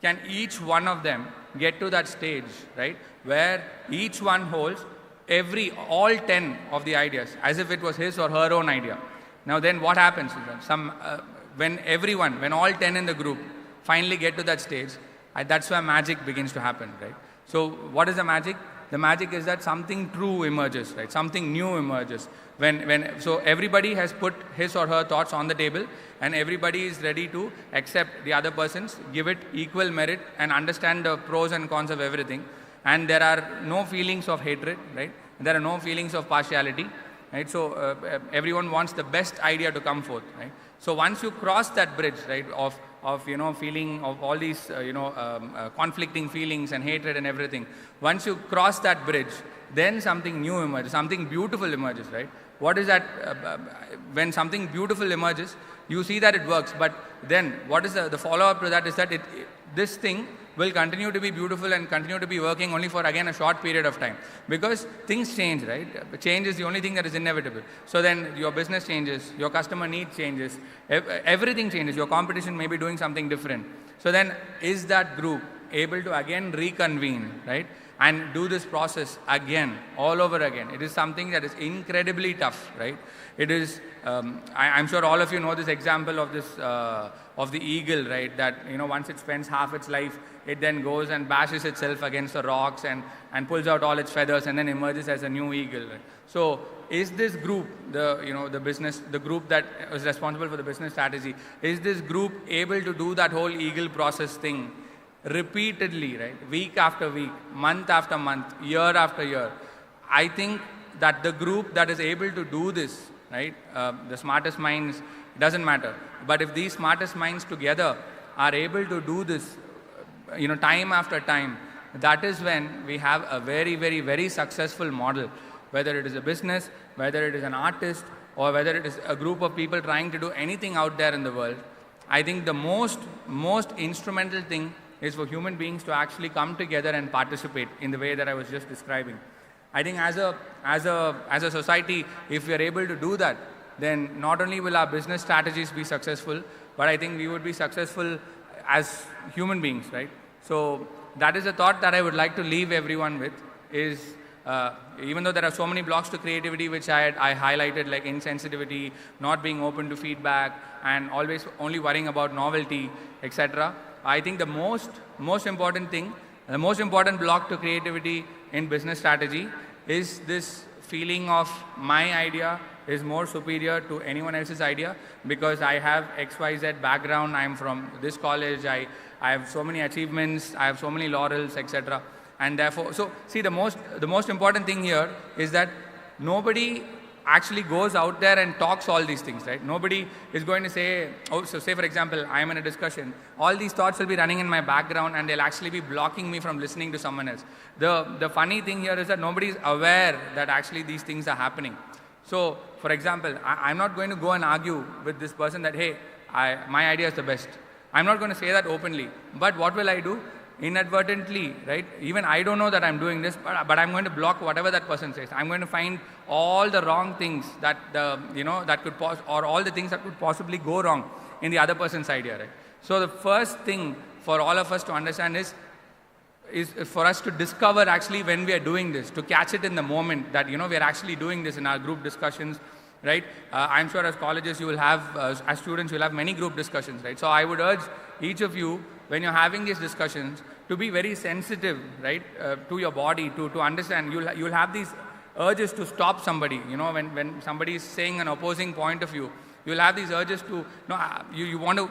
Can each one of them get to that stage, right, where each one holds all 10 of the ideas as if it was his or her own idea? Now then what happens? When all 10 in the group finally get to that stage, that's where magic begins to happen, right? So what is the magic? The magic is that something true emerges, right? Something new emerges. So everybody has put his or her thoughts on the table, and everybody is ready to accept the other person's, give it equal merit, and understand the pros and cons of everything. And there are no feelings of hatred, right? There are no feelings of partiality. right? So everyone wants the best idea to come forth, right? So once you cross that bridge, right, of feeling of all these conflicting feelings and hatred and everything, once you cross that bridge, then something new emerges, something beautiful emerges, right? What is that? When something beautiful emerges, you see that it works, but then what is the follow-up to that is that this thing will continue to be beautiful and continue to be working only for, again, a short period of time. Because things change, right? Change is the only thing that is inevitable. So then your business changes, your customer need changes, everything changes, your competition may be doing something different. So then is that group able to again reconvene, right? And do this process again, all over again. It is something that is incredibly tough, right? It is, I'm sure all of you know this example of this, of the eagle, right? That, once it spends half its life, it then goes and bashes itself against the rocks and pulls out all its feathers and then emerges as a new eagle, right? So is this group, the group that is responsible for the business strategy, is this group able to do that whole eagle process thing repeatedly, right? Week after week, month after month, year after year? I think that the group that is able to do this, right, the smartest minds, doesn't matter. But if these smartest minds together are able to do this, time after time, that is when we have a very, very, very successful model. Whether it is a business, whether it is an artist, or whether it is a group of people trying to do anything out there in the world, I think the most instrumental thing is for human beings to actually come together and participate in the way that I was just describing. I think as a society, if we are able to do that, then not only will our business strategies be successful, but I think we would be successful as human beings, right? So that is a thought that I would like to leave everyone with, is even though there are so many blocks to creativity which I highlighted, like insensitivity, not being open to feedback, and always only worrying about novelty, etc. I think the most important thing, the most important block to creativity in business strategy is this feeling of my idea is more superior to anyone else's idea because I have XYZ background, I'm from this college, I have so many achievements, I have so many laurels, etc. And therefore, so see, the most important thing here is that nobody actually goes out there and talks all these things, right? Nobody is going to say, so say for example, I am in a discussion, all these thoughts will be running in my background and they'll actually be blocking me from listening to someone else. The funny thing here is that nobody is aware that actually these things are happening. So for example, I'm not going to go and argue with this person that, hey, my idea is the best. I'm not going to say that openly. But what will I do? Inadvertently, right? Even I don't know that I'm doing this, but I'm going to block whatever that person says. I'm going to find all the wrong things that that could or all the things that could possibly go wrong in the other person's idea, right? So the first thing for all of us to understand is for us to discover actually when we are doing this, to catch it in the moment that we are actually doing this in our group discussions, right? I'm sure as colleges you will have, as students you'll have many group discussions, right? So I would urge each of you, when you're having these discussions, to be very sensitive, right, to your body, to understand. You'll have these urges to stop somebody. When somebody is saying an opposing point of view, you'll have these urges to, you want to,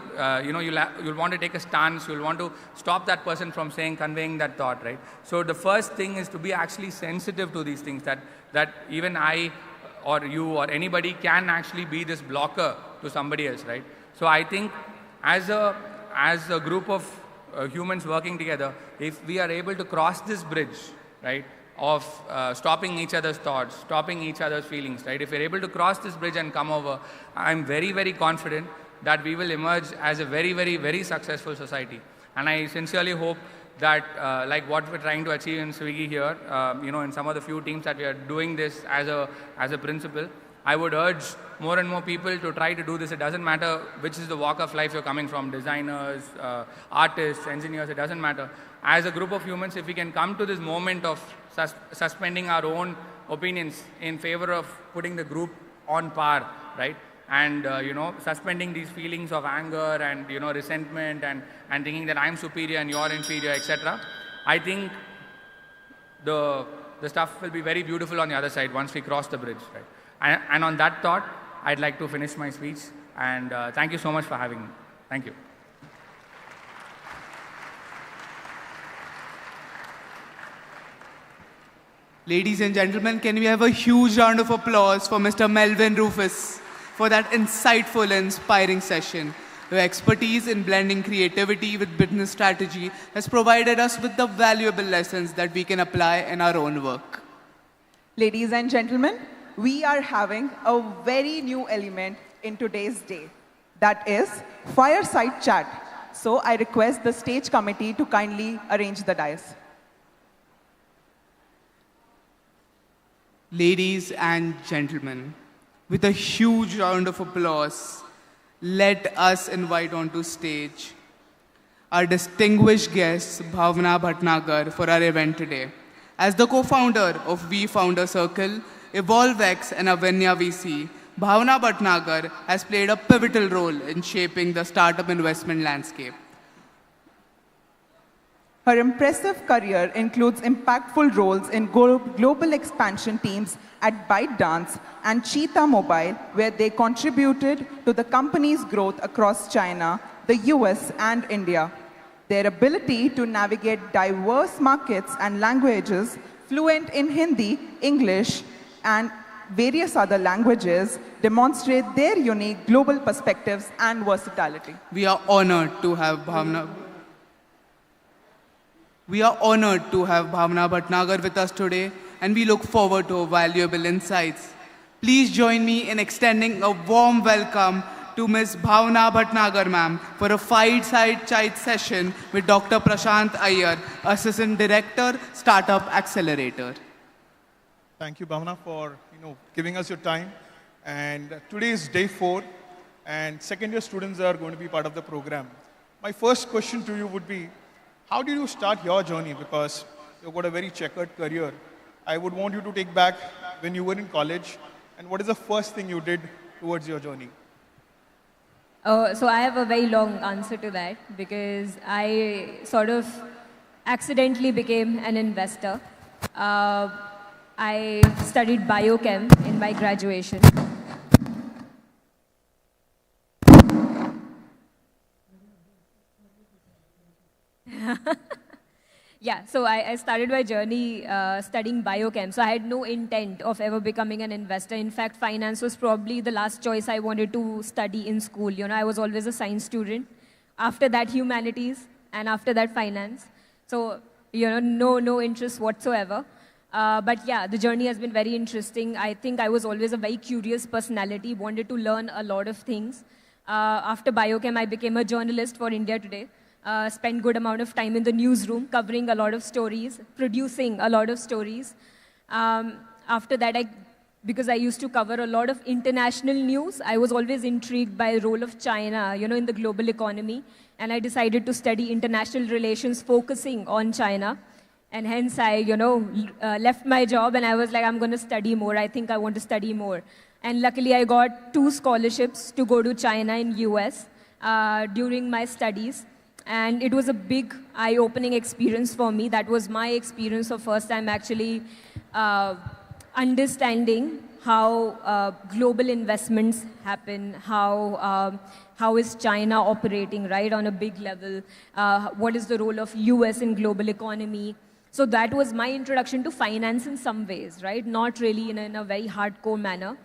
you'll want to take a stance. You'll want to stop that person from conveying that thought, right? So the first thing is to be actually sensitive to these things. That even I, or you, or anybody can actually be this blocker to somebody else, right? So I think as a group of humans working together, if we are able to cross this bridge, right, of stopping each other's thoughts, stopping each other's feelings, right, if we're able to cross this bridge and come over, I'm very, very confident that we will emerge as a very, very, very successful society. And I sincerely hope that like what we're trying to achieve in Swiggy here, in some of the few teams that we are doing this as a principle, I would urge more and more people to try to do this. It doesn't matter which is the walk of life you're coming from, designers, artists, engineers, it doesn't matter. As a group of humans, if we can come to this moment of suspending our own opinions in favor of putting the group on par, right? And, suspending these feelings of anger and, resentment and thinking that I'm superior and you're inferior, etc. I think the stuff will be very beautiful on the other side once we cross the bridge, right? And on that thought, I'd like to finish my speech. And thank you so much for having me. Thank you. Ladies and gentlemen, can we have a huge round of applause for Mr. Melvin Rufus for that insightful and inspiring session. Your expertise in blending creativity with business strategy has provided us with the valuable lessons that we can apply in our own work. Ladies and gentlemen, we are having a very new element in today's day. That is fireside chat. So I request the stage committee to kindly arrange the dais. Ladies and gentlemen, with a huge round of applause, let us invite onto stage our distinguished guest, Bhavna Bhatnagar, for our event today. As the co-founder of V Founder Circle, EvolveX and Avenya VC, Bhavna Bhatnagar has played a pivotal role in shaping the startup investment landscape. Her impressive career includes impactful roles in global expansion teams at ByteDance and Cheetah Mobile, where they contributed to the company's growth across China, the US, and India. Their ability to navigate diverse markets and languages, fluent in Hindi, English, and various other languages, demonstrate their unique global perspectives and versatility. We are honored to have Bhavna Bhatnagar with us today, and we look forward to her valuable insights. Please join me in extending a warm welcome to Ms. Bhavna Bhatnagar, ma'am, for a fireside chat session with Dr. Prashant Iyer, Assistant Director, Startup Accelerator. Thank you, Bhavna, for giving us your time. And today is day 4, and second-year students are going to be part of the program. My first question to you would be, how did you start your journey? Because you've got a very checkered career. I would want you to take back when you were in college, and what is the first thing you did towards your journey? So I have a very long answer to that because I sort of accidentally became an investor. I studied biochem in my graduation. Yeah, so I started my journey studying biochem. So I had no intent of ever becoming an investor. In fact, finance was probably the last choice I wanted to study in school. I was always a science student. After that, humanities, and after that, finance. So, no interest whatsoever. But yeah, the journey has been very interesting. I think I was always a very curious personality, wanted to learn a lot of things. After biochem, I became a journalist for India Today. Spent good amount of time in the newsroom, covering a lot of stories, producing a lot of stories. After that, because I used to cover a lot of international news, I was always intrigued by the role of China, in the global economy. And I decided to study international relations, focusing on China. And hence, I, left my job and I was like, I'm going to study more. I think I want to study more. And luckily, I got 2 scholarships to go to China in US during my studies. And it was a big eye-opening experience for me. That was my experience of first time actually understanding how global investments happen, how is China operating, right, on a big level, what is the role of US in global economy. So that was my introduction to finance in some ways, right, not really in a very hardcore manner.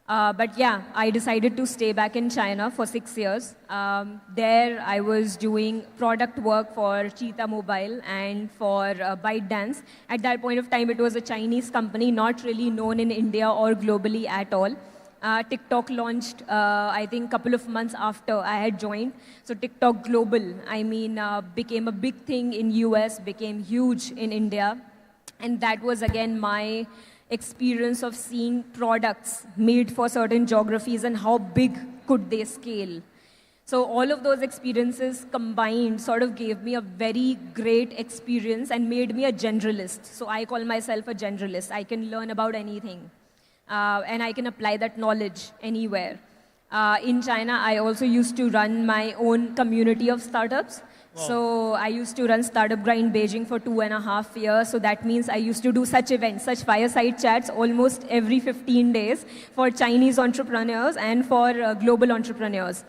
But yeah, I decided to stay back in China for 6 years. There I was doing product work for Cheetah Mobile and for ByteDance. At that point of time, it was a Chinese company, not really known in India or globally at all. TikTok launched, I think, a couple of months after I had joined. So TikTok Global, became a big thing in US, became huge in India. And that was, again, my experience of seeing products made for certain geographies and how big could they scale. So all of those experiences combined sort of gave me a very great experience and made me a generalist. So I call myself a generalist. I can learn about anything. And I can apply that knowledge anywhere. In China, I also used to run my own community of startups. Wow. So I used to run Startup Grind Beijing for 2.5 years. So that means I used to do such events, such fireside chats almost every 15 days for Chinese entrepreneurs and for global entrepreneurs.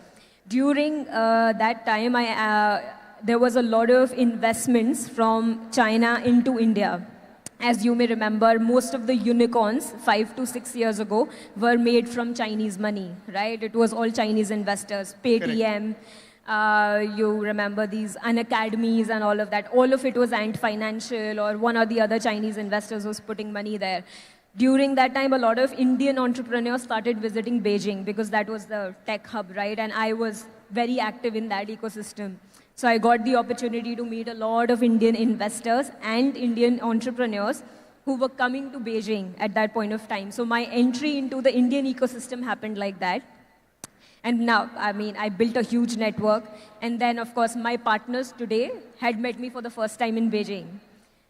During that time, there was a lot of investments from China into India. As you may remember, most of the unicorns 5 to 6 years ago were made from Chinese money, right? It was all Chinese investors, Paytm, you remember these Unacademies and all of that. All of it was Ant Financial or one or the other Chinese investors was putting money there. During that time, a lot of Indian entrepreneurs started visiting Beijing because that was the tech hub, right? And I was very active in that ecosystem. So I got the opportunity to meet a lot of Indian investors and Indian entrepreneurs who were coming to Beijing at that point of time. So my entry into the Indian ecosystem happened like that. And now, I mean, I built a huge network. And then, of course, my partners today had met me for the first time in Beijing,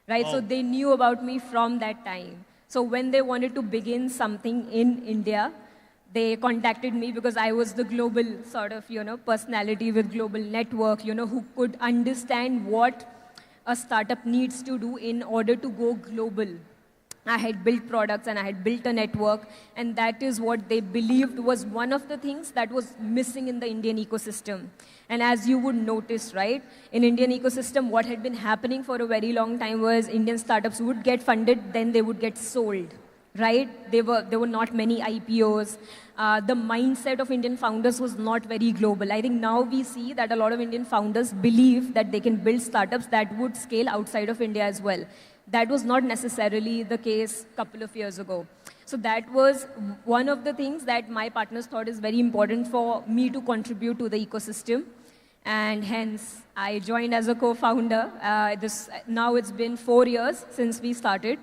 right? Wow. So they knew about me from that time. So when they wanted to begin something in India, they contacted me because I was the global sort of, personality with global network, who could understand what a startup needs to do in order to go global. I had built products and I had built a network, and that is what they believed was one of the things that was missing in the Indian ecosystem. And as you would notice, right, in Indian ecosystem, what had been happening for a very long time was Indian startups would get funded, then they would get sold, right? There were not many IPOs. The mindset of Indian founders was not very global. I think now we see that a lot of Indian founders believe that they can build startups that would scale outside of India as well. That was not necessarily the case a couple of years ago. So that was one of the things that my partners thought is very important for me to contribute to the ecosystem. And hence, I joined as a co-founder. Now it's been 4 years since we started.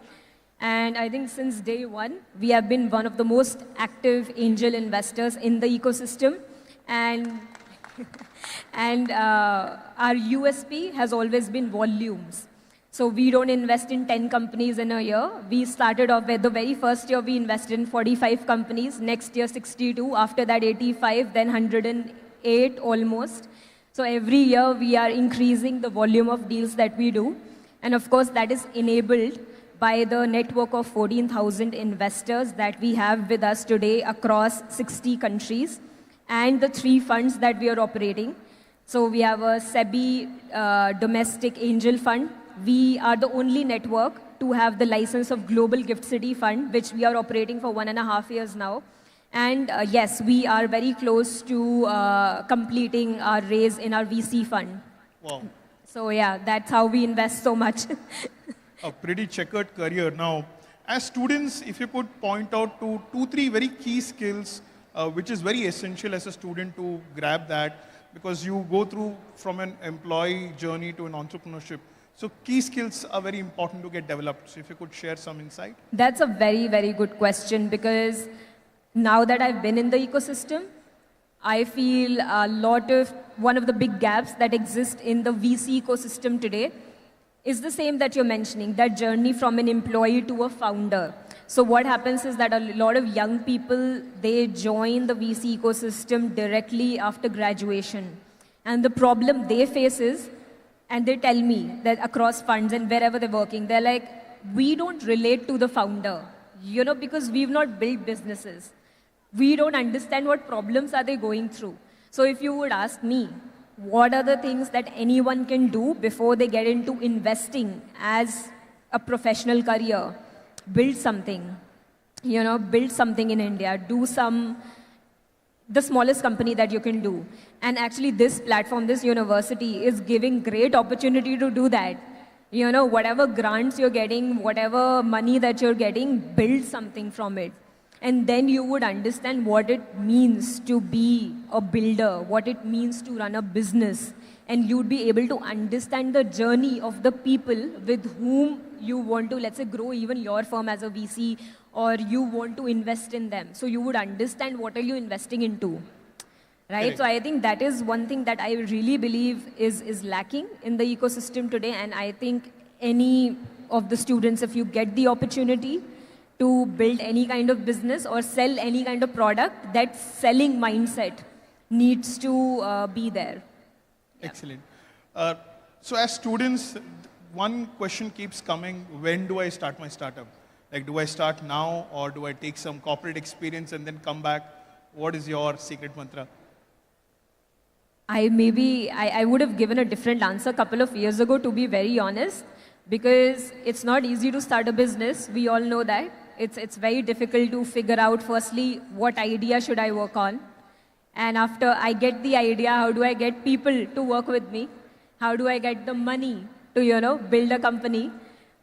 And I think since day one, we have been one of the most active angel investors in the ecosystem. And, our USP has always been volumes. So we don't invest in 10 companies in a year. We started off with the very first year, we invested in 45 companies. Next year, 62. After that, 85. Then 108 almost. So every year, we are increasing the volume of deals that we do. And of course, that is enabled by the network of 14,000 investors that we have with us today across 60 countries and the 3 funds that we are operating. So we have a SEBI domestic angel fund. We are the only network to have the license of Global Gift City Fund, which we are operating for 1.5 years now. And yes, we are very close to completing our raise in our VC fund. Wow. So yeah, that's how we invest so much. A pretty checkered career. Now, as students, if you could point out to 2-3 very key skills, which is very essential as a student to grab that, because you go through from an employee journey to an entrepreneurship. So key skills are very important to get developed. So if you could share some insight. That's a very, very good question, because now that I've been in the ecosystem, I feel one of the big gaps that exist in the VC ecosystem today is the same that you're mentioning, that journey from an employee to a founder. So what happens is that a lot of young people, they join the VC ecosystem directly after graduation. And the problem they face is, and they tell me that across funds and wherever they're working, they're like, we don't relate to the founder, because we've not built businesses. We don't understand what problems are they going through. So if you would ask me, what are the things that anyone can do before they get into investing as a professional career? Build something, build something in India, the smallest company that you can do. And actually this platform, this university is giving great opportunity to do that. Whatever grants you're getting, whatever money that you're getting, build something from it. And then you would understand what it means to be a builder, what it means to run a business. And you'd be able to understand the journey of the people with whom you want to, let's say, grow even your firm as a VC, or you want to invest in them. So you would understand what are you investing into, right? Correct. So I think that is one thing that I really believe is lacking in the ecosystem today. And I think any of the students, if you get the opportunity to build any kind of business or sell any kind of product, that selling mindset needs to be there. Excellent. So as students, one question keeps coming, when do I start my startup? Like, do I start now, or do I take some corporate experience and then come back? What is your secret mantra? I would have given a different answer a couple of years ago, to be very honest. because it's not easy to start a business. We all know that. It's very difficult to figure out, firstly, what idea should I work on? And after I get the idea, how do I get people to work with me? How do I get the money to, build a company?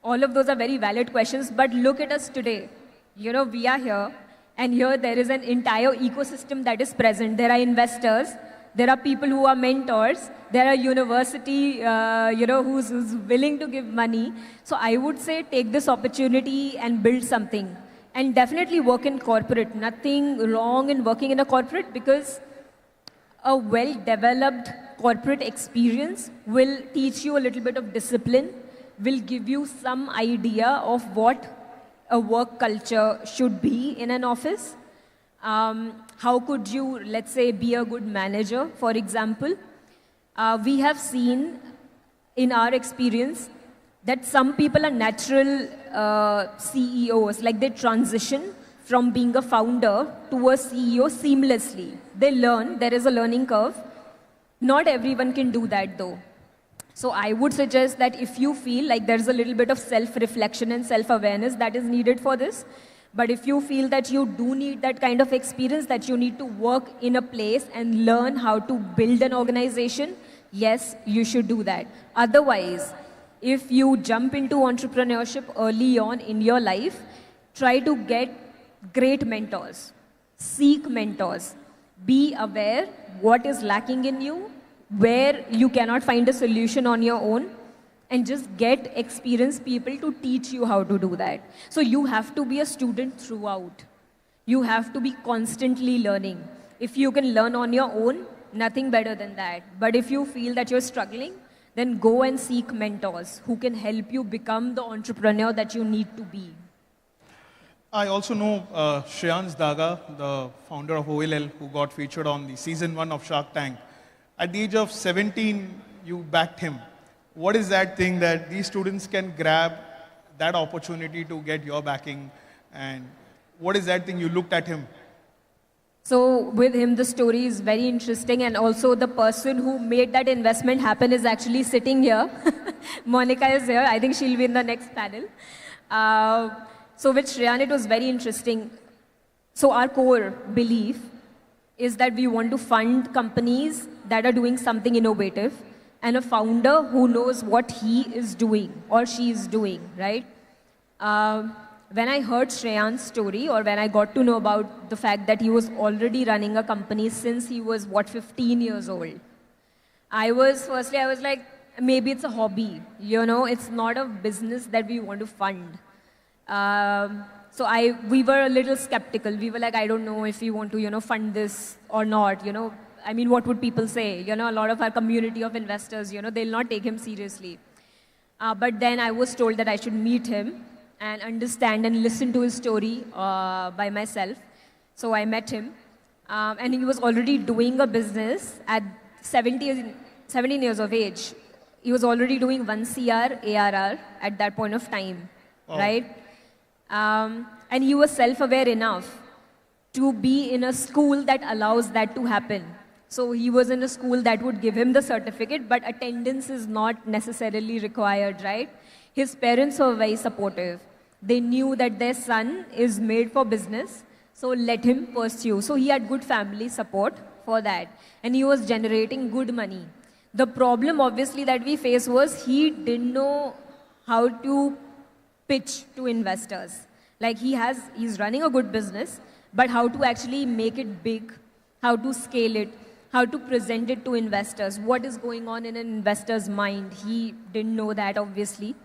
All of those are very valid questions, but look at us today. We are here, and here there is an entire ecosystem that is present. There are investors, there are people who are mentors, there are university, who's willing to give money. So I would say take this opportunity and build something. And definitely work in corporate. Nothing wrong in working in a corporate, because a well-developed corporate experience will teach you a little bit of discipline, will give you some idea of what a work culture should be in an office. How could you, let's say, be a good manager, for example? We have seen in our experience that some people are natural CEOs, like they transition from being a founder to a CEO seamlessly. They learn, there is a learning curve. Not everyone can do that though. So I would suggest that if you feel like there's a little bit of self-reflection and self-awareness that is needed for this, but if you feel that you do need that kind of experience, that you need to work in a place and learn how to build an organization, yes, you should do that. Otherwise, if you jump into entrepreneurship early on in your life, try to get great mentors. Seek mentors. Be aware what is lacking in you, where you cannot find a solution on your own, and just get experienced people to teach you how to do that. So you have to be a student throughout. You have to be constantly learning. If you can learn on your own, nothing better than that. But if you feel that you're struggling, then go and seek mentors who can help you become the entrepreneur that you need to be. I also know Shreyans Daga, the founder of OLL, who got featured on the season 1 of Shark Tank. At the age of 17, you backed him. What is that thing that these students can grab that opportunity to get your backing? And what is that thing you looked at him? So with him, the story is very interesting, and also the person who made that investment happen is actually sitting here. Monica is here. I think she'll be in the next panel. So with Shreyan, it was very interesting. So our core belief is that we want to fund companies that are doing something innovative, and a founder who knows what he is doing or she is doing, right? When I heard Shreyan's story, or when I got to know about the fact that he was already running a company since he was, 15 years old, I was like, maybe it's a hobby, it's not a business that we want to fund. So we were a little skeptical. We were like, I don't know if we want to, fund this or not, I mean, what would people say? A lot of our community of investors, they'll not take him seriously. But then I was told that I should meet him and understand and listen to his story by myself. So I met him. And he was already doing a business at 17 years of age. He was already doing 1 CR ARR at that point of time, right? And he was self-aware enough to be in a school that allows that to happen. So he was in a school that would give him the certificate, but attendance is not necessarily required, right? His parents were very supportive. They knew that their son is made for business, so let him pursue. So he had good family support for that. And he was generating good money. The problem, obviously, that we faced was he didn't know how to pitch to investors. Like he's running a good business, but how to actually make it big, how to scale it, how to present it to investors, what is going on in an investor's mind. He didn't know that, obviously.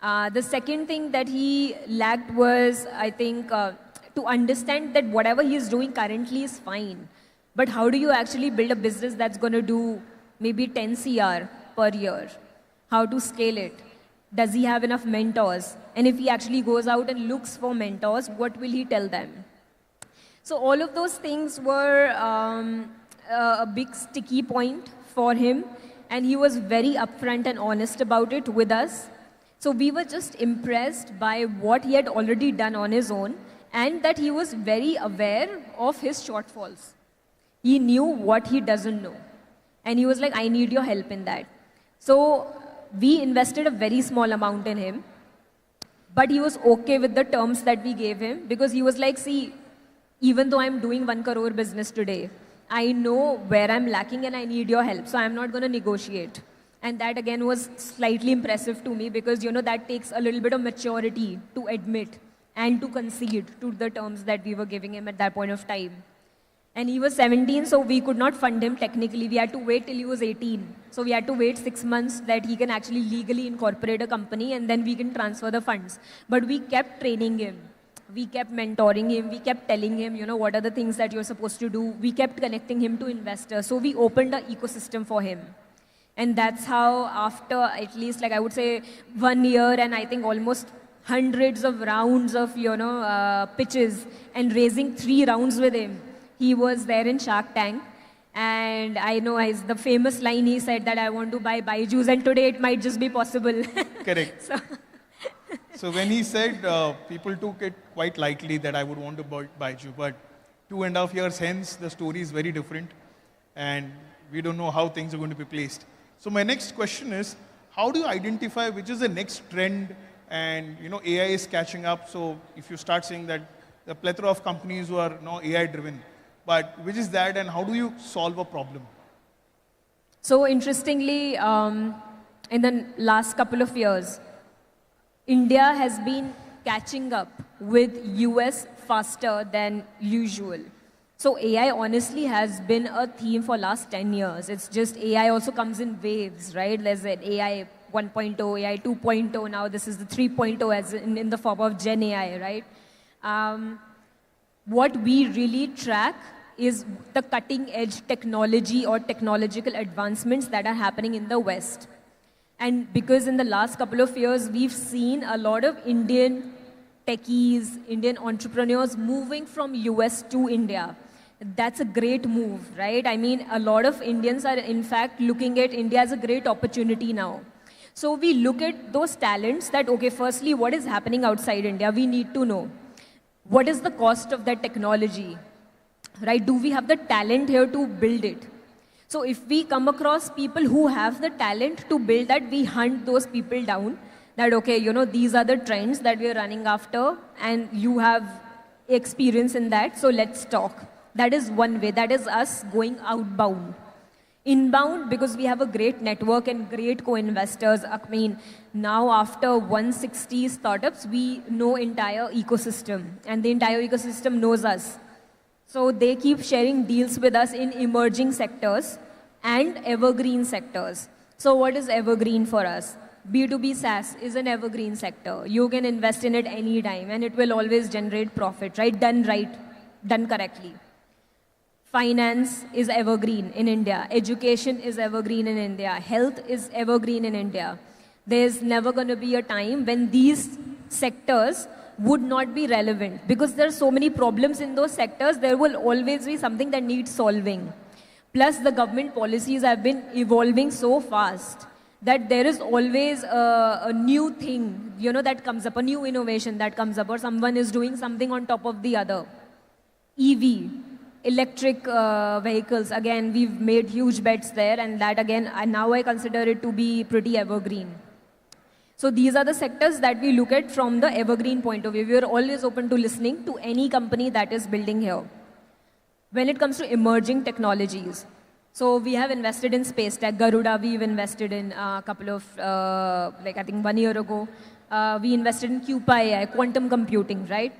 The second thing that he lacked was, I think, to understand that whatever he is doing currently is fine. But how do you actually build a business that's going to do maybe 10 CR per year? How to scale it? Does he have enough mentors? And if he actually goes out and looks for mentors, what will he tell them? So all of those things were a big sticky point for him, and he was very upfront and honest about it with us. So we were just impressed by what he had already done on his own, and that he was very aware of his shortfalls. He knew what he doesn't know. And he was like, I need your help in that. So we invested a very small amount in him, but he was okay with the terms that we gave him because he was like, see, even though I'm doing 1 crore business today, I know where I'm lacking and I need your help. So I'm not going to negotiate. And that again was slightly impressive to me because, you know, that takes a little bit of maturity to admit and to concede to the terms that we were giving him at that point of time. And he was 17, so we could not fund him technically. We had to wait till he was 18. So we had to wait 6 months that he can actually legally incorporate a company and then we can transfer the funds. But we kept training him. We kept mentoring him. We kept telling him, you know, what are the things that you're supposed to do. We kept connecting him to investors. So we opened an ecosystem for him. And that's how after at least, like I would say, 1 year and I think almost hundreds of rounds of, you know, pitches and raising 3 rounds with him. He was there in Shark Tank, and I know the famous line he said that I want to buy Byju's, and today it might just be possible. Correct. So when he said, people took it quite lightly that I would want to buy Byju, but 2.5 years hence, the story is very different, and we don't know how things are going to be placed. So my next question is, how do you identify which is the next trend? And you know, AI is catching up, so if you start saying that the plethora of companies who are now AI driven, but which is that and how do you solve a problem? So interestingly, in the last couple of years, India has been catching up with US faster than usual. So AI honestly has been a theme for last 10 years. It's just AI also comes in waves, right? There's an AI 1.0, AI 2.0, now this is the 3.0 as in the form of Gen AI, right? What we really track is the cutting edge technology or technological advancements that are happening in the West. And because in the last couple of years, we've seen a lot of Indian techies, Indian entrepreneurs moving from US to India. That's a great move, right? I mean, a lot of Indians are in fact looking at India as a great opportunity now. So we look at those talents that, okay, firstly, what is happening outside India? We need to know. What is the cost of that technology, right? Do we have the talent here to build it? So if we come across people who have the talent to build that, we hunt those people down. That, okay, you know, these are the trends that we are running after and you have experience in that, so let's talk. That is one way. That is us going outbound. Inbound, because we have a great network and great co-investors. I mean, now after 160 startups, we know entire ecosystem and the entire ecosystem knows us. So they keep sharing deals with us in emerging sectors and evergreen sectors. So what is evergreen for us? B2B SaaS is an evergreen sector. You can invest in it any time and it will always generate profit, right, done correctly. Finance is evergreen in India. Education is evergreen in India. Health is evergreen in India. There's never going to be a time when these sectors would not be relevant because there are so many problems in those sectors. There will always be something that needs solving. Plus, the government policies have been evolving so fast that there is always a new thing, you know, that comes up, a new innovation that comes up, or someone is doing something on top of the other. EV. Electric vehicles, again, we've made huge bets there, and that again, now I consider it to be pretty evergreen. So these are the sectors that we look at from the evergreen point of view. We are always open to listening to any company that is building here. When it comes to emerging technologies, so we have invested in space tech. Garuda, we've invested in a couple of, like I think 1 year ago. We invested in Cupa AI, quantum computing, right?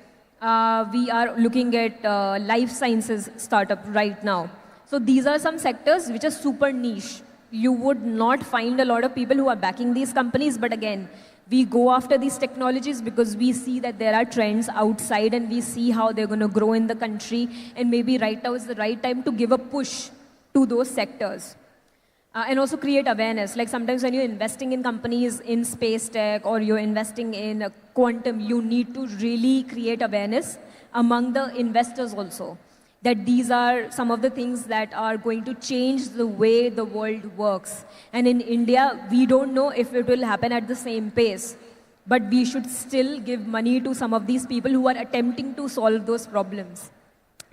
We are looking at life sciences startup right now. So these are some sectors which are super niche. You would not find a lot of people who are backing these companies, but again, we go after these technologies because we see that there are trends outside and we see how they're going to grow in the country, and maybe right now is the right time to give a push to those sectors. And also create awareness. Like sometimes when you're investing in companies in space tech or you're investing in quantum, you need to really create awareness among the investors also. That these are some of the things that are going to change the way the world works. And in India, we don't know if it will happen at the same pace. But we should still give money to some of these people who are attempting to solve those problems.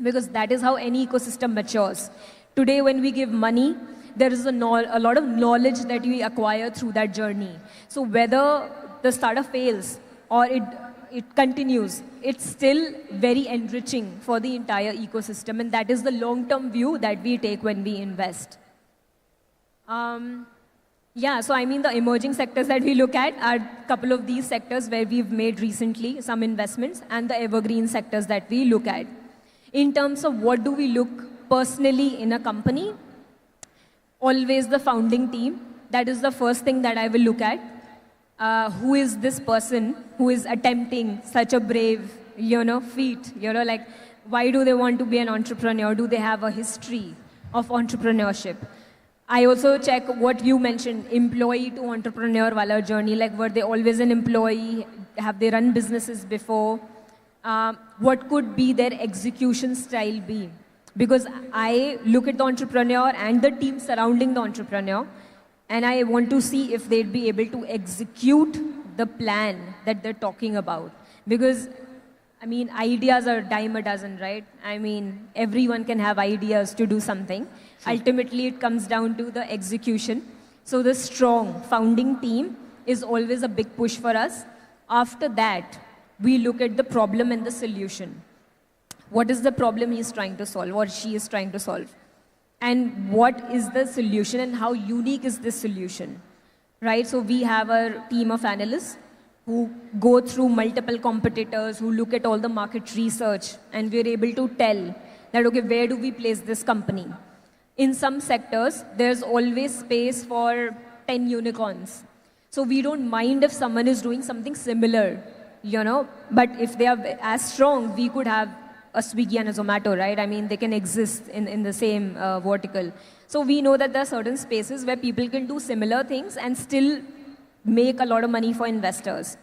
Because that is how any ecosystem matures. Today, when we give money, there is a lot of knowledge that we acquire through that journey. So whether the startup fails or it continues, it's still very enriching for the entire ecosystem, and that is the long-term view that we take when we invest. Yeah, so I mean the emerging sectors that we look at are a couple of these sectors where we've made recently some investments, and the evergreen sectors that we look at. In terms of what do we look personally in a company, always the founding team. That is the first thing that I will look at. Who is this person who is attempting such a brave, feat? Like, why do they want to be an entrepreneur? Do they have a history of entrepreneurship? I also check what you mentioned, employee to entrepreneur wala journey. Like, were they always an employee? Have they run businesses before? What could be their execution style be? Because I look at the entrepreneur and the team surrounding the entrepreneur, and I want to see if they'd be able to execute the plan that they're talking about. Because, I mean, ideas are dime a dozen, right? I mean, everyone can have ideas to do something. Sure. Ultimately, it comes down to the execution. So the strong founding team is always a big push for us. After that, we look at the problem and the solution. What is the problem he's trying to solve or she is trying to solve? And what is the solution and how unique is this solution, right? So we have a team of analysts who go through multiple competitors, who look at all the market research, and we're able to tell that, okay, where do we place this company? In some sectors, there's always space for 10 unicorns. So we don't mind if someone is doing something similar, but if they are as strong, we could have a Swiggy and a Zomato, right? I mean, they can exist in the same vertical. So we know that there are certain spaces where people can do similar things and still make a lot of money for investors.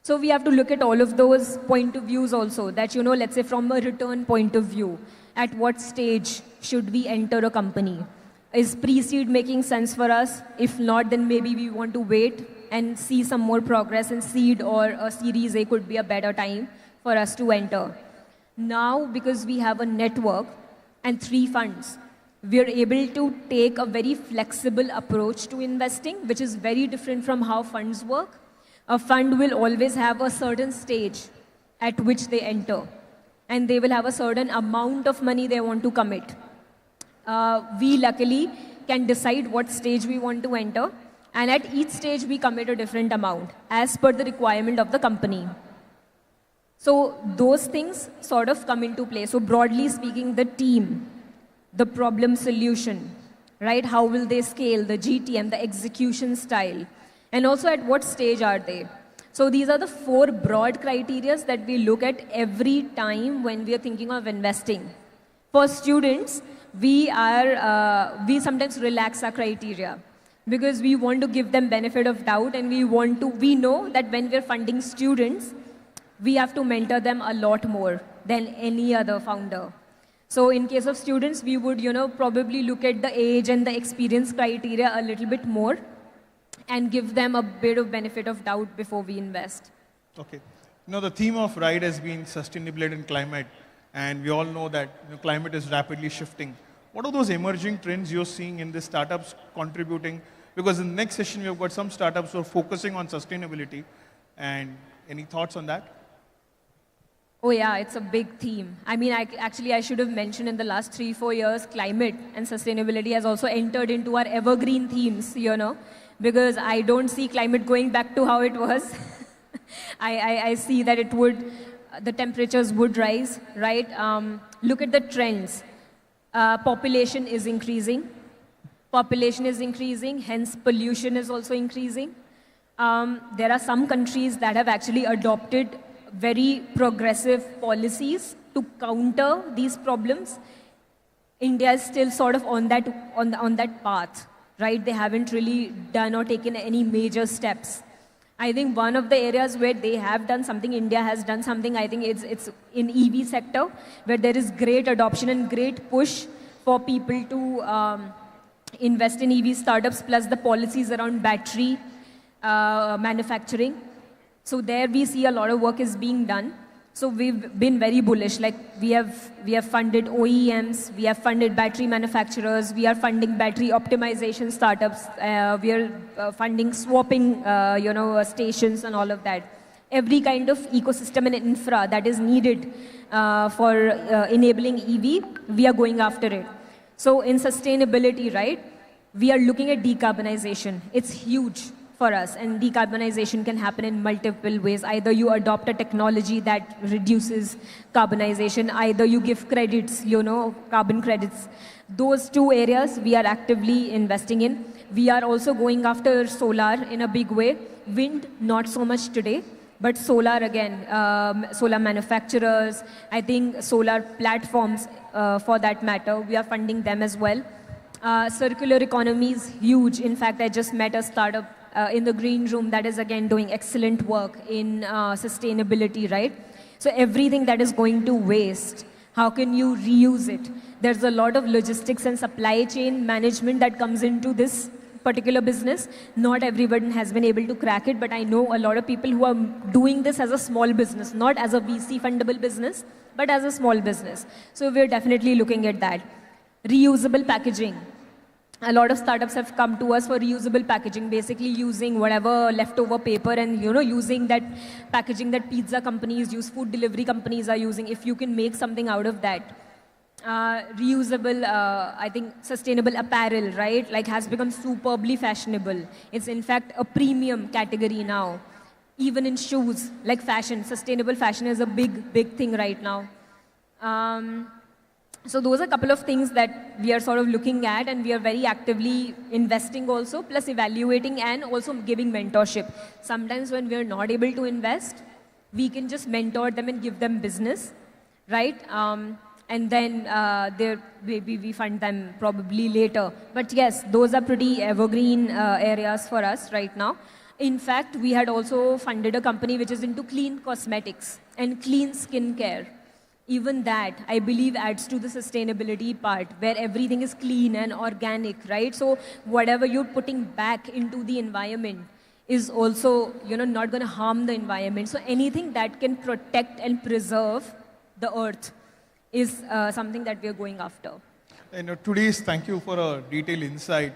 So we have to look at all of those point of views also, that, let's say from a return point of view, at what stage should we enter a company? Is pre-seed making sense for us? If not, then maybe we want to wait and see some more progress, and seed or a Series A could be a better time for us to enter. Now, because we have a network and 3 funds, we are able to take a very flexible approach to investing, which is very different from how funds work. A fund will always have a certain stage at which they enter, and they will have a certain amount of money they want to commit. We luckily can decide what stage we want to enter, and at each stage we commit a different amount as per the requirement of the company. So those things sort of come into play. So broadly speaking, the team, the problem solution, right? How will they scale, the GTM, the execution style, and also at what stage are they? So these are the 4 broad criteria that we look at every time when we are thinking of investing. For students, we sometimes relax our criteria because we want to give them benefit of doubt, and we know that when we're funding students, we have to mentor them a lot more than any other founder. So in case of students, we would, probably look at the age and the experience criteria a little bit more and give them a bit of benefit of doubt before we invest. Okay. The theme of R.I.D.E has been sustainability and climate, and we all know that climate is rapidly shifting. What are those emerging trends you're seeing in the startups contributing? Because in the next session, we've got some startups who are focusing on sustainability. And any thoughts on that? Oh yeah, it's a big theme. I mean, I should have mentioned in the last 3-4 years, climate and sustainability has also entered into our evergreen themes, because I don't see climate going back to how it was. I see that the temperatures would rise, right? Look at the trends. Population is increasing. Hence pollution is also increasing. There are some countries that have actually adopted very progressive policies to counter these problems. India is still sort of on that path, right? They haven't really done or taken any major steps. I think one of the areas where they have done something, India has done something, I think it's in EV sector, where there is great adoption and great push for people to invest in EV startups, plus the policies around battery manufacturing. So there we see a lot of work is being done. So we've been very bullish. Like we have funded OEMs, we have funded battery manufacturers, we are funding battery optimization startups, we are funding swapping, stations and all of that. Every kind of ecosystem and infra that is needed for enabling EV, we are going after it. So in sustainability, right, we are looking at decarbonization. It's huge for us, and decarbonization can happen in multiple ways. Either you adopt a technology that reduces carbonization, either you give credits, carbon credits. Those two areas we are actively investing in. We are also going after solar in a big way. Wind, not so much today, but solar again, solar manufacturers, I think solar platforms for that matter, we are funding them as well. Circular economy is huge. In fact, I just met a startup in the green room that is again doing excellent work in sustainability, right? So everything that is going to waste, how can you reuse it? There's a lot of logistics and supply chain management that comes into this particular business. Not everyone has been able to crack it, but I know a lot of people who are doing this as a small business, not as a VC fundable business, but as a small business. So we're definitely looking at that. Reusable packaging. A lot of startups have come to us for reusable packaging, basically using whatever leftover paper and using that packaging that pizza companies use, food delivery companies are using. If you can make something out of that. Reusable, I think sustainable apparel, right, like has become superbly fashionable. It's in fact a premium category now. Even in shoes, like fashion, sustainable fashion is a big thing right now. So those are a couple of things that we are sort of looking at, and we are very actively investing also, plus evaluating and also giving mentorship. Sometimes when we are not able to invest, we can just mentor them and give them business, right? And then maybe we fund them probably later. But yes, those are pretty evergreen areas for us right now. In fact, we had also funded a company which is into clean cosmetics and clean skincare. Even that, I believe, adds to the sustainability part, where everything is clean and organic, right? So whatever you're putting back into the environment is also, not going to harm the environment. So anything that can protect and preserve the earth is something that we are going after. Thank you for a detailed insight.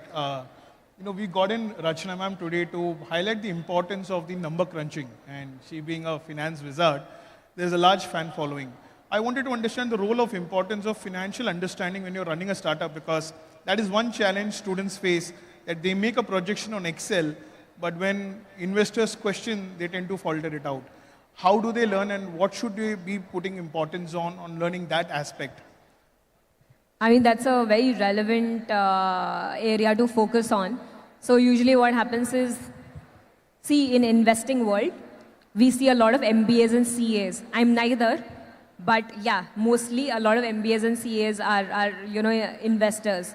We got in Rachna ma'am today to highlight the importance of the number crunching, and she being a finance wizard, there's a large fan following. I wanted to understand the role of importance of financial understanding when you're running a startup, because that is one challenge students face, that they make a projection on Excel, but when investors question, they tend to falter it out. How do they learn, and what should they be putting importance on learning that aspect? I mean, that's a very relevant area to focus on. So usually what happens is, see, in investing world, we see a lot of MBAs and CAs. I'm neither. But yeah, mostly a lot of MBAs and CAs are investors.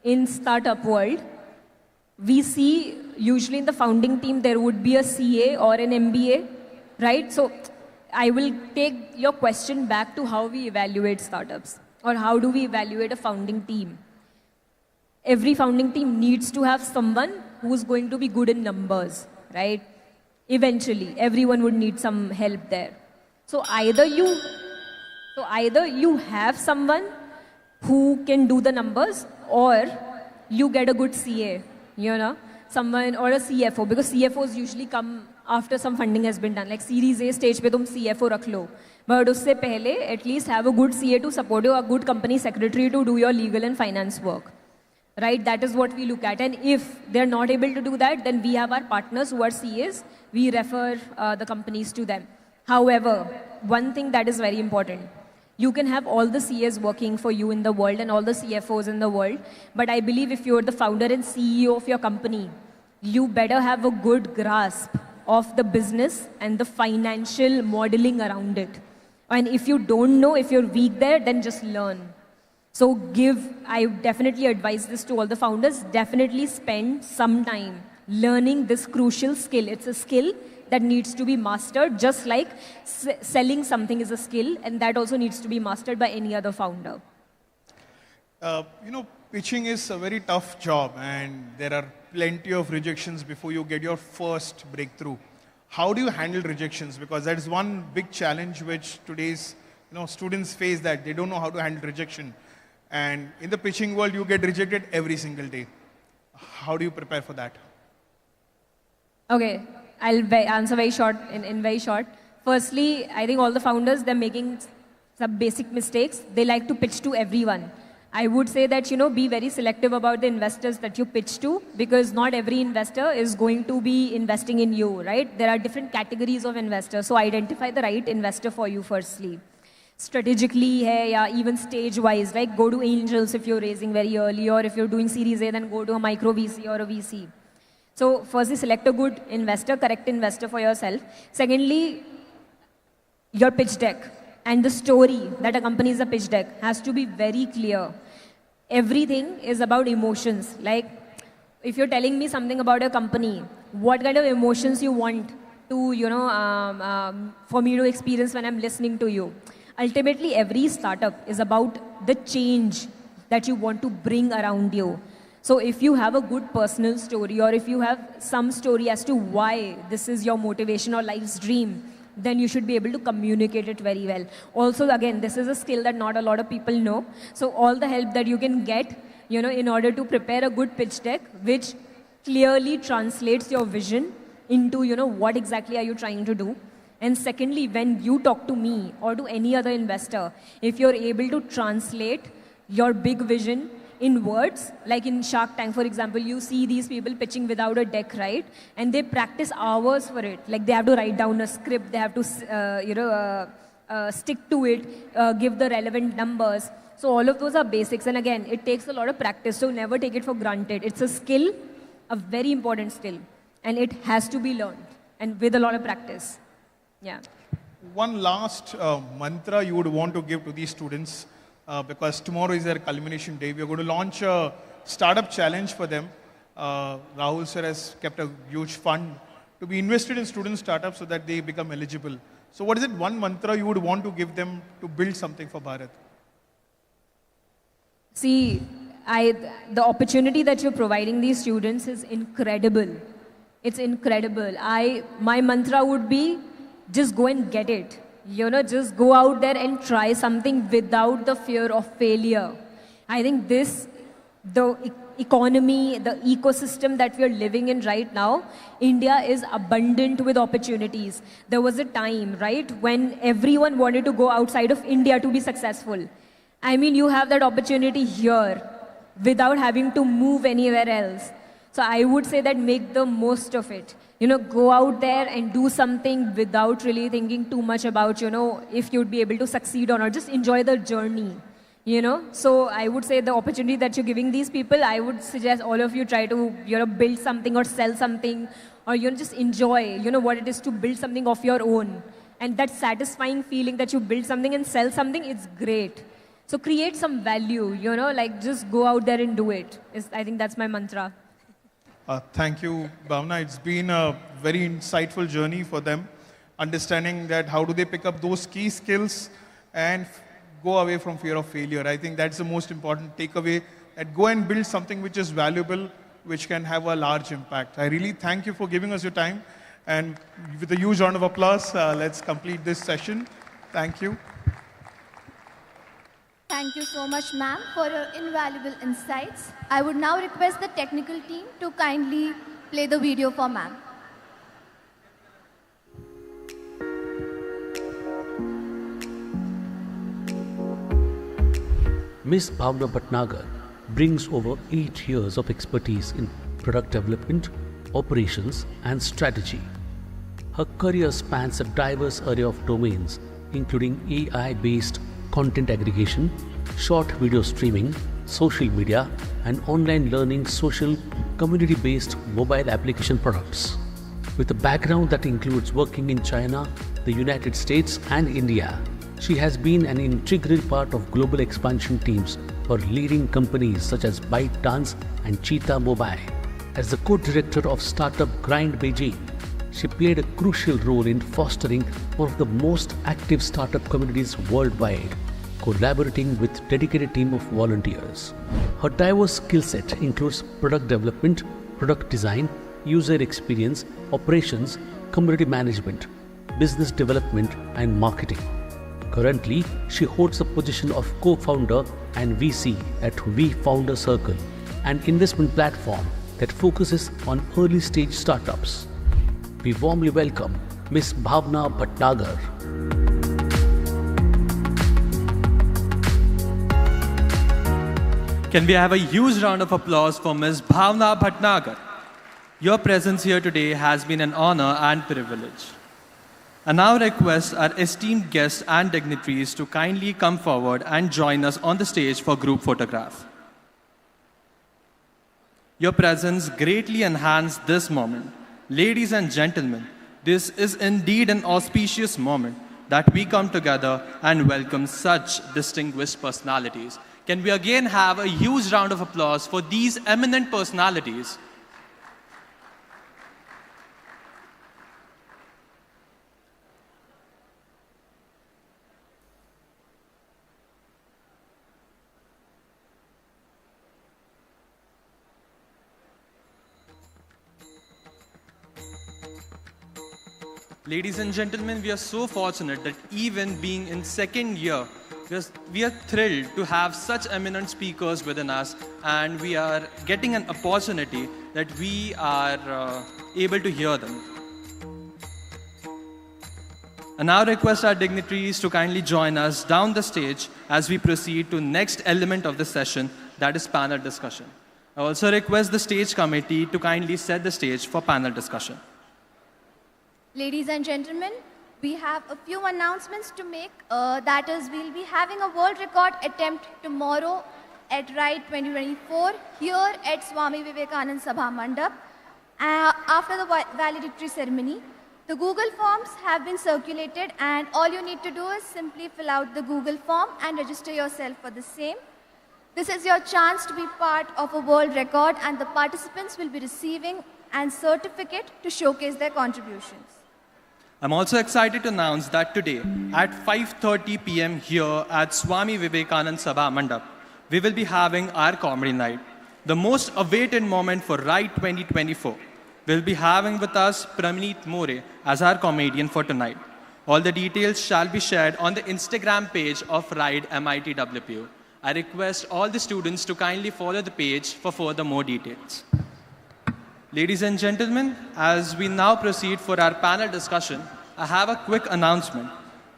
In startup world, we see usually in the founding team there would be a CA or an MBA, right? So I will take your question back to how we evaluate startups, or how do we evaluate a founding team. Every founding team needs to have someone who's going to be good in numbers, right? Eventually, everyone would need some help there. So either you have someone who can do the numbers, or you get a good CA, someone, or a CFO, because CFOs usually come after some funding has been done. Like Series A stage pe tum CFO rakh lo, but usse pehle at least have a good CA to support you, a good company secretary to do your legal and finance work, right? That is what we look at. And if they're not able to do that, then we have our partners who are CAs. We refer the companies to them. However, one thing that is very important, you can have all the CAs working for you in the world and all the CFOs in the world, but I believe if you're the founder and CEO of your company, you better have a good grasp of the business and the financial modeling around it. And if you don't know, if you're weak there, then just learn. So I definitely advise this to all the founders, definitely spend some time learning this crucial skill. It's a skill that needs to be mastered, just like selling something is a skill, and that also needs to be mastered by any other founder. Pitching is a very tough job, and there are plenty of rejections before you get your first breakthrough. how do you handle rejections? Because that is one big challenge which today's students face, that they don't know how to handle rejection. And in the pitching world, you get rejected every single day. How do you prepare for that? Okay, I'll answer very short, in very short. Firstly, I think all the founders, they're making some basic mistakes. They like to pitch to everyone. I would say that, be very selective about the investors that you pitch to, because not every investor is going to be investing in you, right? There are different categories of investors. So identify the right investor for you firstly. Strategically, even stage-wise, like go to angels if you're raising very early, or if you're doing Series A, then go to a micro VC or a VC. So firstly, select a good investor, correct investor for yourself. Secondly, your pitch deck and the story that accompanies the pitch deck has to be very clear. Everything is about emotions. Like, if you're telling me something about a company, what kind of emotions you want to, for me to experience when I'm listening to you. Ultimately, every startup is about the change that you want to bring around you. So if you have a good personal story, or if you have some story as to why this is your motivation or life's dream, then you should be able to communicate it very well. Also, again, this is a skill that not a lot of people know. So all the help that you can get, in order to prepare a good pitch deck, which clearly translates your vision into, what exactly are you trying to do. And secondly, when you talk to me or to any other investor, if you're able to translate your big vision in words, like in Shark Tank, for example, you see these people pitching without a deck, right? And they practice hours for it. Like, they have to write down a script, they have to, stick to it, give the relevant numbers. So all of those are basics. And again, it takes a lot of practice, so never take it for granted. It's a skill, a very important skill, and it has to be learned, and with a lot of practice. Yeah. One last mantra you would want to give to these students, because tomorrow is their culmination day. We are going to launch a startup challenge for them. Rahul sir has kept a huge fund to be invested in student startups so that they become eligible. So what is it, one mantra you would want to give them to build something for Bharat? See, the opportunity that you're providing these students is incredible. It's incredible. My mantra would be, just go and get it. Just go out there and try something without the fear of failure. I think the economy, the ecosystem that we are living in right now, India is abundant with opportunities. There was a time, right, when everyone wanted to go outside of India to be successful. I mean, you have that opportunity here without having to move anywhere else. So I would say that make the most of it. Go out there and do something without really thinking too much about, if you'd be able to succeed or not. Just enjoy the journey, So I would say the opportunity that you're giving these people, I would suggest all of you try to, build something or sell something, or, just enjoy, what it is to build something of your own. And that satisfying feeling that you build something and sell something, it's great. So create some value, like just go out there and do it. I think that's my mantra. Thank you, Bhavna. It's been a very insightful journey for them, understanding that how do they pick up those key skills and go away from fear of failure. I think that's the most important takeaway, that go and build something which is valuable, which can have a large impact. I really thank you for giving us your time. And with a huge round of applause, let's complete this session. Thank you. Thank you so much, ma'am, for your invaluable insights. I would now request the technical team to kindly play the video for ma'am. Ms. Bhavna Bhatnagar brings over 8 years of expertise in product development, operations, and strategy. Her career spans a diverse array of domains, including AI-based content aggregation, short video streaming, social media, and online learning social community-based mobile application products. With a background that includes working in China, the United States, and India, she has been an integral part of global expansion teams for leading companies such as ByteDance and Cheetah Mobile. As the co-director of startup Grind Beijing, she played a crucial role in fostering one of the most active startup communities worldwide, collaborating with a dedicated team of volunteers. Her diverse skill set includes product development, product design, user experience, operations, community management, business development, and marketing. Currently, she holds the position of co-founder and VC at V Founder Circle, an investment platform that focuses on early stage startups. We warmly welcome Ms. Bhavna Bhatnagar. Can we have a huge round of applause for Ms. Bhavna Bhatnagar? Your presence here today has been an honor and privilege. I now request our esteemed guests and dignitaries to kindly come forward and join us on the stage for group photograph. Your presence greatly enhanced this moment. Ladies and gentlemen, this is indeed an auspicious moment that we come together and welcome such distinguished personalities. Can we again have a huge round of applause for these eminent personalities? Ladies and gentlemen, we are so fortunate that even being in second year, we are thrilled to have such eminent speakers within us, and we are getting an opportunity that we are able to hear them. I now request our dignitaries to kindly join us down the stage as we proceed to next element of the session, that is panel discussion. I also request the stage committee to kindly set the stage for panel discussion. Ladies and gentlemen, we have a few announcements to make. That is, we'll be having a world record attempt tomorrow at R.I.D.E 2024 here at Swami Vivekanand Sabha Mandap. After the valedictory ceremony, the Google Forms have been circulated, and all you need to do is simply fill out the Google form and register yourself for the same. This is your chance to be part of a world record, and the participants will be receiving a certificate to showcase their contributions. I'm also excited to announce that today at 5:30 p.m. here at Swami Vivekanand Sabha Mandap, we will be having our comedy night, the most awaited moment for R.I.D.E 2024. We'll be having with us Pramneet More as our comedian for tonight. All the details shall be shared on the Instagram page of R.I.D.E MITWPU. I request all the students to kindly follow the page for further more details. Ladies and gentlemen, as we now proceed for our panel discussion, I have a quick announcement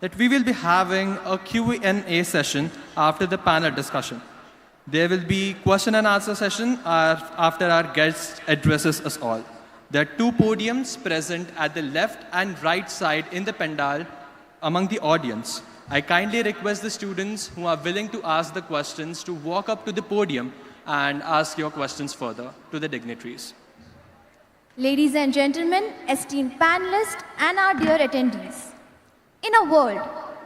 that we will be having a Q&A session after the panel discussion. There will be question and answer session after our guest addresses us all. There are two podiums present at the left and right side in the pandal among the audience. I kindly request the students who are willing to ask the questions to walk up to the podium and ask your questions further to the dignitaries. Ladies and gentlemen, esteemed panelists, and our dear attendees. In a world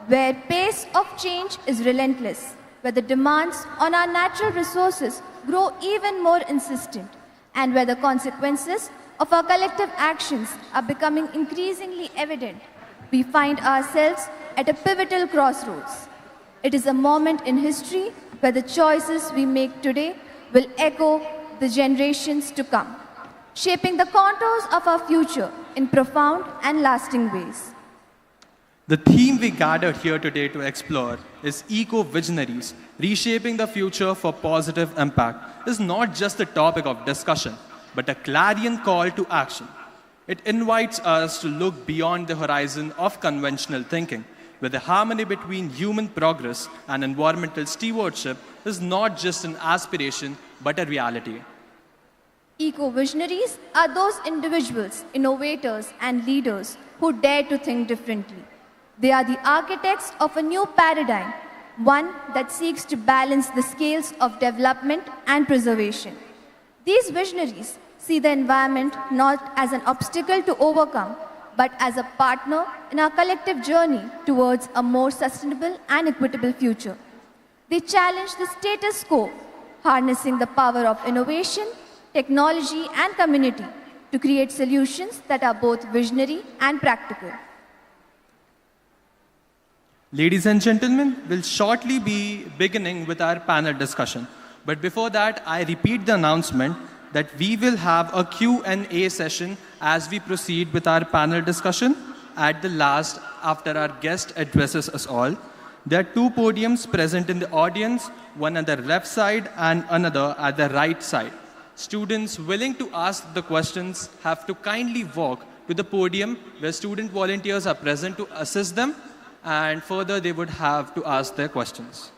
where pace of change is relentless, where the demands on our natural resources grow even more insistent, and where the consequences of our collective actions are becoming increasingly evident, we find ourselves at a pivotal crossroads. It is a moment in history where the choices we make today will echo the generations to come, shaping the contours of our future in profound and lasting ways. The theme we gathered here today to explore is eco-visionaries, reshaping the future for positive impact. Is not just a topic of discussion, but a clarion call to action. It invites us to look beyond the horizon of conventional thinking, where the harmony between human progress and environmental stewardship is not just an aspiration, but a reality. Eco-visionaries are those individuals, innovators, and leaders who dare to think differently. They are the architects of a new paradigm, one that seeks to balance the scales of development and preservation. These visionaries see the environment not as an obstacle to overcome, but as a partner in our collective journey towards a more sustainable and equitable future. They challenge the status quo, harnessing the power of innovation, technology, and community to create solutions that are both visionary and practical. Ladies and gentlemen, we'll shortly be beginning with our panel discussion. But before that, I repeat the announcement that we will have a Q&A session as we proceed with our panel discussion at the last after our guest addresses us all. There are two podiums present in the audience, one at the left side and another at the right side. Students willing to ask the questions have to kindly walk to the podium where student volunteers are present to assist them, and further they would have to ask their questions.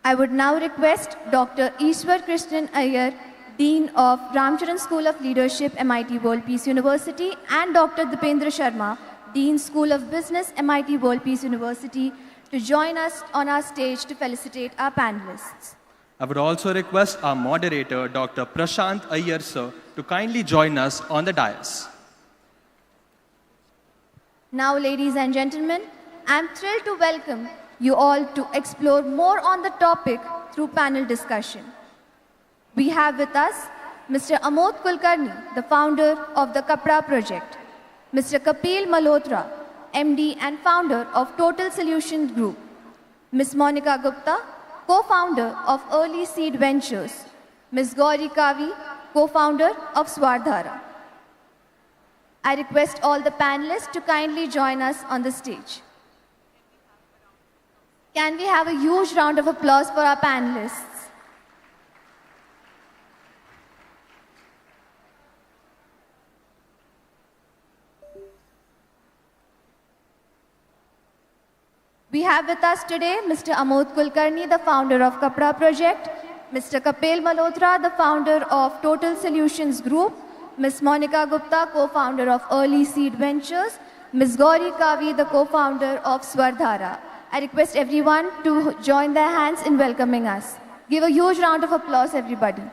I would now request Dr. Ishwar Krishnan Iyer, Dean of Ramcharan School of Leadership, MIT World Peace University, and Dr. Dipendra Sharma, Dean School of Business, MIT World Peace University, to join us on our stage to felicitate our panelists. I would also request our moderator, Dr. Prashant Iyer sir, to kindly join us on the dais. Now, ladies and gentlemen, I am thrilled to welcome you all to explore more on the topic through panel discussion. We have with us Mr. Amod Kulkarni, the founder of the Kapda Project, Mr. Kapil Malhotra, MD and founder of Total Solutions Group, Ms. Monica Gupta, co-founder of Early Seed Ventures, Ms. Gauri Kavi, co-founder of Swardhara. I request all the panelists to kindly join us on the stage. Can we have a huge round of applause for our panelists? We have with us today Mr. Amod Kulkarni, the founder of Kapda Project, Mr. Kapil Malhotra, the founder of Total Solutions Group, Ms. Monica Gupta, co-founder of Early Seed Ventures, Ms. Gauri Kavi, the co-founder of Swardhara. I request everyone to join their hands in welcoming us. Give a huge round of applause, everybody.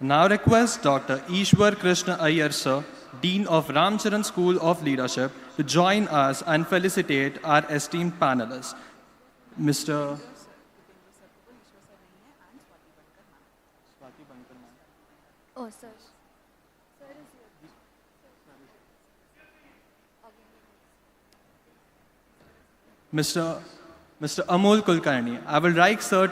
Now request Dr. Ishwar Krishna Iyer sir, Dean of Ramcharan School of Leadership, to join us and felicitate our esteemed panelists. Mr. Oh, sir. Mr. Amol Kulkarni, I would like sir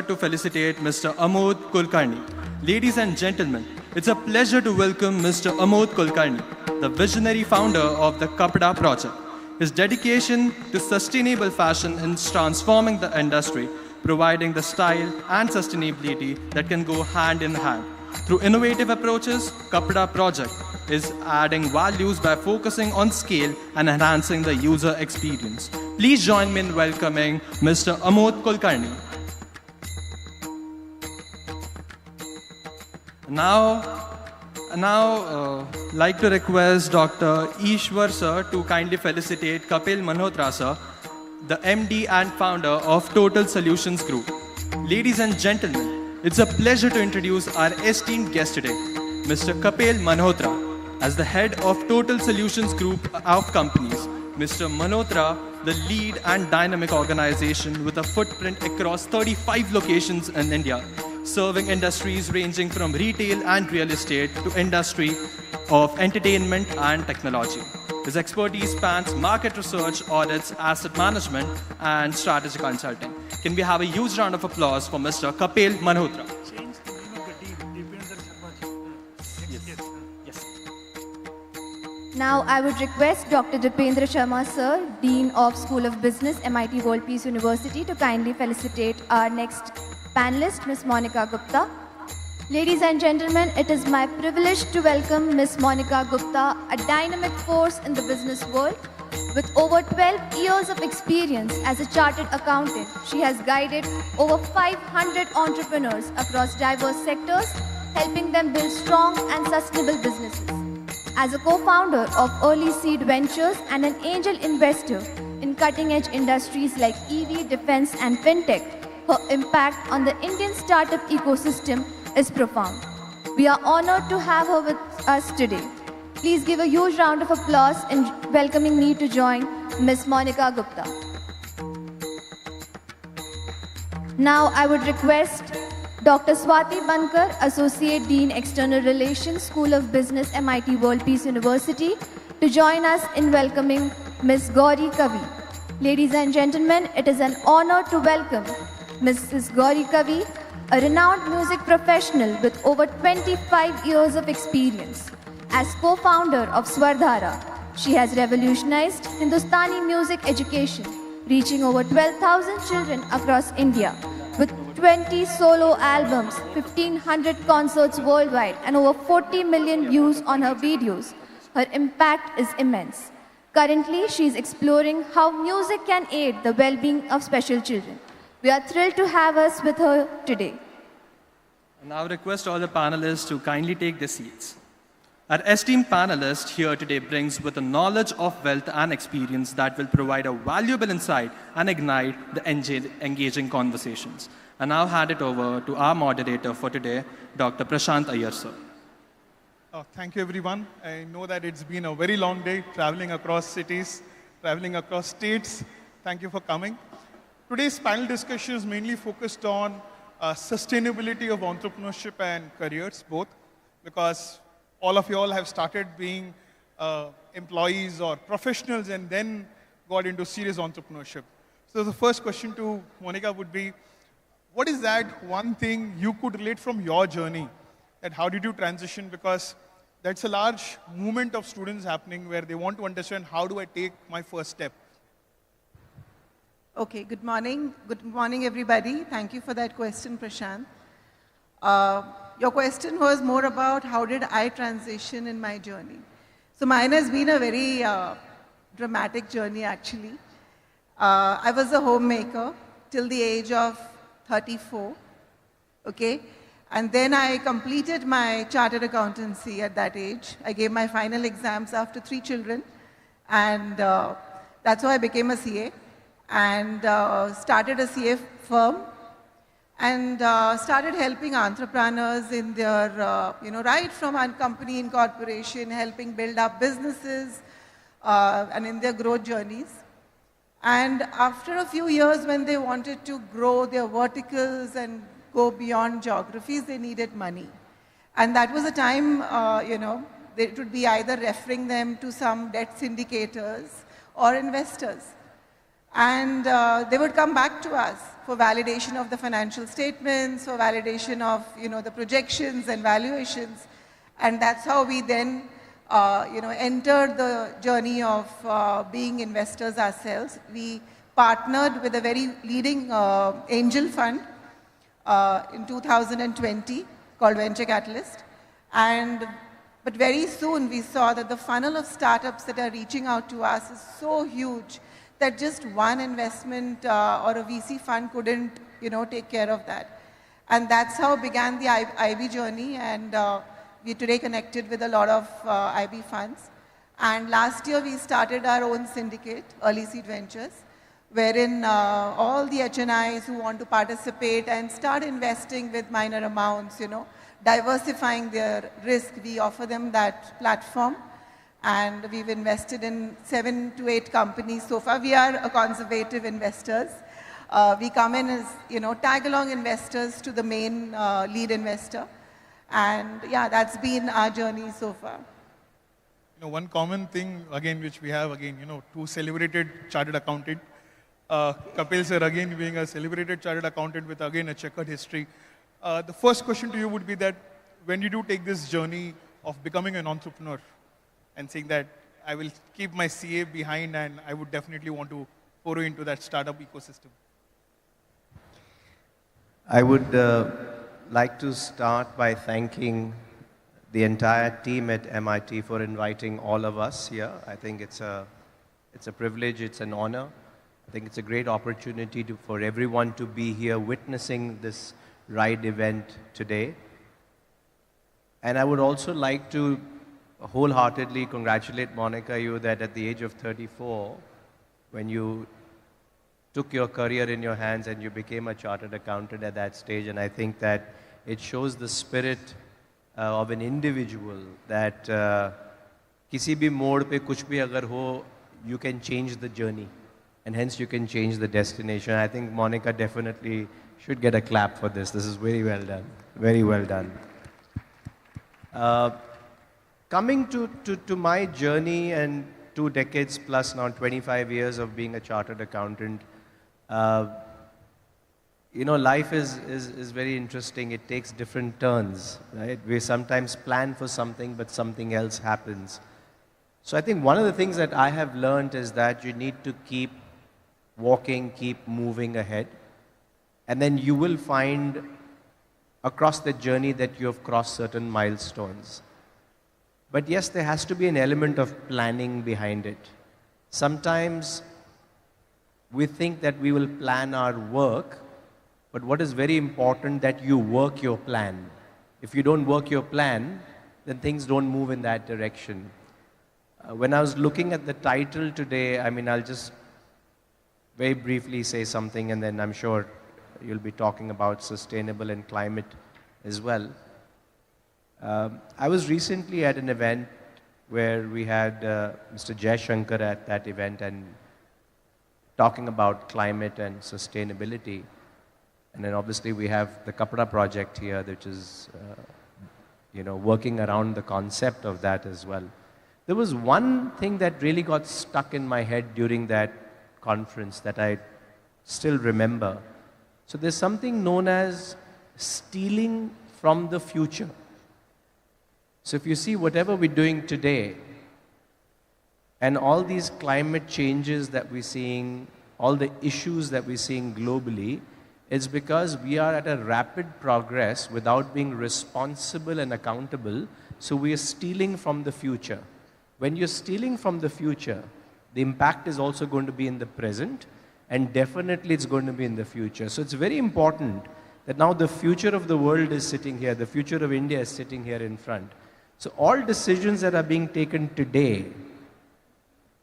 to felicitate Mr. Amod Kulkarni. Ladies and gentlemen, it's a pleasure to welcome Mr. Amod Kulkarni, the visionary founder of the Kapda Project. His dedication to sustainable fashion is transforming the industry, providing the style and sustainability that can go hand in hand. Through innovative approaches, Kapda Project is adding values by focusing on scale and enhancing the user experience. Please join me in welcoming Mr. Amod Kulkarni. Now, like to request Dr. Ishwar sir to kindly felicitate Kapil Malhotra sir, the MD and founder of Total Solutions Group. Ladies and gentlemen, it's a pleasure to introduce our esteemed guest today, Mr. Kapil Malhotra. As the head of Total Solutions Group of companies, Mr. Malhotra, the lead and dynamic organization with a footprint across 35 locations in India, serving industries ranging from retail and real estate to industry of entertainment and technology. His expertise spans market research, audits, asset management, and strategic consulting. Can we have a huge round of applause for Mr. Kapil Malhotra? Now, I would request Dr. Dipendra Sharma sir, Dean of School of Business, MIT World Peace University, to kindly felicitate our next panelist, Ms. Monica Gupta. Ladies and gentlemen, it is my privilege to welcome Ms. Monica Gupta, a dynamic force in the business world. With over 12 years of experience as a chartered accountant, she has guided over 500 entrepreneurs across diverse sectors, helping them build strong and sustainable businesses. As a co-founder of Early Seed Ventures and an angel investor in cutting-edge industries like EV, defense, and fintech, her impact on the Indian startup ecosystem is profound. We are honored to have her with us today. Please give a huge round of applause in welcoming me to join Ms. Monica Gupta. Now I would request Dr. Swati Bankar, Associate Dean External Relations, School of Business, MIT World Peace University, to join us in welcoming Ms. Gauri Kavi. Ladies and gentlemen, it is an honor to welcome Mrs. Gauri Kavi, a renowned music professional with over 25 years of experience. As co-founder of Swardhara, she has revolutionized Hindustani music education, reaching over 12,000 children across India. With 20 solo albums, 1,500 concerts worldwide, and over 40 million views on her videos, her impact is immense. Currently, she is exploring how music can aid the well-being of special children. We are thrilled to have us with her today. And I would request all the panelists to kindly take their seats. Our esteemed panelist here today brings with a knowledge of wealth and experience that will provide a valuable insight and ignite the engaging conversations. I now hand it over to our moderator for today, Dr. Prashant Iyer, sir. Thank you, everyone. I know that it's been a very long day, traveling across cities, traveling across states. Thank you for coming. Today's panel discussion is mainly focused on sustainability of entrepreneurship and careers, both, because all of you all have started being employees or professionals and then got into serious entrepreneurship. So the first question to Monica would be, what is that one thing you could relate from your journey? That how did you transition? Because that's a large movement of students happening where they want to understand, how do I take my first step? Okay, good morning. Good morning, everybody. Thank you for that question, Prashant. Your question was more about how did I transition in my journey. So mine has been a very dramatic journey, actually. I was a homemaker till the age of 34, okay? And then I completed my chartered accountancy at that age. I gave my final exams after 3 children, and that's how I became a CA, and started a CA firm, and started helping entrepreneurs in their, right from one company incorporation, helping build up businesses and in their growth journeys. And after a few years, when they wanted to grow their verticals and go beyond geographies, they needed money. And that was a time, it would be either referring them to some debt syndicators or investors. And they would come back to us for validation of the financial statements, for validation of, the projections and valuations. And that's how we then, entered the journey of being investors ourselves. We partnered with a very leading angel fund in 2020 called Venture Catalyst. But very soon we saw that the funnel of startups that are reaching out to us is so huge that just one investment or a VC fund couldn't, take care of that. And that's how began the IB journey, and we today connected with a lot of IB funds. And last year we started our own syndicate, Early Seed Ventures, wherein all the HNIs who want to participate and start investing with minor amounts, diversifying their risk, we offer them that platform. And we've invested in 7 to 8 companies so far. We are a conservative investors. We come in as, tag-along investors to the main lead investor. And yeah, that's been our journey so far. One common thing, again, which we have, again, 2 celebrated chartered accountant. Kapil sir, again, being a celebrated chartered accountant with, again, a checkered history. The first question to you would be that, when did you take this journey of becoming an entrepreneur and saying that I will keep my CA behind and I would definitely want to pour into that startup ecosystem? I would like to start by thanking the entire team at MIT for inviting all of us here. I think it's a privilege, it's an honor. I think it's a great opportunity for everyone to be here witnessing this R.I.D.E event today. And I would also like to wholeheartedly congratulate Monica, you that at the age of 34, when you took your career in your hands and you became a chartered accountant at that stage, and I think that it shows the spirit of an individual that kisi bhi mode pe kuch bhi agar ho, you can change the journey and hence you can change the destination. I think Monica definitely should get a clap for this. This is very well done. Very well done. Coming to my journey and 2 decades plus now, 25 years of being a chartered accountant, you know, life is very interesting. It takes different turns, right? We sometimes plan for something, but something else happens. So I think one of the things that I have learned is that you need to keep walking, keep moving ahead. And then you will find across the journey that you have crossed certain milestones. But yes, there has to be an element of planning behind it. Sometimes we think that we will plan our work, but what is very important that you work your plan. If you don't work your plan, then things don't move in that direction. When I was looking at the title today, I mean, I'll just very briefly say something, and then I'm sure you'll be talking about sustainable and climate as well. I was recently at an event where we had Mr. Jaishankar at that event and talking about climate and sustainability. And then obviously we have the Kapda project here, which is you know, working around the concept of that as well. There was one thing that really got stuck in my head during that conference that I still remember. So there's something known as stealing from the future. So if you see whatever we're doing today, and all these climate changes that we're seeing, all the issues that we're seeing globally, it's because we are at a rapid progress without being responsible and accountable. So we are stealing from the future. When you're stealing from the future, the impact is also going to be in the present, and definitely it's going to be in the future. So it's very important that now the future of the world is sitting here, the future of India is sitting here in front. So all decisions that are being taken today,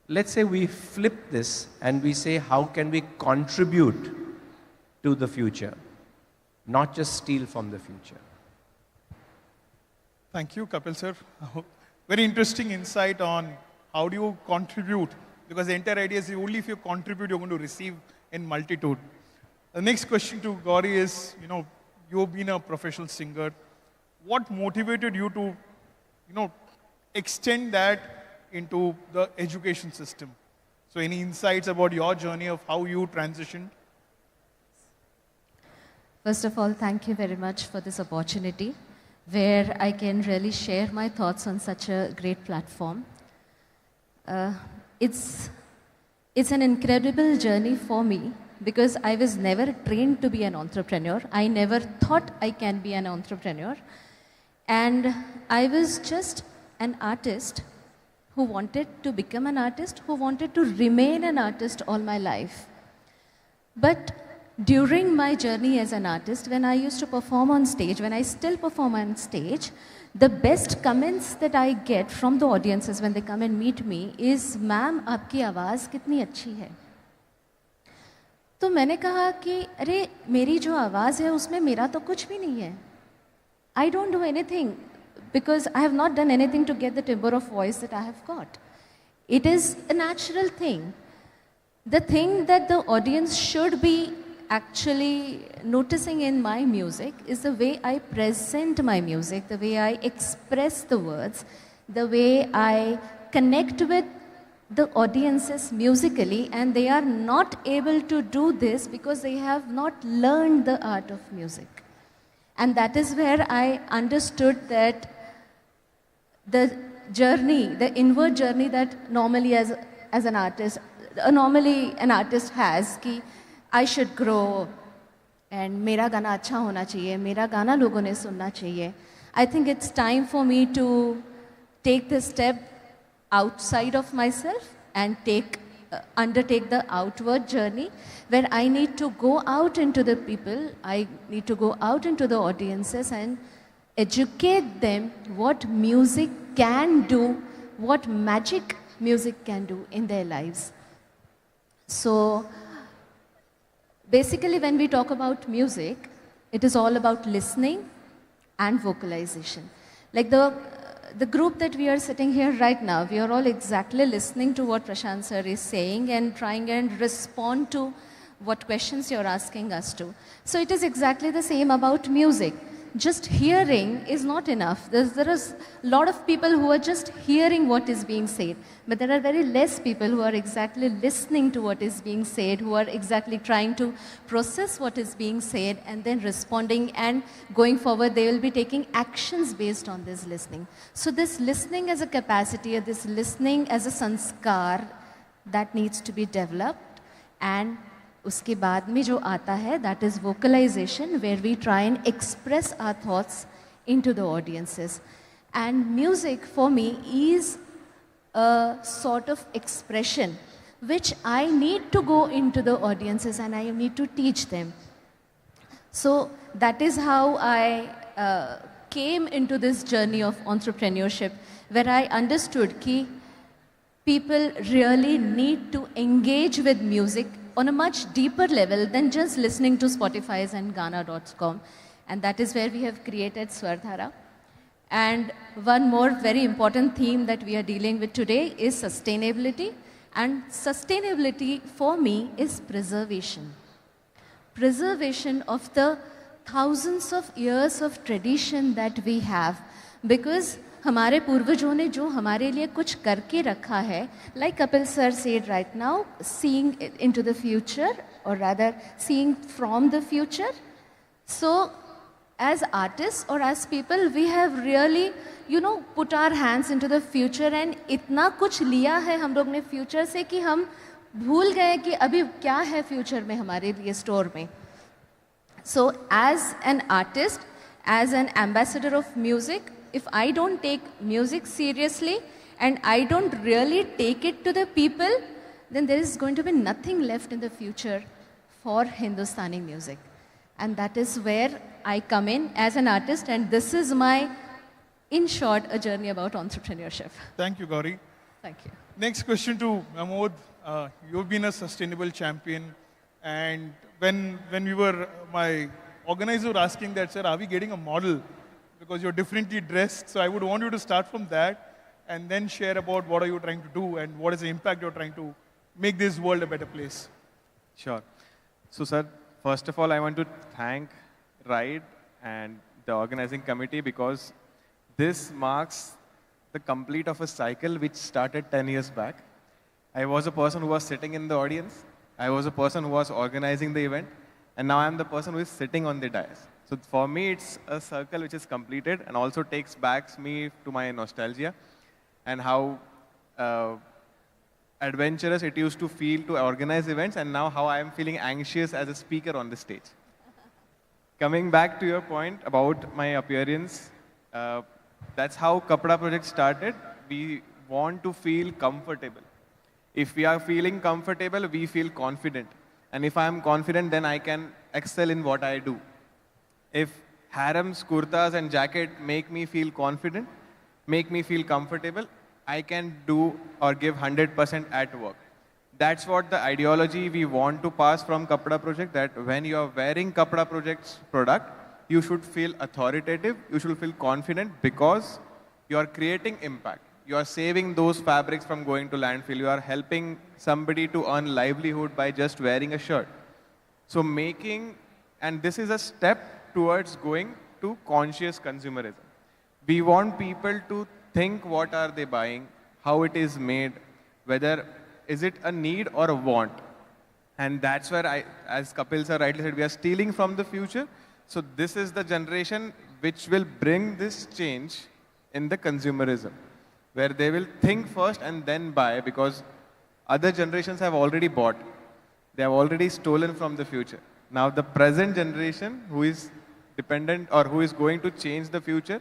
let's say we flip this and we say, how can we contribute to the future, not just steal from the future? Thank you, Kapil sir. Very interesting insight on how do you contribute, because the entire idea is only if you contribute, you're going to receive in multitude. The next question to Gauri is, you know, you've been a professional singer. What motivated you to, you know, extend that into the education system? So any insights about your journey of how you transitioned? First of all, thank you very much for this opportunity where I can really share my thoughts on such a great platform. It's an incredible journey for me because I was never trained to be an entrepreneur. I never thought I can be an entrepreneur. And I was just an artist who wanted to become an artist, who wanted to remain an artist all my life. But during my journey as an artist, when I used to perform on stage, when I still perform on stage, the best comments that I get from the audiences when they come and meet me is, "Ma'am, आपकी आवाज़ कितनी अच्छी है." तो मैंने कहा कि अरे मेरी जो आवाज़ है उसमें मेरा तो कुछ भी नहीं है. I don't do anything because I have not done anything to get the timbre of voice that I have got. It is a natural thing. The thing that the audience should be actually noticing in my music is the way I present my music, the way I express the words, the way I connect with the audiences musically, and they are not able to do this because they have not learned the art of music. And that is where I understood that the journey, the inward journey that normally as an artist, normally an artist has, कि I should grow and मेरा गाना अच्छा होना चाहिए, मेरा गाना लोगों ने सुनना चाहिए. I think it's time for me to take the step outside of myself and undertake the outward journey where I need to go out into the people, I need to go out into the audiences and educate them what music can do, what magic music can do in their lives. So basically when we talk about music, it is all about listening and vocalization. Like the group that we are sitting here right now, we are all exactly listening to what Prashant sir is saying and trying and respond to what questions you're asking us to. So it is exactly the same about music. just hearing is not enough. There is a lot of people who are just hearing what is being said, but there are very less people who are exactly listening to what is being said, who are exactly trying to process what is being said and then responding, and going forward they will be taking actions based on this listening. So this listening as a capacity, or this listening as a sanskar, that needs to be developed. And उसके बाद में जो आता है, that is vocalization, where we try and express our thoughts into the audiences. And music for me is a sort of expression which I need to go into the audiences and I need to teach them. So that is how I came into this journey of entrepreneurship, where I understood that people really need to engage with music on a much deeper level than just listening to Spotify's and Gaana.com. And that is where we have created Swardhara. And one more very important theme that we are dealing with today is sustainability. And sustainability for me is preservation. Preservation of the thousands of years of tradition that we have. Because हमारे पूर्वजों ने जो हमारे लिए कुछ करके रखा है, like Kapil sir said right now, seeing into the future, or rather seeing from the future. So as artists or as people, we have really, put our hands into the future, and इतना कुछ लिया है हम लोग ने future से कि हम भूल गए कि अभी क्या है future में हमारे लिए store में. So as an artist, as an ambassador of music, if I don't take music seriously and I don't really take it to the people, then there is going to be nothing left in the future for Hindustani music. And that is where I come in as an artist, and this is my, in short, a journey about entrepreneurship. Thank you, Gauri. Thank you. Next question to Amod. You've been a sustainable champion, and when we were, my organizer were asking that, sir, are we getting a model? Because you're differently dressed, so I would want you to start from that and then share about what are you trying to do and what is the impact you're trying to make this world a better place. Sure. So, sir, first of all, I want to thank R.I.D.E and the organizing committee, because this marks the complete of a cycle which started 10 years back. I was a person who was sitting in the audience. I was a person who was organizing the event. And now I'm the person who is sitting on the dais. So for me, it's a circle which is completed and also takes back me to my nostalgia and how adventurous it used to feel to organize events, and now how I am feeling anxious as a speaker on the stage. Coming back to your point about my appearance, that's how Kapda project started. We want to feel comfortable. If we are feeling comfortable, we feel confident. And if I am confident, then I can excel in what I do. If harems, kurtas and jacket make me feel confident, make me feel comfortable, I can do or give 100% at work. That's what the ideology we want to pass from Kapda project, that when you are wearing Kapda project's product, you should feel authoritative, you should feel confident, because you are creating impact. You are saving those fabrics from going to landfill. You are helping somebody to earn livelihood by just wearing a shirt. So and this is a step towards going to conscious consumerism. We want people to think what are they buying, how it is made, whether is it a need or a want. And that's where as Kapil sir rightly said, we are stealing from the future. So this is the generation which will bring this change in the consumerism, where they will think first and then buy, because other generations have already bought. They have already stolen from the future. Now the present generation, who is dependent or who is going to change the future,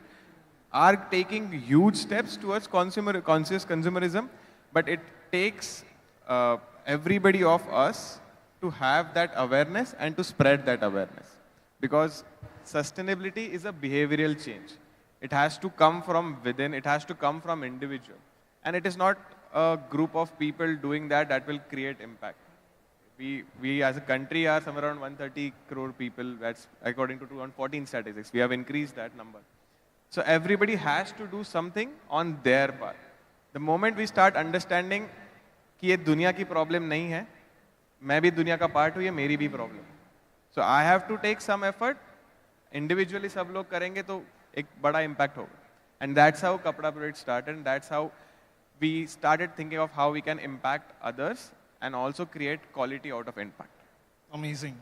are taking huge steps towards conscious consumerism, but it takes everybody of us to have that awareness and to spread that awareness. Because sustainability is a behavioral change. It has to come from within, it has to come from individual. And it is not a group of people doing that will create impact. We as a country are somewhere around 130 crore people. That's according to 2014 statistics. We have increased that number. So everybody has to do something on their part. The moment we start understanding कि ये दुनिया की problem नहीं है, मैं भी दुनिया का part हूँ, ये मेरी भी problem. So I have to take some effort individually सब लोग करेंगे तो एक बड़ा impact होगा. And that's how Kapda Parade started, and that's how we started thinking of how we can impact others and also create quality out of impact. Amazing.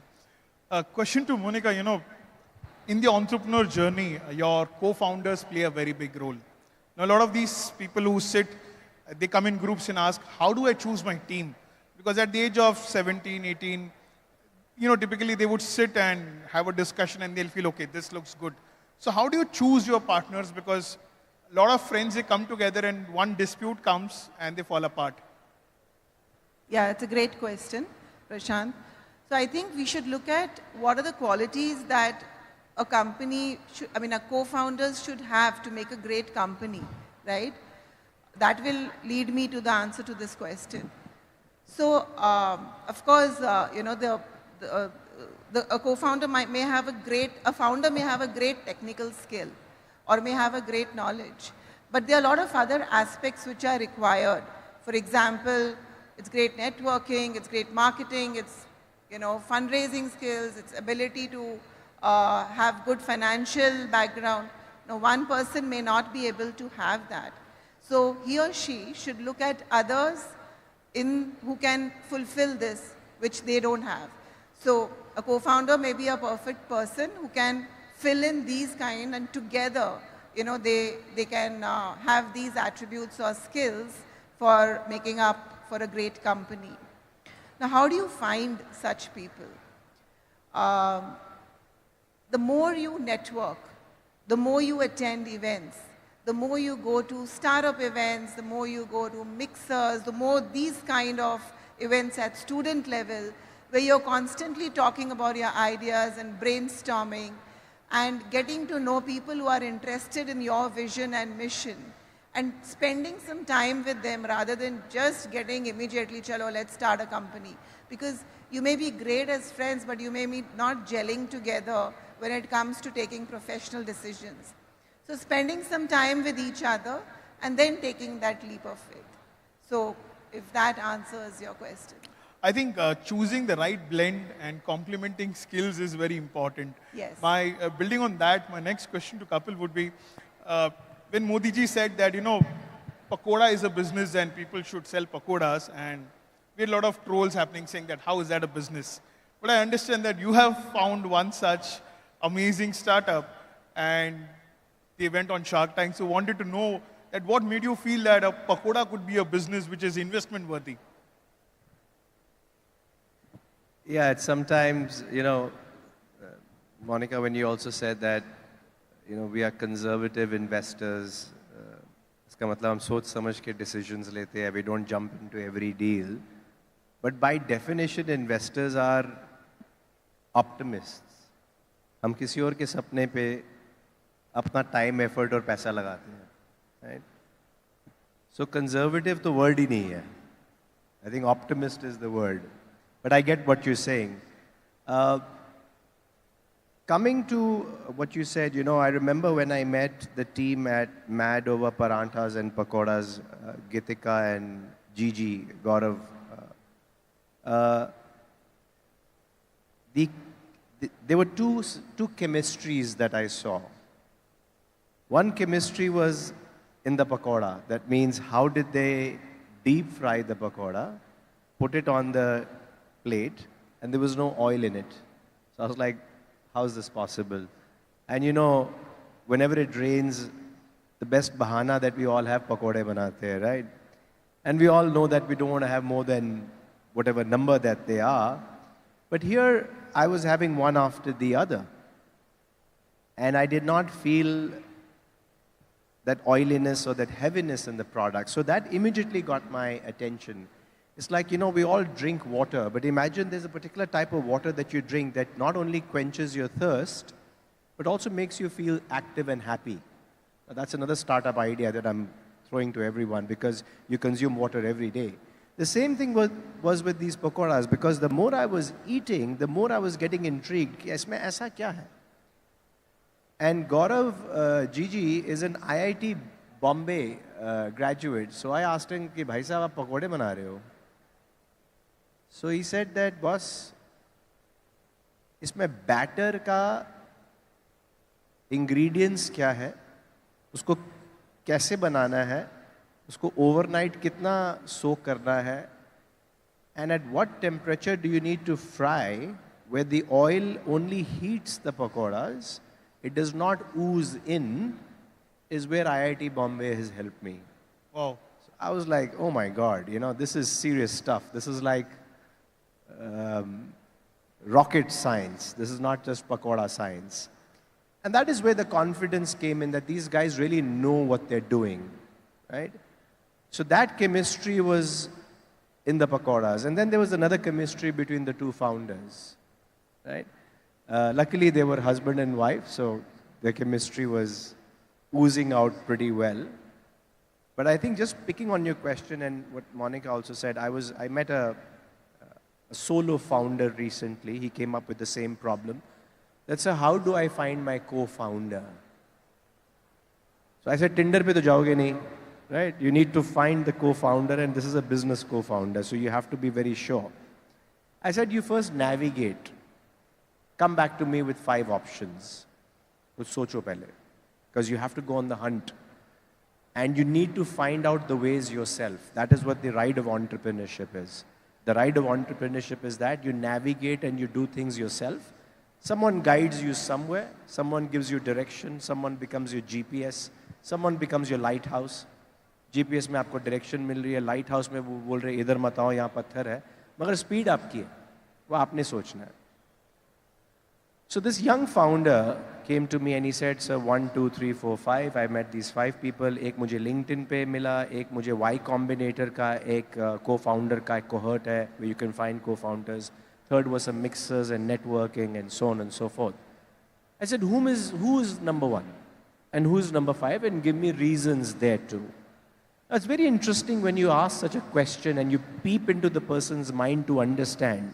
Question to Monica, you know, in the entrepreneur journey, your co-founders play a very big role. Now, a lot of these people who sit, they come in groups and ask, how do I choose my team? Because at the age of 17, 18, you know, typically they would sit and have a discussion and they'll feel, okay, this looks good. So how do you choose your partners? Because a lot of friends, they come together and one dispute comes and they fall apart. Yeah, it's a great question, Prashant. So I think we should look at what are the qualities that a company, a co-founders should have to make a great company, right? That will lead me to the answer to this question. So, of course, you know, a co-founder may have a founder may have a great technical skill or may have a great knowledge, but there are a lot of other aspects which are required. For example, it's great networking, it's great marketing, it's, you know, fundraising skills, it's ability to have good financial background. Now, one person may not be able to have that. So he or she should look at others who can fulfill this, which they don't have. So a co-founder may be a perfect person who can fill in these kind, and together, you know, they can have these attributes or skills for making up for a great company. Now, how do you find such people? The more you network, the more you attend events, the more you go to startup events, the more you go to mixers, the more these kind of events at student level, where you're constantly talking about your ideas and brainstorming and getting to know people who are interested in your vision and mission, and spending some time with them rather than just getting immediately, chalo, let's start a company. Because you may be great as friends, but you may be not gelling together when it comes to taking professional decisions. So spending some time with each other and then taking that leap of faith. So if that answers your question. I think choosing the right blend and complementing skills is very important. Yes. Building on that, my next question to Kapil would be, when Modi ji said that, you know, pakoda is a business and people should sell pakodas, and we had a lot of trolls happening saying that, how is that a business? But I understand that you have found one such amazing startup and they went on Shark Tank. So wanted to know that what made you feel that a pakoda could be a business which is investment worthy? Yeah, it's sometimes, you know, Monica, when you also said that, you know, we are conservative investors, iska matlab hum soch samajh ke decisions lete hain, we don't jump into every deal. But by definition, investors are optimists. हम किसी और के सपने पे अपना time, effort और पैसा लगाते हैं, right? So conservative तो word ही नहीं है. I think optimist is the word. But I get what you're saying. Coming to what you said, you know, I remember when I met the team at Mad over Paranthas and Pakodas, Gitika and Gigi, Gaurav. There were two chemistries that I saw. One chemistry was in the pakoda. That means how did they deep fry the pakoda, put it on the plate, and there was no oil in it. So I was like, how is this possible? And you know, whenever it rains, the best bahana that we all have, pakode banate hai, right? And we all know that we don't want to have more than whatever number that they are. But here, I was having one after the other. And I did not feel that oiliness or that heaviness in the product. So that immediately got my attention. It's like, you know, we all drink water, but imagine there's a particular type of water that you drink that not only quenches your thirst, but also makes you feel active and happy. Now, that's another startup idea that I'm throwing to everyone, because you consume water every day. The same thing was with these pakoras, because the more I was eating, the more I was getting intrigued. Isme aisa kya hai? And Gaurav Gigi is an IIT Bombay graduate. So I asked him, ki, bhai sahab, aap pakode bana rahe ho? So he said that, boss, इसमें batter का ingredients क्या है, उसको कैसे बनाना है, उसको overnight कितना soak करना है, and at what temperature do you need to fry where the oil only heats the pakoras, it does not ooze in, is where IIT Bombay has helped me. Wow. So I was like, oh my God, you know, this is serious stuff. This is like rocket science. This is not just pakoda science. And that is where the confidence came in, that these guys really know what they're doing, right? So that chemistry was in the pakoras. And then there was another chemistry between the two founders, right? Luckily, they were husband and wife, so their chemistry was oozing out pretty well. But I think just picking on your question and what Monica also said, I met a solo founder recently. He came up with the same problem. That's how do I find my co-founder? So I said, Tinder pe to jaoge nahi, right? You need to find the co-founder, and this is a business co-founder, so you have to be very sure. I said, you first navigate. Come back to me with 5 options. Kuch socho pehle. Because you have to go on the hunt. And you need to find out the ways yourself. That is what the ride of entrepreneurship is. The ride of entrepreneurship is that you navigate and you do things yourself. Someone guides you somewhere. Someone gives you direction. Someone becomes your GPS. Someone becomes your lighthouse. GPS में आपको direction मिल रही है, lighthouse में वो बोल रहे इधर मत आओ, यहाँ पत्थर है, मगर speed आपकी है, वो आपने सोचना है. So this young founder came to me and he said, sir, 1, 2, 3, 4, 5. I met these 5 people. एक मुझे LinkedIn पे मिला, एक मुझे Y Combinator का एक co-founder का एक cohort है, where you can find co-founders. Third was some mixers and networking and so on and so forth. I said, who is number 1 and who is number 5, and give me reasons there too. It's very interesting when you ask such a question and you peep into the person's mind to understand.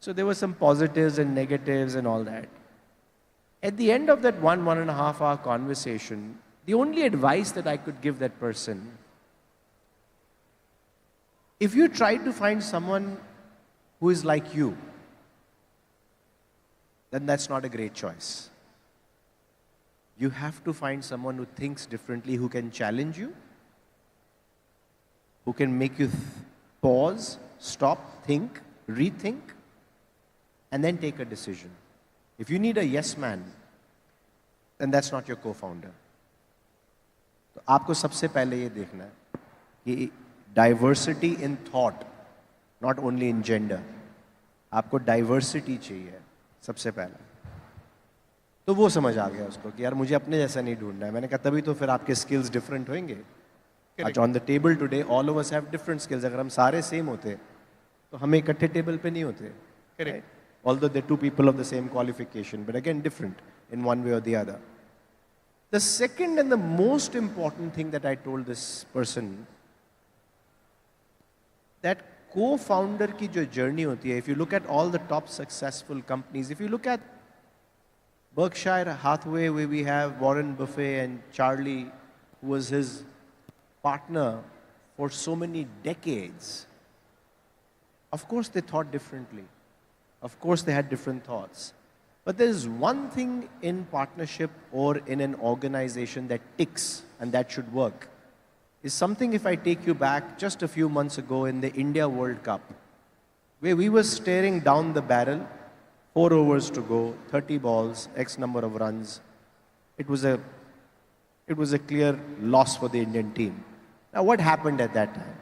So there were some positives and negatives and all that. At the end of that 1.5 hour conversation, the only advice that I could give that person, if you try to find someone who is like you, then that's not a great choice. You have to find someone who thinks differently, who can challenge you, who can make you pause, stop, think, rethink, and then take a decision. If you need a yes man, then that's not your co-founder. तो आपको सबसे पहले ये देखना है कि diversity in thought, not only in gender. आपको diversity चाहिए सबसे पहले. तो वो समझ आ गया उसको कि यार मुझे अपने जैसा नहीं ढूंढना है. मैंने कहा तभी तो फिर आपके skills different होंगे. आज on the table today, all of us have different skills. अगर हम सारे same होते, तो हम इकट्ठे table पे नहीं होते. Correct. Although they're 2 people of the same qualification, but again different in one way or the other. The second and the most important thing that I told this person, that co-founder की जो journey होती है, if you look at all the top successful companies, if you look at Berkshire Hathaway, where we have Warren Buffett and Charlie, who was his partner for so many decades, of course they thought differently. Of course, they had different thoughts. But there is one thing in partnership or in an organization that ticks and that should work. Is something, if I take you back just a few months ago in the India World Cup, where we were staring down the barrel, 4 overs to go, 30 balls, X number of runs. It was a clear loss for the Indian team. Now, what happened at that time?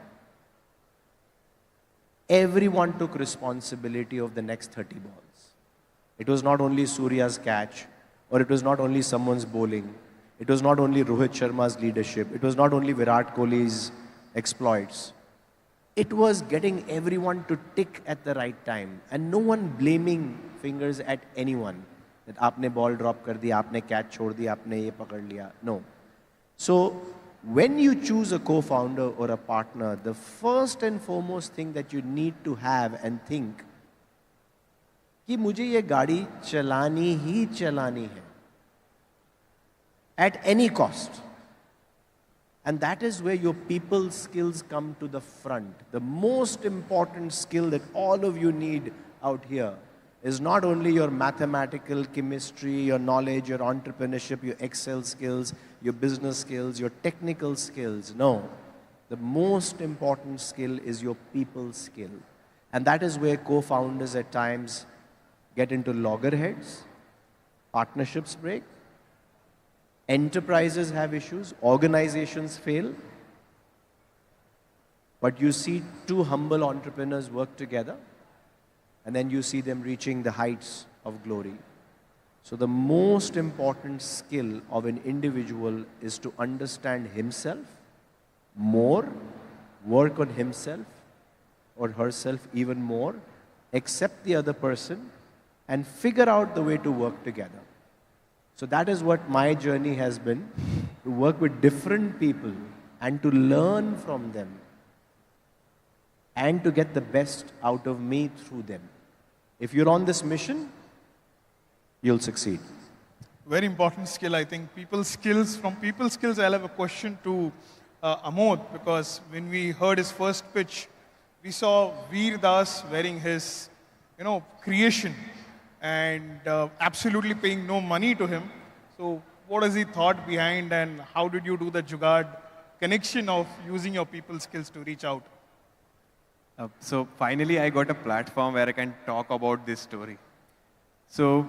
Everyone took responsibility of the next 30 balls. It was not only Surya's catch, or it was not only someone's bowling. It was not only Rohit Sharma's leadership. It was not only Virat Kohli's exploits. It was getting everyone to tick at the right time, and no one blaming fingers at anyone. That aapne ball drop kar diya, aapne catch chhod diya, aapne ye pakad liya. No. So, when you choose a co-founder or a partner, the first and foremost thing that you need to have and think कि मुझे ये गाड़ी चलानी ही चलानी है at any cost. And that is where your people skills come to the front. The most important skill that all of you need out here is not only your mathematical, chemistry, your knowledge, your entrepreneurship, your Excel skills, your business skills, your technical skills. No. The most important skill is your people skill. And that is where co-founders at times get into loggerheads, partnerships break, enterprises have issues, organizations fail. But you see two humble entrepreneurs work together, and then you see them reaching the heights of glory. So the most important skill of an individual is to understand himself more, work on himself or herself even more, accept the other person, and figure out the way to work together. So that is what my journey has been, to work with different people and to learn from them and to get the best out of me through them. If you're on this mission, you'll succeed. Very important skill, I think. People skills. From people skills, I'll have a question to Amod, because when we heard his first pitch, we saw Veer Das wearing his, creation and absolutely paying no money to him. So what is the thought behind, and how did you do the jugaad connection of using your people skills to reach out? So finally, I got a platform where I can talk about this story. So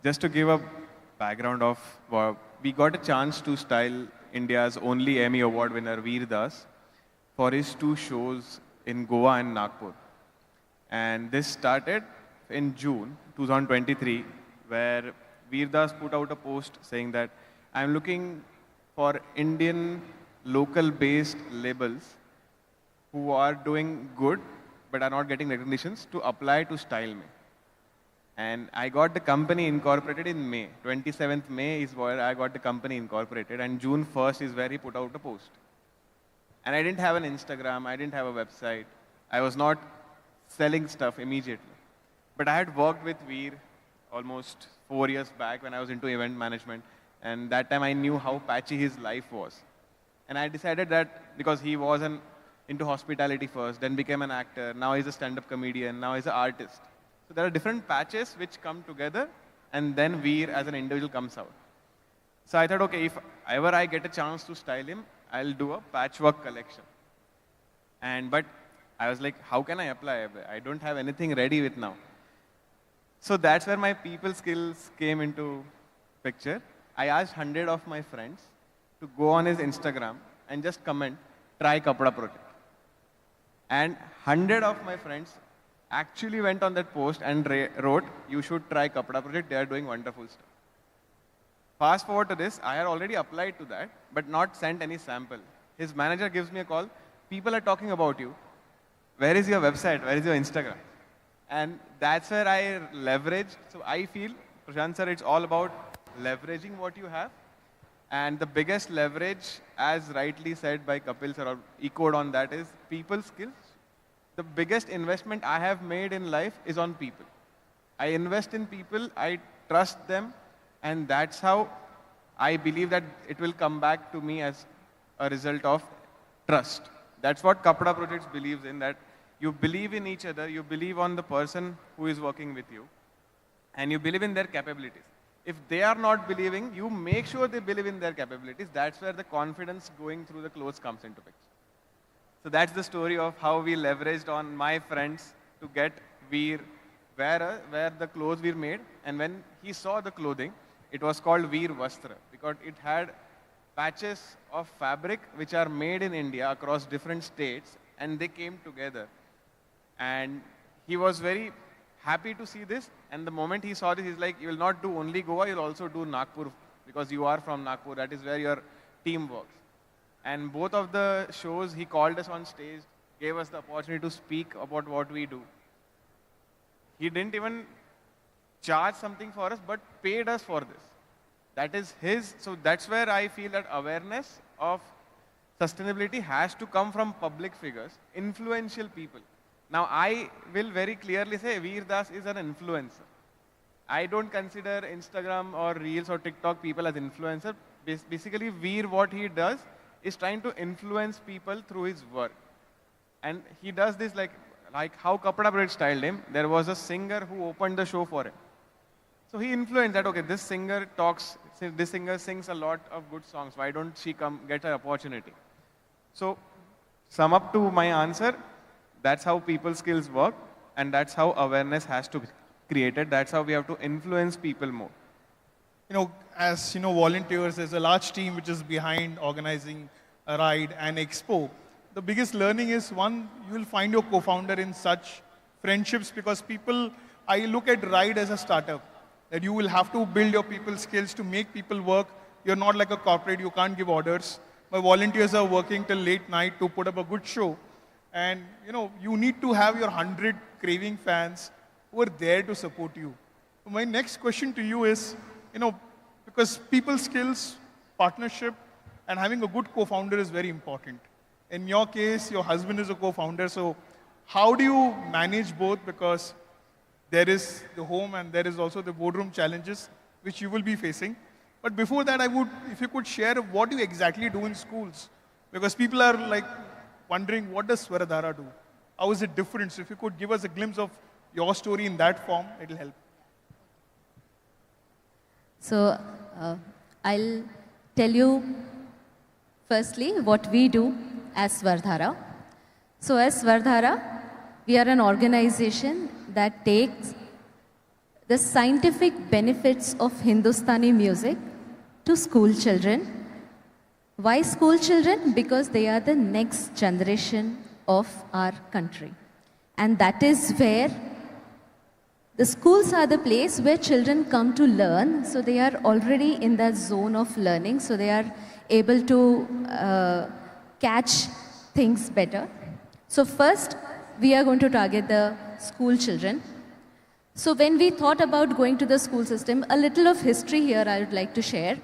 just to give a background of, we got a chance to style India's only Emmy Award winner, Veer Das, for his 2 shows in Goa and Nagpur. And this started in June 2023, where Veer Das put out a post saying that I'm looking for Indian local-based labels who are doing good but are not getting recognitions to apply to style me. And I got the company incorporated in May. 27th May is where I got the company incorporated, and June 1st is where he put out a post. And I didn't have an Instagram, I didn't have a website. I was not selling stuff immediately. But I had worked with Veer almost 4 years back when I was into event management, and that time I knew how patchy his life was. And I decided that because he was into hospitality first, then became an actor, now he's a stand-up comedian, now he's an artist. So there are different patches which come together, and then Veer as an individual comes out. So I thought, okay, if ever I get a chance to style him, I'll do a patchwork collection. But I was like, how can I apply? I don't have anything ready with now. So that's where my people skills came into picture. I asked 100 of my friends to go on his Instagram and just comment, try Kapda Project. And 100 of my friends actually went on that post and wrote, you should try Kapda Project, they are doing wonderful stuff. Fast forward to this, I had already applied to that, but not sent any sample. His manager gives me a call, people are talking about you. Where is your website? Where is your Instagram? And that's where I leveraged. So I feel, Prashant sir, it's all about leveraging what you have. And the biggest leverage, as rightly said by Kapil sir, or echoed on that, is people skills. The biggest investment I have made in life is on people. I invest in people, I trust them, and that's how I believe that it will come back to me as a result of trust. That's what Kapda Projects believes in, that you believe in each other, you believe on the person who is working with you, and you believe in their capabilities. If they are not believing, you make sure they believe in their capabilities. That's where the confidence going through the clothes comes into picture. So that's the story of how we leveraged on my friends to get Veer where the clothes were made. And when he saw the clothing, it was called Veer Vastra, because it had patches of fabric which are made in India across different states, and they came together. And he was very happy to see this, and the moment he saw this, he's like, you will not do only Goa, you'll also do Nagpur, because you are from Nagpur, that is where your team works. And both of the shows, he called us on stage, gave us the opportunity to speak about what we do. He didn't even charge something for us, but paid us for this. That is his, so that's where I feel that awareness of sustainability has to come from public figures, influential people. Now, I will very clearly say Veer Das is an influencer. I don't consider Instagram or Reels or TikTok people as influencers. Basically, Veer, what he does is trying to influence people through his work. And he does this like like how Kapda Bridge styled him, there was a singer who opened the show for him. So he influenced that, okay, this singer sings a lot of good songs. Why don't she come get an opportunity? So sum up to my answer, that's how people skills work, and that's how awareness has to be created. That's how we have to influence people more. As volunteers, there's a large team which is behind organizing a ride and expo. The biggest learning is, one, you will find your co-founder in such friendships, because I look at R.I.D.E as a startup, that you will have to build your people skills to make people work. You're not like a corporate, you can't give orders. My volunteers are working till late night to put up a good show. And you need to have your 100 craving fans who are there to support you. My next question to you is, because people skills, partnership, and having a good co-founder is very important. In your case, your husband is a co-founder, so how do you manage both? Because there is the home and there is also the boardroom challenges which you will be facing. But before that, if you could share what you exactly do in schools, because people are like wondering, what does Swaradhara do? How is it different? So if you could give us a glimpse of your story in that form, it'll help. So I'll tell you firstly what we do as Swardhara. So as Swardhara, we are an organization that takes the scientific benefits of Hindustani music to school children. Why school children? Because they are the next generation of our country. And that is where the schools are the place where children come to learn. So they are already in that zone of learning. So they are able to catch things better. So first, we are going to target the school children. So when we thought about going to the school system, a little of history here I would like to share.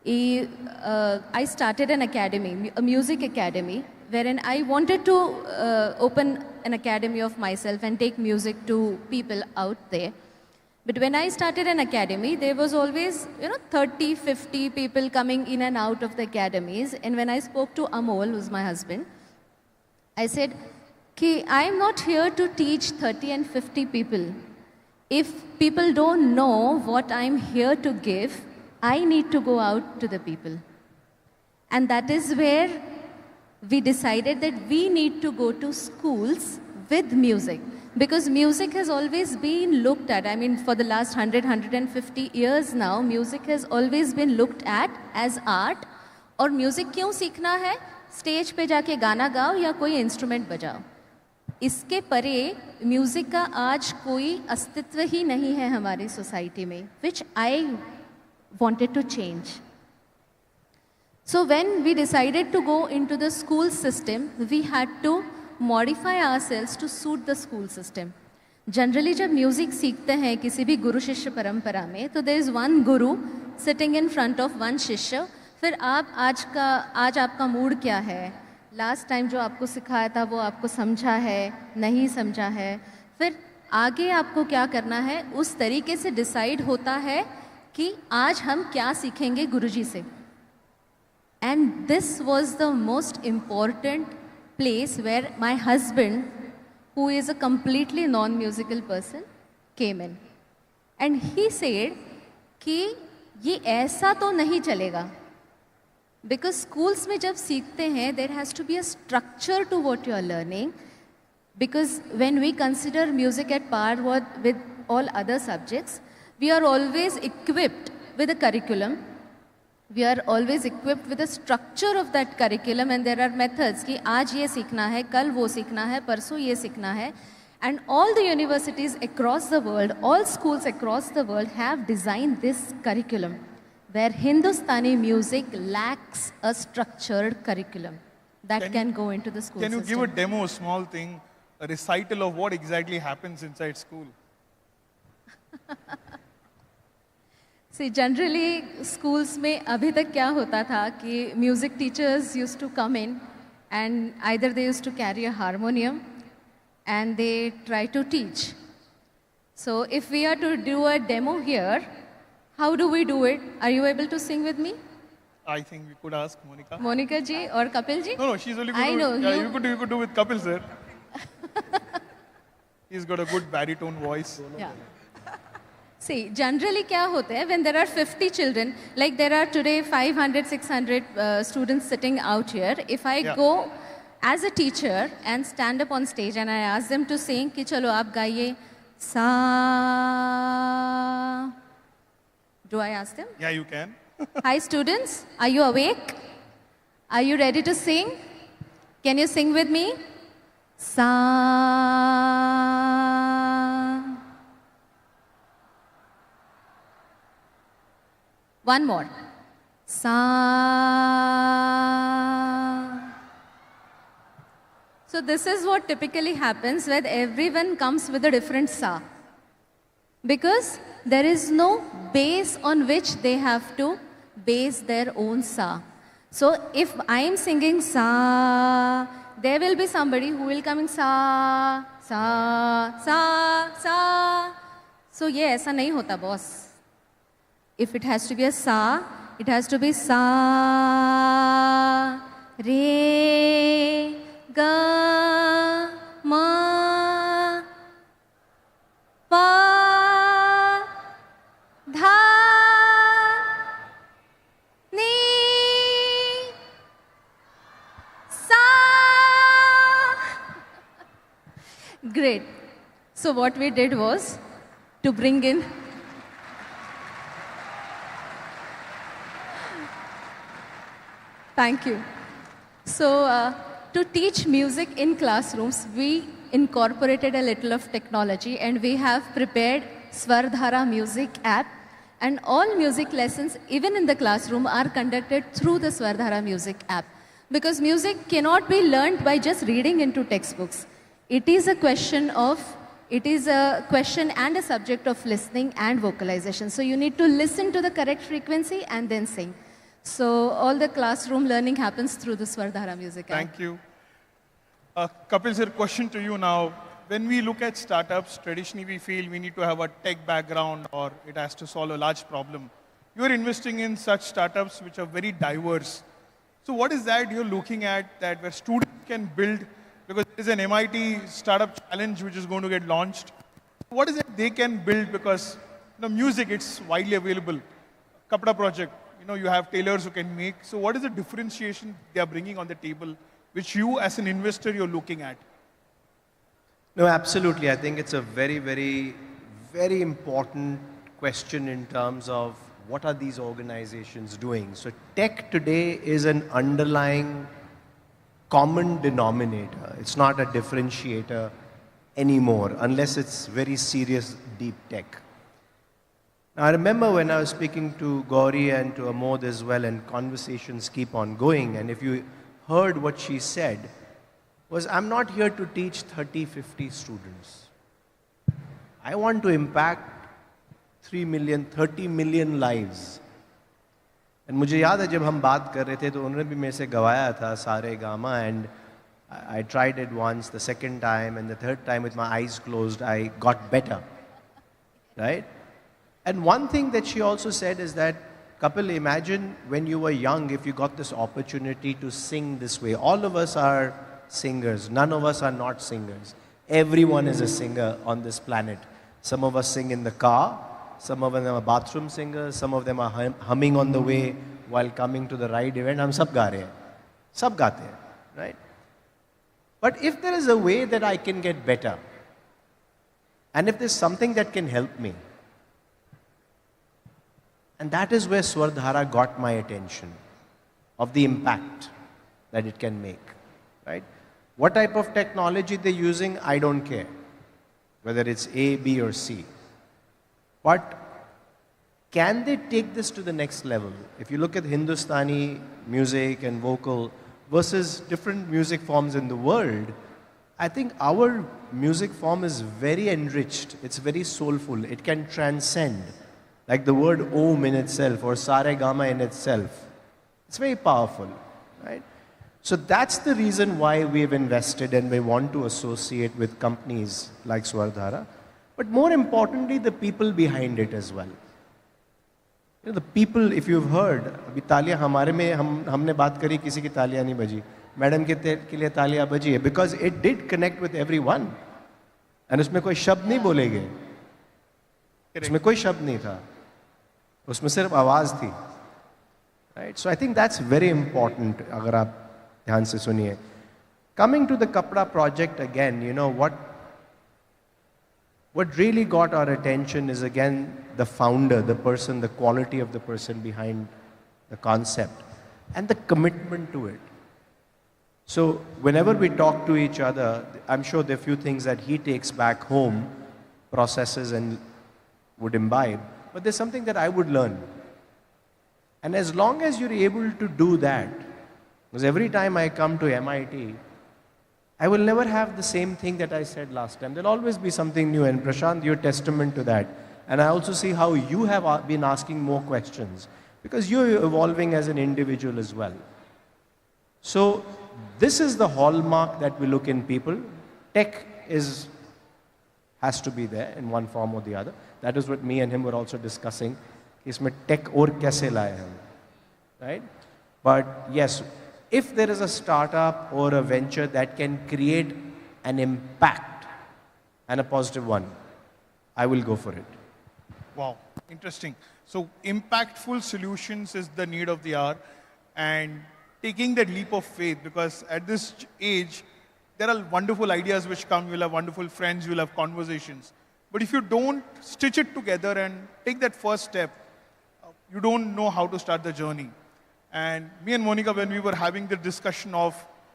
I started an academy, a music academy, wherein I wanted to open an academy of myself and take music to people out there. But when I started an academy, there was always, 30, 50 people coming in and out of the academies. And when I spoke to Amol, who's my husband, I said, I am not here to teach 30 and 50 people. If people don't know what I'm here to give, I need to go out to the people. And that is where we decided that we need to go to schools with music. Because music has always been looked at. I mean, for the last 100, 150 years now, music has always been looked at as art. और music क्यों सीखना है? Stage पे जाके गाना गाओ या कोई इंस्ट्रूमेंट बजाओ. इसके परे म्यूजिक का आज कोई अस्तित्व ही नहीं है हमारी सोसाइटी में, which I wanted to change. So when we decided to go into the school system, we had to modify ourselves to suit the school system. Generally जब म्यूजिक सीखते हैं किसी भी गुरु शिष्य परंपरा में, तो there is one guru sitting in front of one शिष्य. फिर आज आपका मूड क्या है, लास्ट टाइम जो आपको सिखाया था वो आपको समझा है, नहीं समझा है, फिर आगे आपको क्या करना है, उस तरीके से डिसाइड होता है कि आज हम क्या सीखेंगे गुरुजी से. And this was the most important place where my husband, who is a completely non-musical person, came in. And he said कि ये ऐसा तो नहीं चलेगा. Because schools में जब सीखते हैं, there has to be a structure to what you are learning. Because when we consider music at par with all other subjects, we are always equipped with a curriculum. We are always equipped with a structure of that curriculum, and there are methods कि आज ये सीखना है, कल वो सीखना है, परसों ये सीखना है. And all the universities across the world, all schools across the world have designed this curriculum, where Hindustani music lacks a structured curriculum that can go into the school system. Can you give a demo, a small thing, a recital of what exactly happens inside school? See, generally schools में अभी तक क्या होता था कि music teachers used to come in and either they used to carry a harmonium and they try to teach. So if we are to do a demo here, how do we do it? Are you able to sing with me? I think we could ask Monica. Monica ji or Kapil ji? No, she's only good. I know. You could do with Kapil sir. He's got a good baritone voice. Yeah. See, generally क्या होता है, when there are 50 children, like there are today 500, 600 students sitting out here, if I go as a teacher and stand up on stage and I ask them to sing, कि चलो आप गाइए सा. Do I ask them? Yeah, you can. Hi students, are you awake? Are you ready to sing? Can you sing with me? Sa. One more. Sa. So this is what typically happens when everyone comes with a different sa. Because there is no base on which they have to base their own sa. So if I am singing sa, there will be somebody who will come in sa, sa, sa, sa. So ये ऐसा नहीं होता boss. If it has to be a sa, it has to be sa, re, ga, ma, pa, dha, ni, sa. Great. So what we did was to bring in Thank you. So, to teach music in classrooms, we incorporated a little of technology and we have prepared Swardhara music app, and all music lessons, even in the classroom, are conducted through the Swardhara music app. Because music cannot be learned by just reading into textbooks. It is a question and a subject of listening and vocalization. So you need to listen to the correct frequency and then sing. So all the classroom learning happens through the Swardhara music app. Thank you. Kapil sir, question to you now. When we look at startups, traditionally we feel we need to have a tech background or it has to solve a large problem. You're investing in such startups which are very diverse. So what is that you're looking at that where students can build, because there is an MIT startup challenge which is going to get launched. What is it they can build, because music, it's widely available. Kapda project, you have tailors who can make. So what is the differentiation they are bringing on the table, which you as an investor, you're looking at? No, absolutely. I think it's a very, very, very important question in terms of what are these organizations doing. So tech today is an underlying common denominator. It's not a differentiator anymore, unless it's very serious, deep tech. Now, I remember when I was speaking to Gauri and to Amod as well, and conversations keep on going, and if you heard what she said, was I'm not here to teach 30, 50 students. I want to impact 3 million, 30 million lives. And मुझे याद है जब हम बात कर रहे थे तो उन्होंने भी मेरे से गवाया था सारे gamma, and I tried it once, the second time, and the third time with my eyes closed, I got better, right? And one thing that she also said is that, Kapil, imagine when you were young, if you got this opportunity to sing this way. All of us are singers. None of us are not singers. Everyone is a singer on this planet. Some of us sing in the car. Some of them are bathroom singers. Some of them are humming on the way while coming to the R.I.D.E event. हम सब गा रहे हैं. सब गाते हैं, right? But if there is a way that I can get better, and if there's something that can help me, and that is where Swardhara got my attention, of the impact that it can make, right? What type of technology they're using, I don't care, whether it's A, B, or C. But can they take this to the next level? If you look at Hindustani music and vocal versus different music forms in the world, I think our music form is very enriched. It's very soulful. It can transcend. Like the word Om in itself or Sare Gama in itself. It's very powerful, right? So that's the reason why we've invested and we want to associate with companies like Swardhara. But more importantly, the people behind it as well. The people, if you've heard, अभी तालियां हमारे में हमने बात करी, किसी की तालियां नहीं बजी. मैडम के लिए तालियां बजी है because it did connect with everyone. And उसमें कोई शब्द नहीं बोले गए, उसमें कोई शब्द नहीं था, उसमें सिर्फ आवाज थी. Right? So I think that's very important. अगर आप ध्यान से सुनिए. Coming to the Kapda project again, you know what really got our attention is again the founder, the person, the quality of the person behind the concept and the commitment to it. So whenever we talk to each other, I'm sure there are few things that he takes back home, processes and would imbibe, but there's something that I would learn. And as long as you're able to do that, because every time I come to MIT, I will never have the same thing that I said last time. There'll always be something new, and Prashant, you're testament to that. And I also see how you have been asking more questions, because you're evolving as an individual as well. So this is the hallmark that we look in people. Tech has to be there in one form or the other. That is what me and him were also discussing. Isme tech or kaise laye hum, right? But yes, if there is a startup or a venture that can create an impact and a positive one, I will go for it. Wow, interesting. So impactful solutions is the need of the hour, and taking that leap of faith, because at this age, there are wonderful ideas which come, you'll have wonderful friends, you'll have conversations. But if you don't stitch it together and take that first step, you don't know how to start the journey. And me and Monica, when we were having the discussion of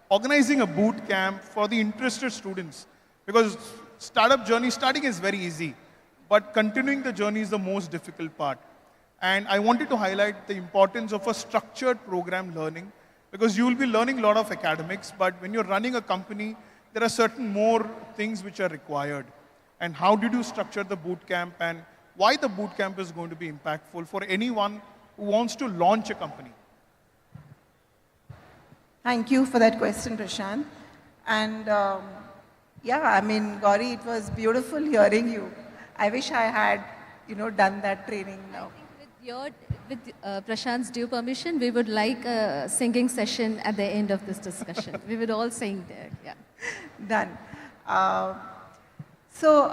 organizing a boot camp for the interested students, because startup journey, starting is very easy, but continuing the journey is the most difficult part. And I wanted to highlight the importance of a structured program learning, because you will be learning a lot of academics, but when you're running a company, there are certain more things which are required. And how did you structure the boot camp, and why the boot camp is going to be impactful for anyone who wants to launch a company? Thank you for that question, Prashant. And yeah, I mean, Gauri, it was beautiful hearing you. I wish I had, done that training now. With Prashant's due permission, we would like a singing session at the end of this discussion. We would all sing there, yeah. Done. So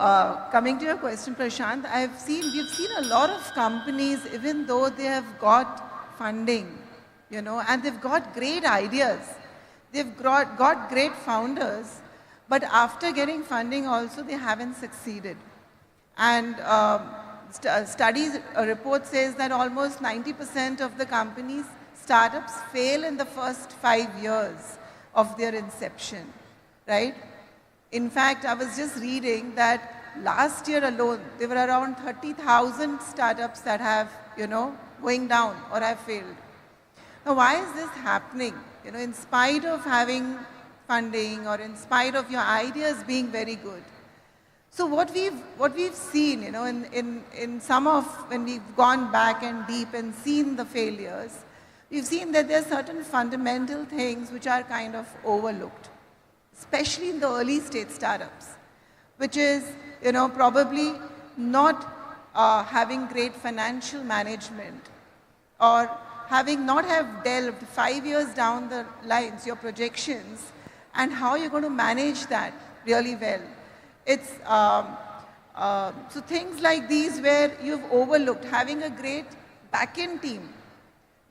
coming to your question, Prashant, we've seen a lot of companies, even though they have got funding, and they've got great ideas. They've got great founders, but after getting funding also, they haven't succeeded. And a report says that almost 90% of the companies, startups fail in the first 5 years of their inception, right? In fact, I was just reading that last year alone, there were around 30,000 startups that have, going down or have failed. Now, why is this happening? In spite of having funding or in spite of your ideas being very good. So what we've seen, in some of, when we've gone back and deep and seen the failures, we've seen that there are certain fundamental things which are kind of overlooked, especially in the early stage startups, which is, probably not having great financial management, or not have delved 5 years down the lines, your projections, and how you're going to manage that really well. It's, so things like these where you've overlooked having a great back-end team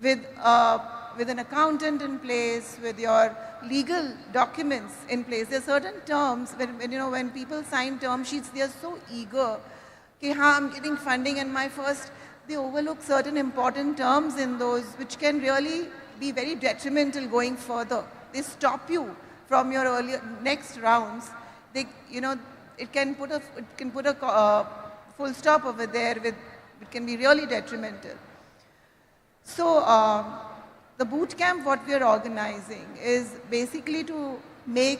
with an accountant in place, with your legal documents in place. There are certain terms when people sign term sheets, they are so eager. Okay, I'm getting funding, and they overlook certain important terms in those, which can really be very detrimental going further. They stop you from your next rounds. It can put a full stop over there. It can be really detrimental. So the boot camp, what we are organizing, is basically to make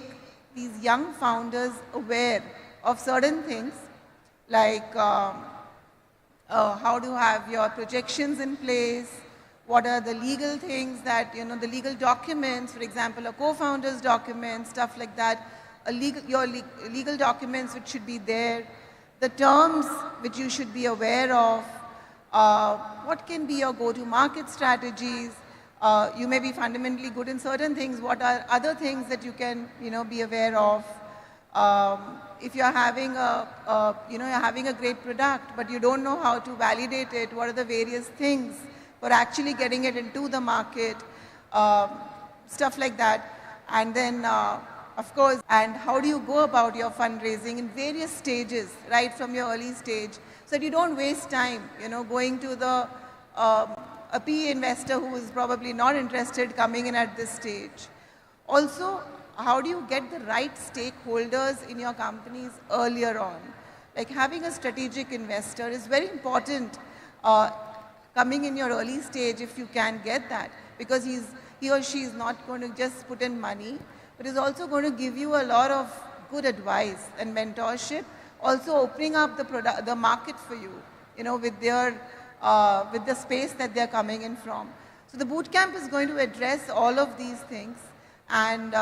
these young founders aware of certain things, like how to have your projections in place, what are the legal things that, the legal documents, for example, a co-founder's document, stuff like that, your legal documents which should be there, the terms which you should be aware of, what can be your go-to-market strategies. You may be fundamentally good in certain things. What are other things that you can, be aware of? If you're having you're having a great product, but you don't know how to validate it, what are the various things for actually getting it into the market, stuff like that. And then, of course, and how do you go about your fundraising in various stages, right from your early stage, so that you don't waste time, going to the a PE investor who is probably not interested coming in at this stage. Also, how do you get the right stakeholders in your companies earlier on? Like having a strategic investor is very important coming in your early stage if you can get that, because he or she is not going to just put in money, but is also going to give you a lot of good advice and mentorship, also opening up the market for you, with the space that they're coming in from. So the bootcamp is going to address all of these things. And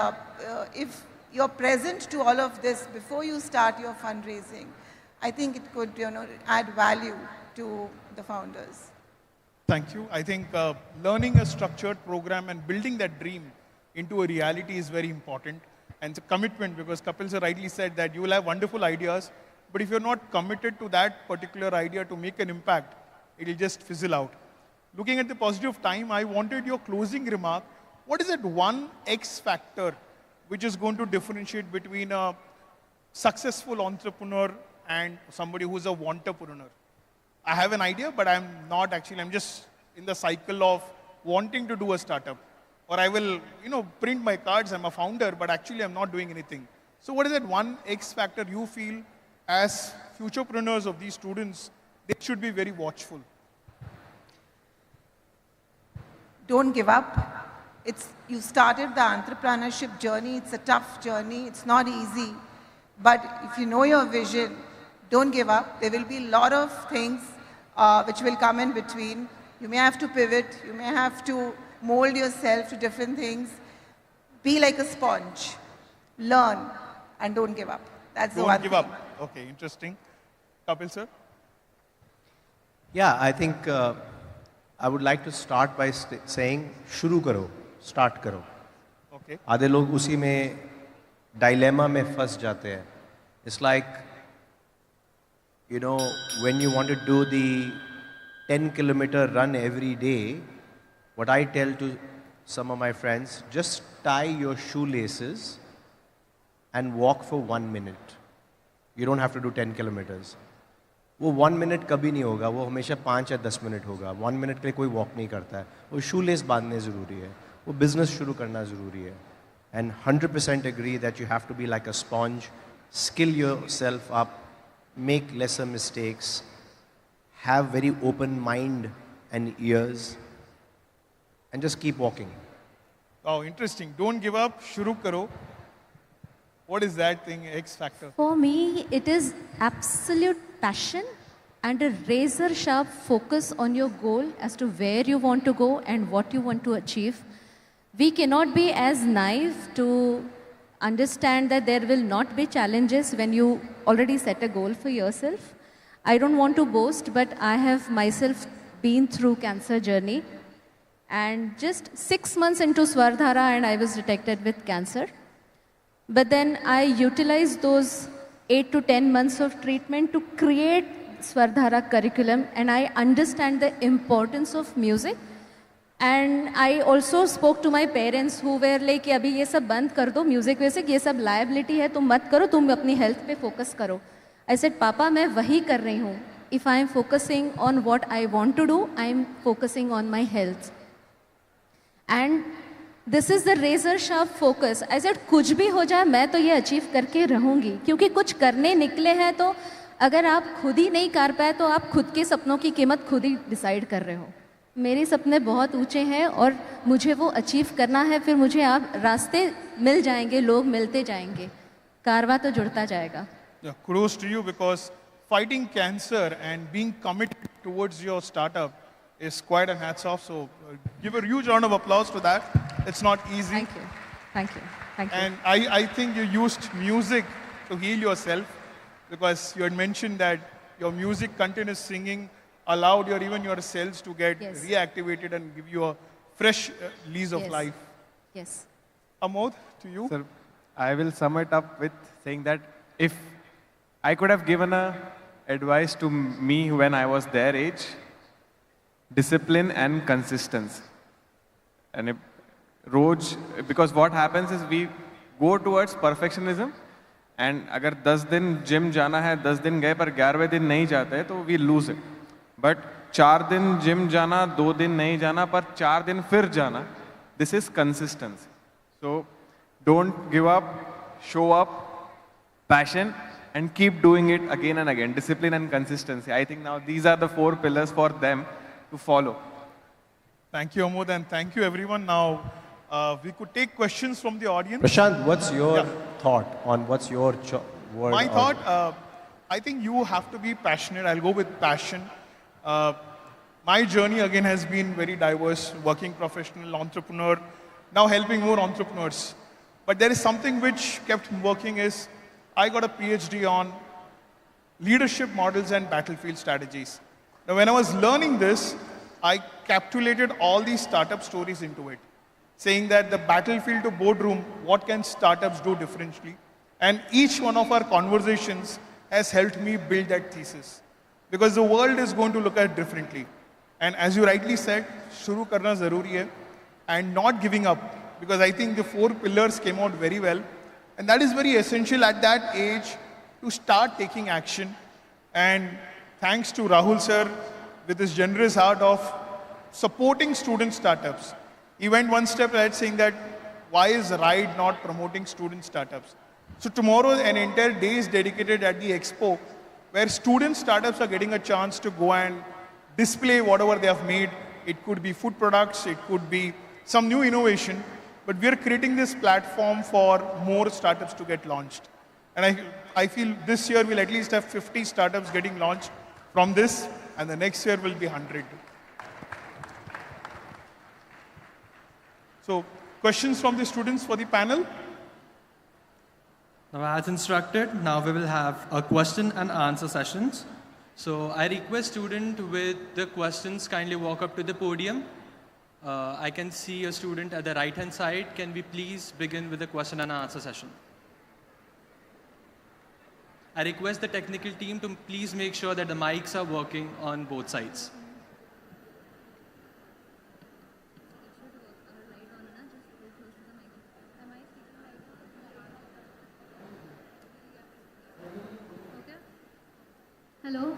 if you're present to all of this before you start your fundraising, I think it could add value to the founders. Thank you. I think learning a structured program and building that dream into a reality is very important. And it's a commitment, because Kapil sir rightly said that you will have wonderful ideas, but if you're not committed to that particular idea to make an impact, it will just fizzle out. Looking at the positive of time, I wanted your closing remark. What is that one X factor which is going to differentiate between a successful entrepreneur and somebody who's a wantrepreneur? I have an idea, but I'm not actually, I'm just in the cycle of wanting to do a startup. Or I will, print my cards, I'm a founder, but actually I'm not doing anything. So what is that one X factor you feel as futurepreneurs of these students, they should be very watchful? Don't give up. You started the entrepreneurship journey. It's a tough journey. It's not easy. But if you know your vision, don't give up. There will be a lot of things which will come in between. You may have to pivot. You may have to mold yourself to different things. Be like a sponge. Learn and don't give up. That's the one thing. Don't give up. Okay, interesting. Kapil sir? Yeah, I think I would like to start by saying, shuru karo, start karo. Okay. आधे लोग उसी में dilemma में फंस जाते हैं. It's like, when you want to do the 10-kilometer run every day, what I tell to some of my friends, just tie your shoelaces and walk for 1 minute. You don't have to do 10 kilometers. वो 1 minute कभी नहीं होगा, वो हमेशा 5 या 10 minute होगा. 1 minute के लिए कोई वॉक नहीं करता है. वो शूलेस बांधने ज़रूरी है, वो बिजनेस शुरू करना ज़रूरी है. And 100% agree that you have to be like a sponge, skill yourself up, make lesser mistakes, have very open mind and ears, and just keep walking. Oh, interesting. Don't give up, shuru karo. What is that thing, X factor? For me, it is absolute passion and a razor sharp focus on your goal as to where you want to go and what you want to achieve. We cannot be as naive to understand that there will not be challenges when you already set a goal for yourself. I don't want to boast, but I have myself been through cancer journey. And just 6 months into Swardhara and I was detected with cancer. But then I utilized those 8 to 10 months of treatment to create Swardhara curriculum, and I understand the importance of music. And I also spoke to my parents who were like, अभी ये सब बंद कर दो, music वैसे ये सब liability है, तुम मत करो, तुम अपनी health पे focus करो. I said, पापा मैं वही कर रही हूँ. If I am focusing on what I want to do, I am focusing on my health. And this is the razor sharp focus. I said, कुछ भी हो जाए मैं तो ये अचीव करके रहूँगी, क्योंकि कुछ करने निकले हैं तो अगर आप खुद ही नहीं कर पाए तो आप खुद के सपनों की कीमत खुद ही डिसाइड कर रहे हो. मेरे सपने बहुत ऊंचे हैं और मुझे वो अचीव करना है. फिर मुझे आप रास्ते मिल जाएंगे, लोग मिलते जाएंगे, कारवां तो जुड़ता जाएगा. Kudos to you, because fighting cancer and being committed towards your startup is quite a hats off. So give a huge round of applause to that. It's not easy. Thank you. Thank you. Thank you. And I think you used music to heal yourself, because you had mentioned that your music, continuous singing, allowed even your cells to get reactivated and give you a fresh lease of life. Yes. Amod, to you. Sir, I will sum it up with saying that if I could have given a advice to me when I was their age, discipline and consistency. And if rose, because what happens is we go towards perfectionism, and अगर 10 दिन gym जाना है, 10 दिन गए पर 11वें दिन नहीं जाते हैं, तो we lose it. But 4 दिन जिम जाना, 2 दिन नहीं जाना, पर 4 दिन फिर जाना, this is consistency. So don't give up, show up, passion, and keep doing it again and again. Discipline and consistency. I think now these are the 4 pillars for them to follow. Thank you, Amod, and thank you, everyone. Now, we could take questions from the audience. Prashant, what's your thought on what's your word? My thought, I think you have to be passionate. I'll go with passion. My journey, again, has been very diverse, working professional, entrepreneur, now helping more entrepreneurs. But there is something which kept working is, I got a PhD on leadership models and battlefield strategies. Now, when I was learning this, I capsulated all these startup stories into it, saying that the battlefield to boardroom, what can startups do differently? And each one of our conversations has helped me build that thesis. Because the world is going to look at it differently. And as you rightly said, shuru karna zaruri hai, and not giving up. Because I think the 4 pillars came out very well. And that is very essential at that age to start taking action. And thanks to Rahul sir, with his generous heart of supporting student startups. He went one step ahead saying that, why is R.I.D.E not promoting student startups? So tomorrow an entire day is dedicated at the expo, where student startups are getting a chance to go and display whatever they have made. It could be food products, it could be some new innovation, but we are creating this platform for more startups to get launched. And I feel this year we'll at least have 50 startups getting launched from this, and the next year will be 100. So, questions from the students for the panel? Now, as instructed, now we will have a question and answer sessions. So I request student with the questions kindly walk up to the podium. I can see a student at the right-hand side. Can we please begin with the question and answer session? I request the technical team to please make sure that the mics are working on both sides. Hello.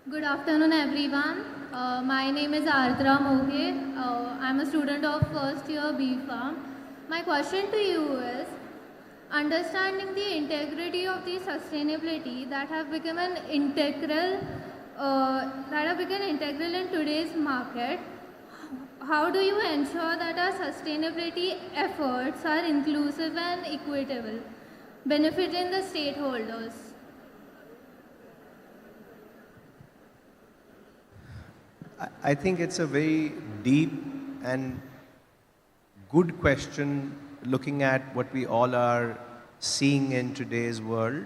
Good afternoon, everyone. My name is Ardra Mohe. I'm a student of first year B Farm. My question to you is, understanding the integrity of the sustainability that have become an integral in today's market, how do you ensure that our sustainability efforts are inclusive and equitable, benefiting the stakeholders? I think it's a very deep and good question, looking at what we all are seeing in today's world,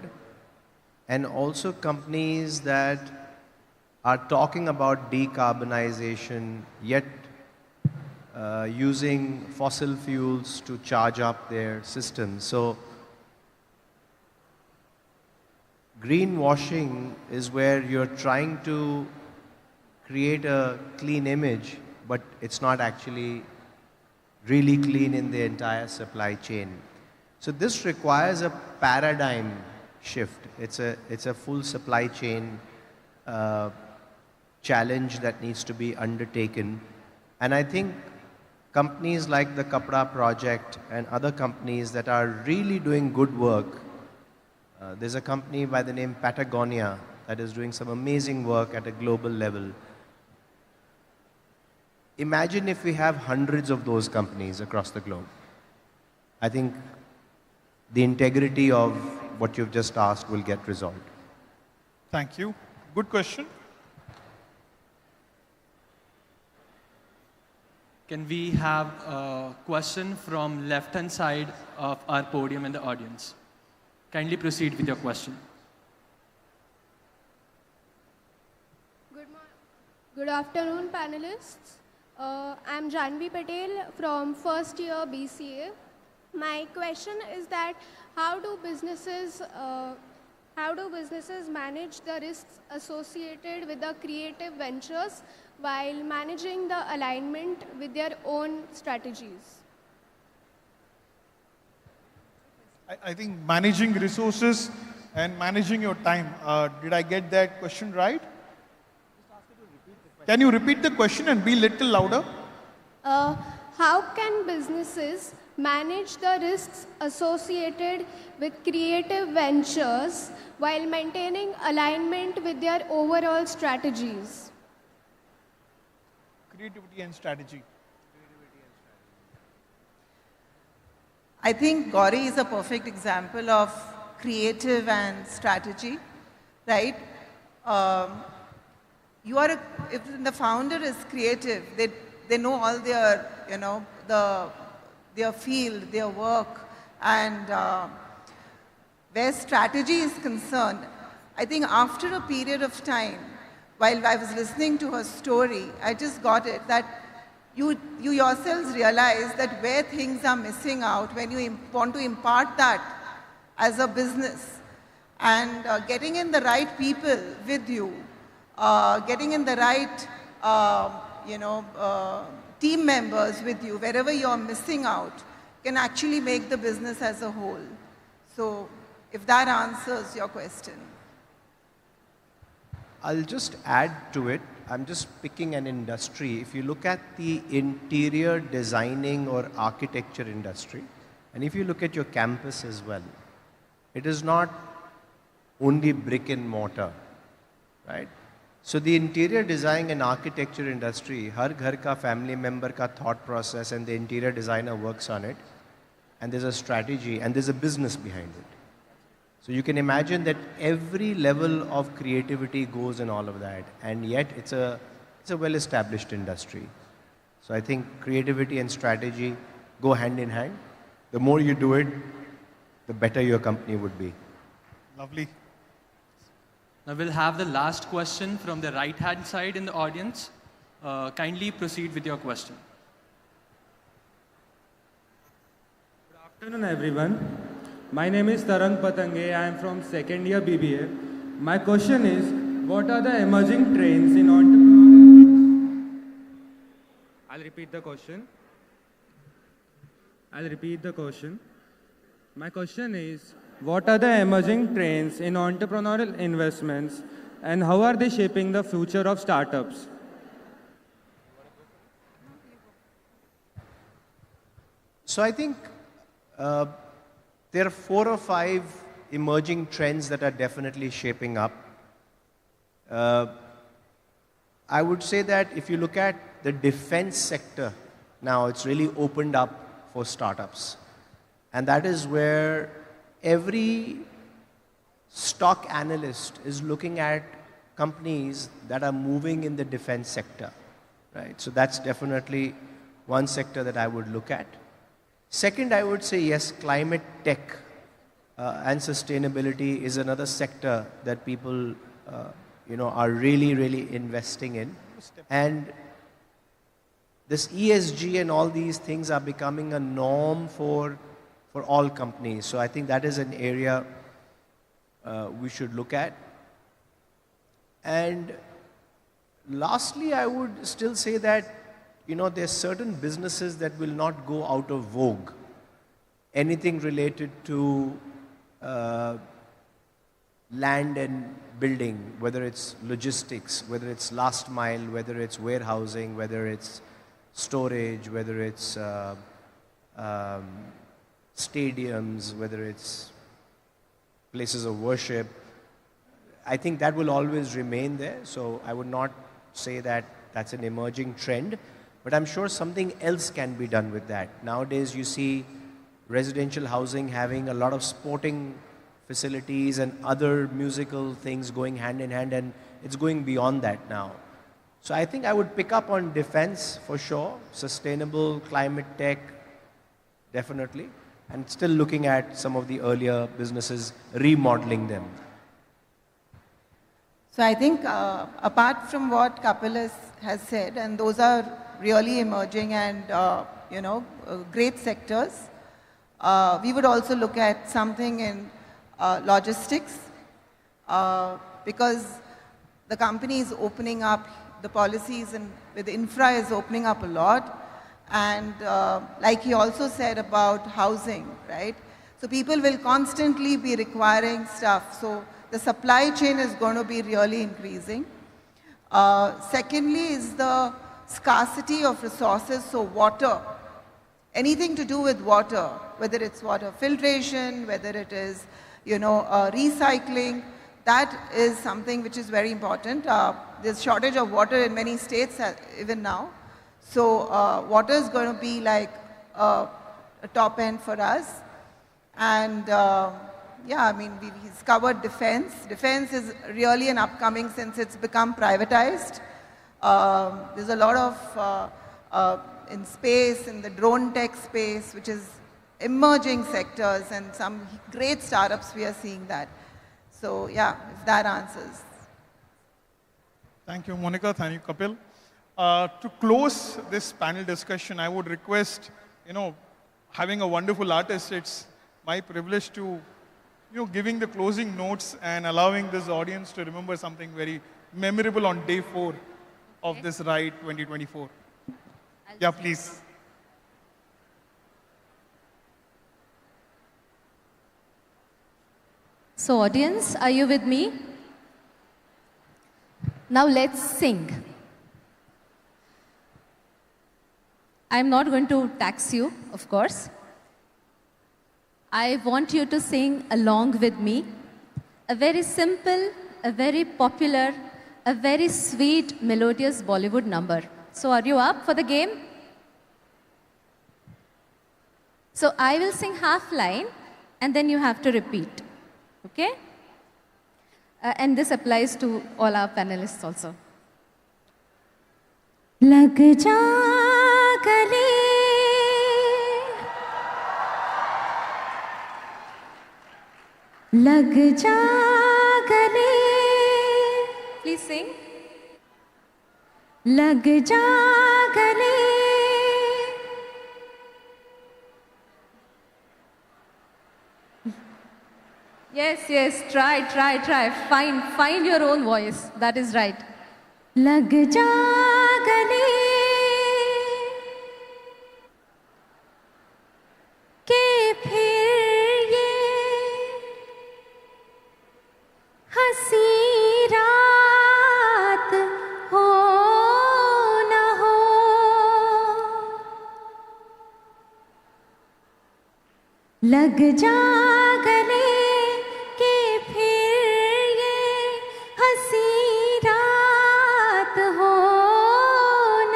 and also companies that are talking about decarbonization, yet using fossil fuels to charge up their systems. So greenwashing is where you're trying to create a clean image, but it's not actually really clean in the entire supply chain. So this requires a paradigm shift. It's a full supply chain challenge that needs to be undertaken. And I think companies like the Kapda Project and other companies that are really doing good work, there's a company by the name Patagonia that is doing some amazing work at a global level. Imagine if we have hundreds of those companies across the globe. I think the integrity of what you've just asked will get resolved. Thank you. Good question. Can we have a question from left-hand side of our podium in the audience? Kindly proceed with your question. Good afternoon, panelists. I'm Janvi Patel from first year BCA. My question is that how do businesses manage the risks associated with the creative ventures while managing the alignment with their own strategies? I think managing resources and managing your time. Did I get that question right? Can you repeat the question and be a little louder? How can businesses manage the risks associated with creative ventures while maintaining alignment with their overall strategies? Creativity and strategy. I think Gauri is a perfect example of creative and strategy, right? If the founder is creative, they know all their, their field, their work, and where strategy is concerned, I think after a period of time, while I was listening to her story, I just got it that you yourselves realize that where things are missing out, when you want to impart that as a business, and getting in the right people with you, getting in the right, team members with you, wherever you're missing out, can actually make the business as a whole. So, if that answers your question. I'll just add to it. I'm just picking an industry. If you look at the interior designing or architecture industry, and if you look at your campus as well, it is not only brick and mortar, right? So the interior design and architecture industry, har ghar ka family member ka thought process, and the interior designer works on it, and there's a strategy and there's a business behind it. So you can imagine that every level of creativity goes in all of that, and yet it's a well-established industry. So I think creativity and strategy go hand in hand. The more you do it, the better your company would be. Lovely. Now we'll have the last question from the right-hand side in the audience. Kindly proceed with your question. Good afternoon, everyone. My name is Tarang Patange. I am from second year BBA. My question is, what are the emerging trends in entrepreneurship? I'll repeat the question. My question is, what are the emerging trends in entrepreneurial investments and how are they shaping the future of startups? So I think there are 4 or 5 emerging trends that are definitely shaping up. I would say that if you look at the defense sector, now it's really opened up for startups. And that is where every stock analyst is looking at companies that are moving in the defense sector, right? So that's definitely one sector that I would look at. Second, I would say, yes, climate tech and sustainability is another sector that people, are really, really investing in. And this ESG and all these things are becoming a norm for all companies. So I think that is an area we should look at. And lastly, I would still say that there's certain businesses that will not go out of vogue. Anything related to land and building, whether it's logistics, whether it's last mile, whether it's warehousing, whether it's storage, whether it's stadiums, whether it's places of worship. I think that will always remain there. So I would not say that that's an emerging trend. But I'm sure something else can be done with that. Nowadays, you see residential housing having a lot of sporting facilities and other musical things going hand in hand, and it's going beyond that now. So I think I would pick up on defense for sure, sustainable, climate tech, definitely, and still looking at some of the earlier businesses, remodeling them. So I think apart from what Kapil has said, and those are really emerging and, great sectors, We would also look at something in logistics because the company is opening up, the policies and with infra is opening up a lot. And like he also said about housing, right? So people will constantly be requiring stuff. So the supply chain is going to be really increasing. Secondly is the scarcity of resources, so water. Anything to do with water, whether it's water filtration, whether it is, recycling, that is something which is very important. There's shortage of water in many states even now. So water is going to be like a top end for us. And yeah, I mean, he's covered defense. Defense is really an upcoming since it's become privatized. There's a lot of in space, in the drone tech space, which is emerging sectors, and some great startups we are seeing that. So yeah, if that answers. Thank you, Monica. Thank you, Kapil. To close this panel discussion, I would request, having a wonderful artist, it's my privilege to, giving the closing notes and allowing this audience to remember something very memorable on day 4 of this R.I.D.E 2024. Yeah, please. So audience, are you with me? Now let's sing. I'm not going to tax you, of course. I want you to sing along with me. A very simple, a very popular, a very sweet, melodious Bollywood number. So are you up for the game? So I will sing half line and then you have to repeat. Okay? And this applies to all our panelists also. Lag ja gale, lag ja gale. Please sing. Lag ja gale. Yes, try. Find your own voice. That is right. Lag ja gale, ke phir ye हंसी रात हो न हो, लग जा गले के फिर ये हंसी रात हो न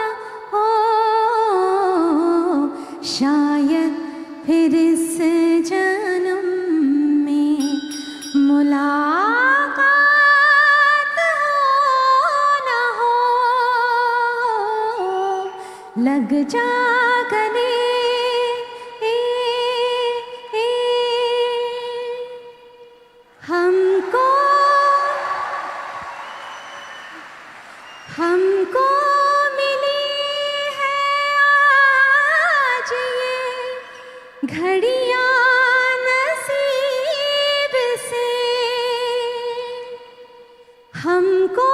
हो, शायद फिर इस जन्म में मुलाकात लग जा गले, हमको मिली है आज ये घड़ियां नसीब से, हमको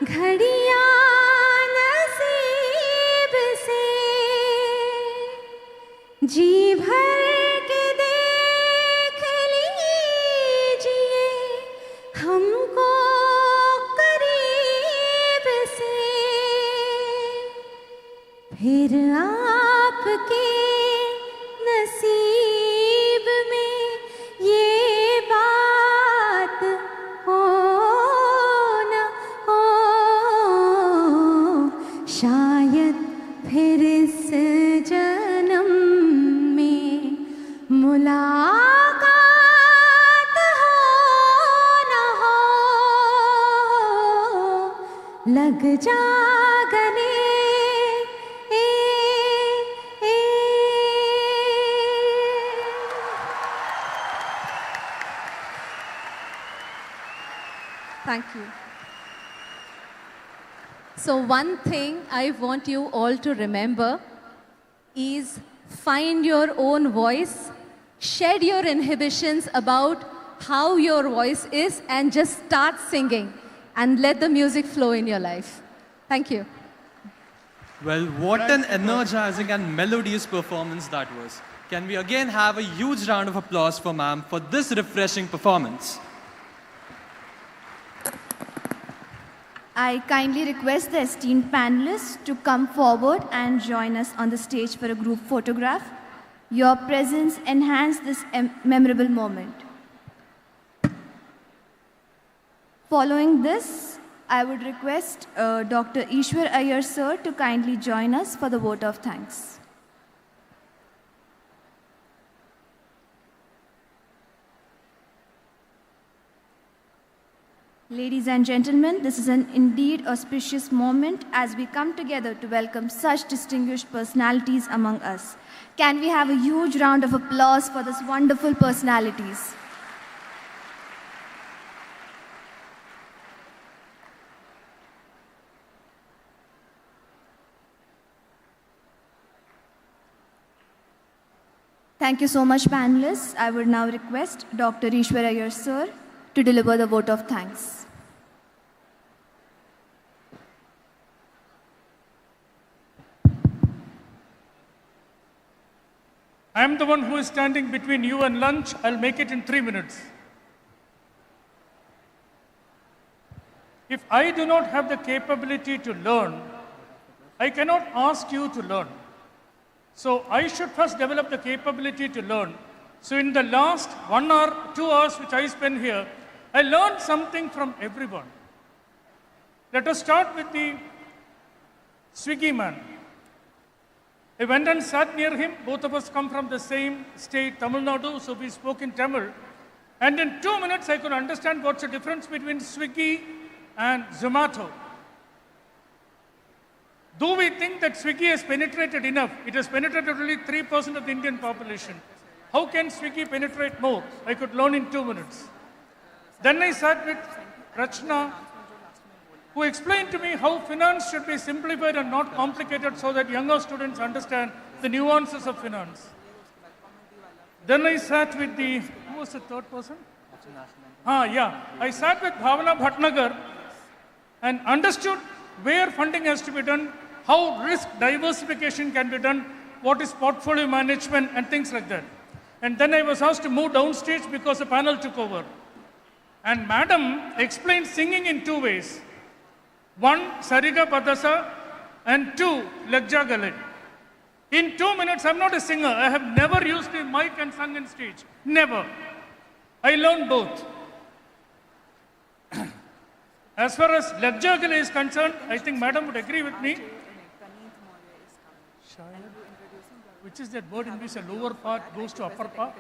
घड़ियां नसीब से, जी भर के देख लीजिए हमको करीब से, फिर आपके नसीब में ये बात हो शायद फिर इस जन्म में मुलाकात हो न हो, लग जा गले, Thank you. So one thing I want you all to remember is find your own voice, shed your inhibitions about how your voice is, and just start singing and let the music flow in your life. Thank you. Well, what an energizing and melodious performance that was. Can we again have a huge round of applause for ma'am for this refreshing performance? I kindly request the esteemed panelists to come forward and join us on the stage for a group photograph. Your presence enhanced this memorable moment. Following this, I would request Dr. Ishwar Iyer sir to kindly join us for the vote of thanks. Ladies and gentlemen, this is an indeed auspicious moment as we come together to welcome such distinguished personalities among us. Can we have a huge round of applause for these wonderful personalities? Thank you so much, panelists. I would now request Dr. Ishwar Iyer sir to deliver the vote of thanks. I am the one who is standing between you and lunch. I'll make it in 3 minutes. If I do not have the capability to learn, I cannot ask you to learn. So I should first develop the capability to learn. So in the last 1 hour, 2 hours which I spent here, I learned something from everyone. Let us start with the Swiggy man. I went and sat near him. Both of us come from the same state, Tamil Nadu, so we spoke in Tamil. And in 2 minutes, I could understand what's the difference between Swiggy and Zomato. Do we think that Swiggy has penetrated enough? It has penetrated only 3% of the Indian population. How can Swiggy penetrate more? I could learn in 2 minutes. Then I sat with Rachna, who explained to me how finance should be simplified and not complicated so that younger students understand the nuances of finance. Then I sat with who was the third person? I sat with Bhavana Bhatnagar and understood where funding has to be done, how risk diversification can be done, what is portfolio management and things like that. And then I was asked to move downstage because the panel took over. And madam explained singing in 2 ways. 1, Sariga Padasa, and 2, Lagja Gale. In 2 minutes, I'm not a singer. I have never used a mic and sung on stage. Never. I learned both. As far as Lagja Gale is concerned, I think madam would agree with me. Which is that word in which the lower part goes to upper part?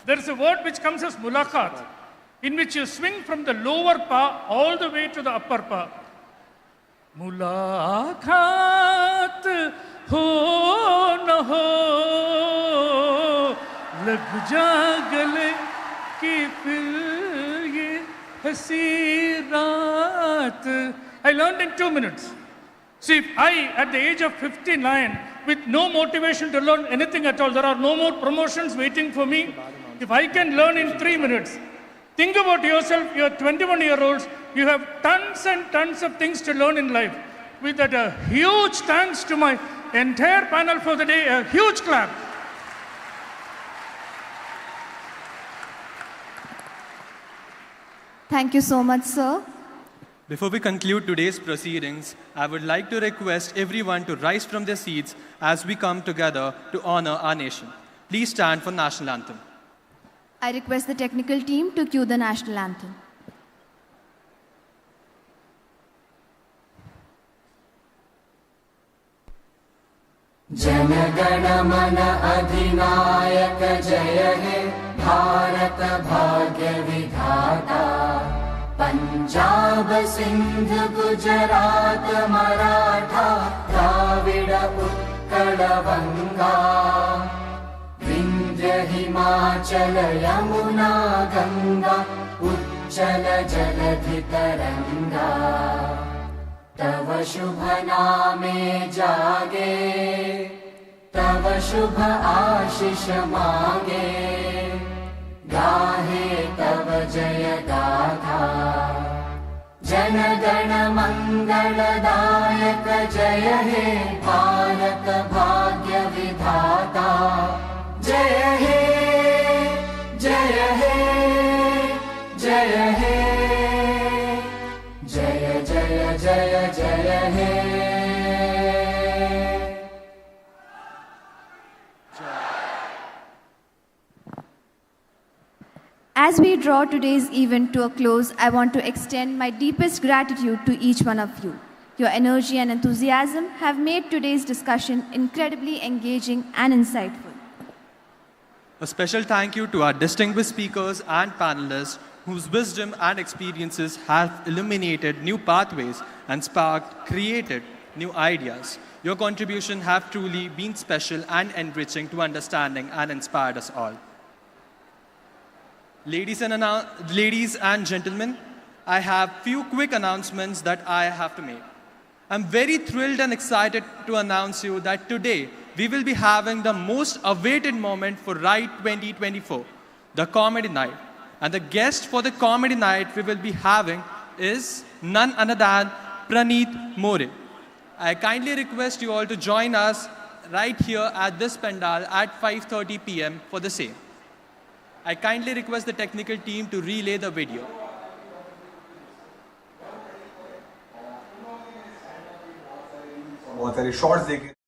There is a word which comes as mulakat, in which you swing from the lower pa all the way to the upper pa. Mulaqat ho na ho, lag ja gale ki fir ye hasi raat. I learned in 2 minutes. See, if I, at the age of 59, with no motivation to learn anything at all, there are no more promotions waiting for me. If I can learn in 3 minutes, think about yourself, you're 21-year-olds, you have tons and tons of things to learn in life. With that, a huge thanks to my entire panel for the day, a huge clap. Thank you so much, sir. Before we conclude today's proceedings, I would like to request everyone to rise from their seats as we come together to honor our nation. Please stand for national anthem. I request the technical team to cue the national anthem. जनगण मन अधिनायक जय हे भारत भाग्य विधाता पंजाब सिंध गुजरात मराठा द्राविड उत्कल बंगा विंध्य हिमाचल यमुना गंगा चञ्चल जलधितरङ्गा तव शुभ नामे जागे तव शुभ आशिष मागे गाहे तव जय गाथा जनगण मंगलदायक जय हे भारत भाग्य विधाता जय हे जय हे जय हे जय जय जय जय हे As we draw today's event to a close, I want to extend my deepest gratitude to each one of you. Your energy and enthusiasm have made today's discussion incredibly engaging and insightful. A special thank you to our distinguished speakers and panelists whose wisdom and experiences have illuminated new pathways and sparked, created new ideas. Your contribution have truly been special and enriching to understanding and inspired us all. Ladies and gentlemen, I have few quick announcements that I have to make. I'm very thrilled and excited to announce you that today we will be having the most awaited moment for R.I.D.E 2024, the Comedy Night. And the guest for the Comedy Night we will be having is none other than Praneeth More. I kindly request you all to join us right here at this pandal at 5:30 p.m. for the same. I kindly request the technical team to relay the video. बहुत सारे shorts देखे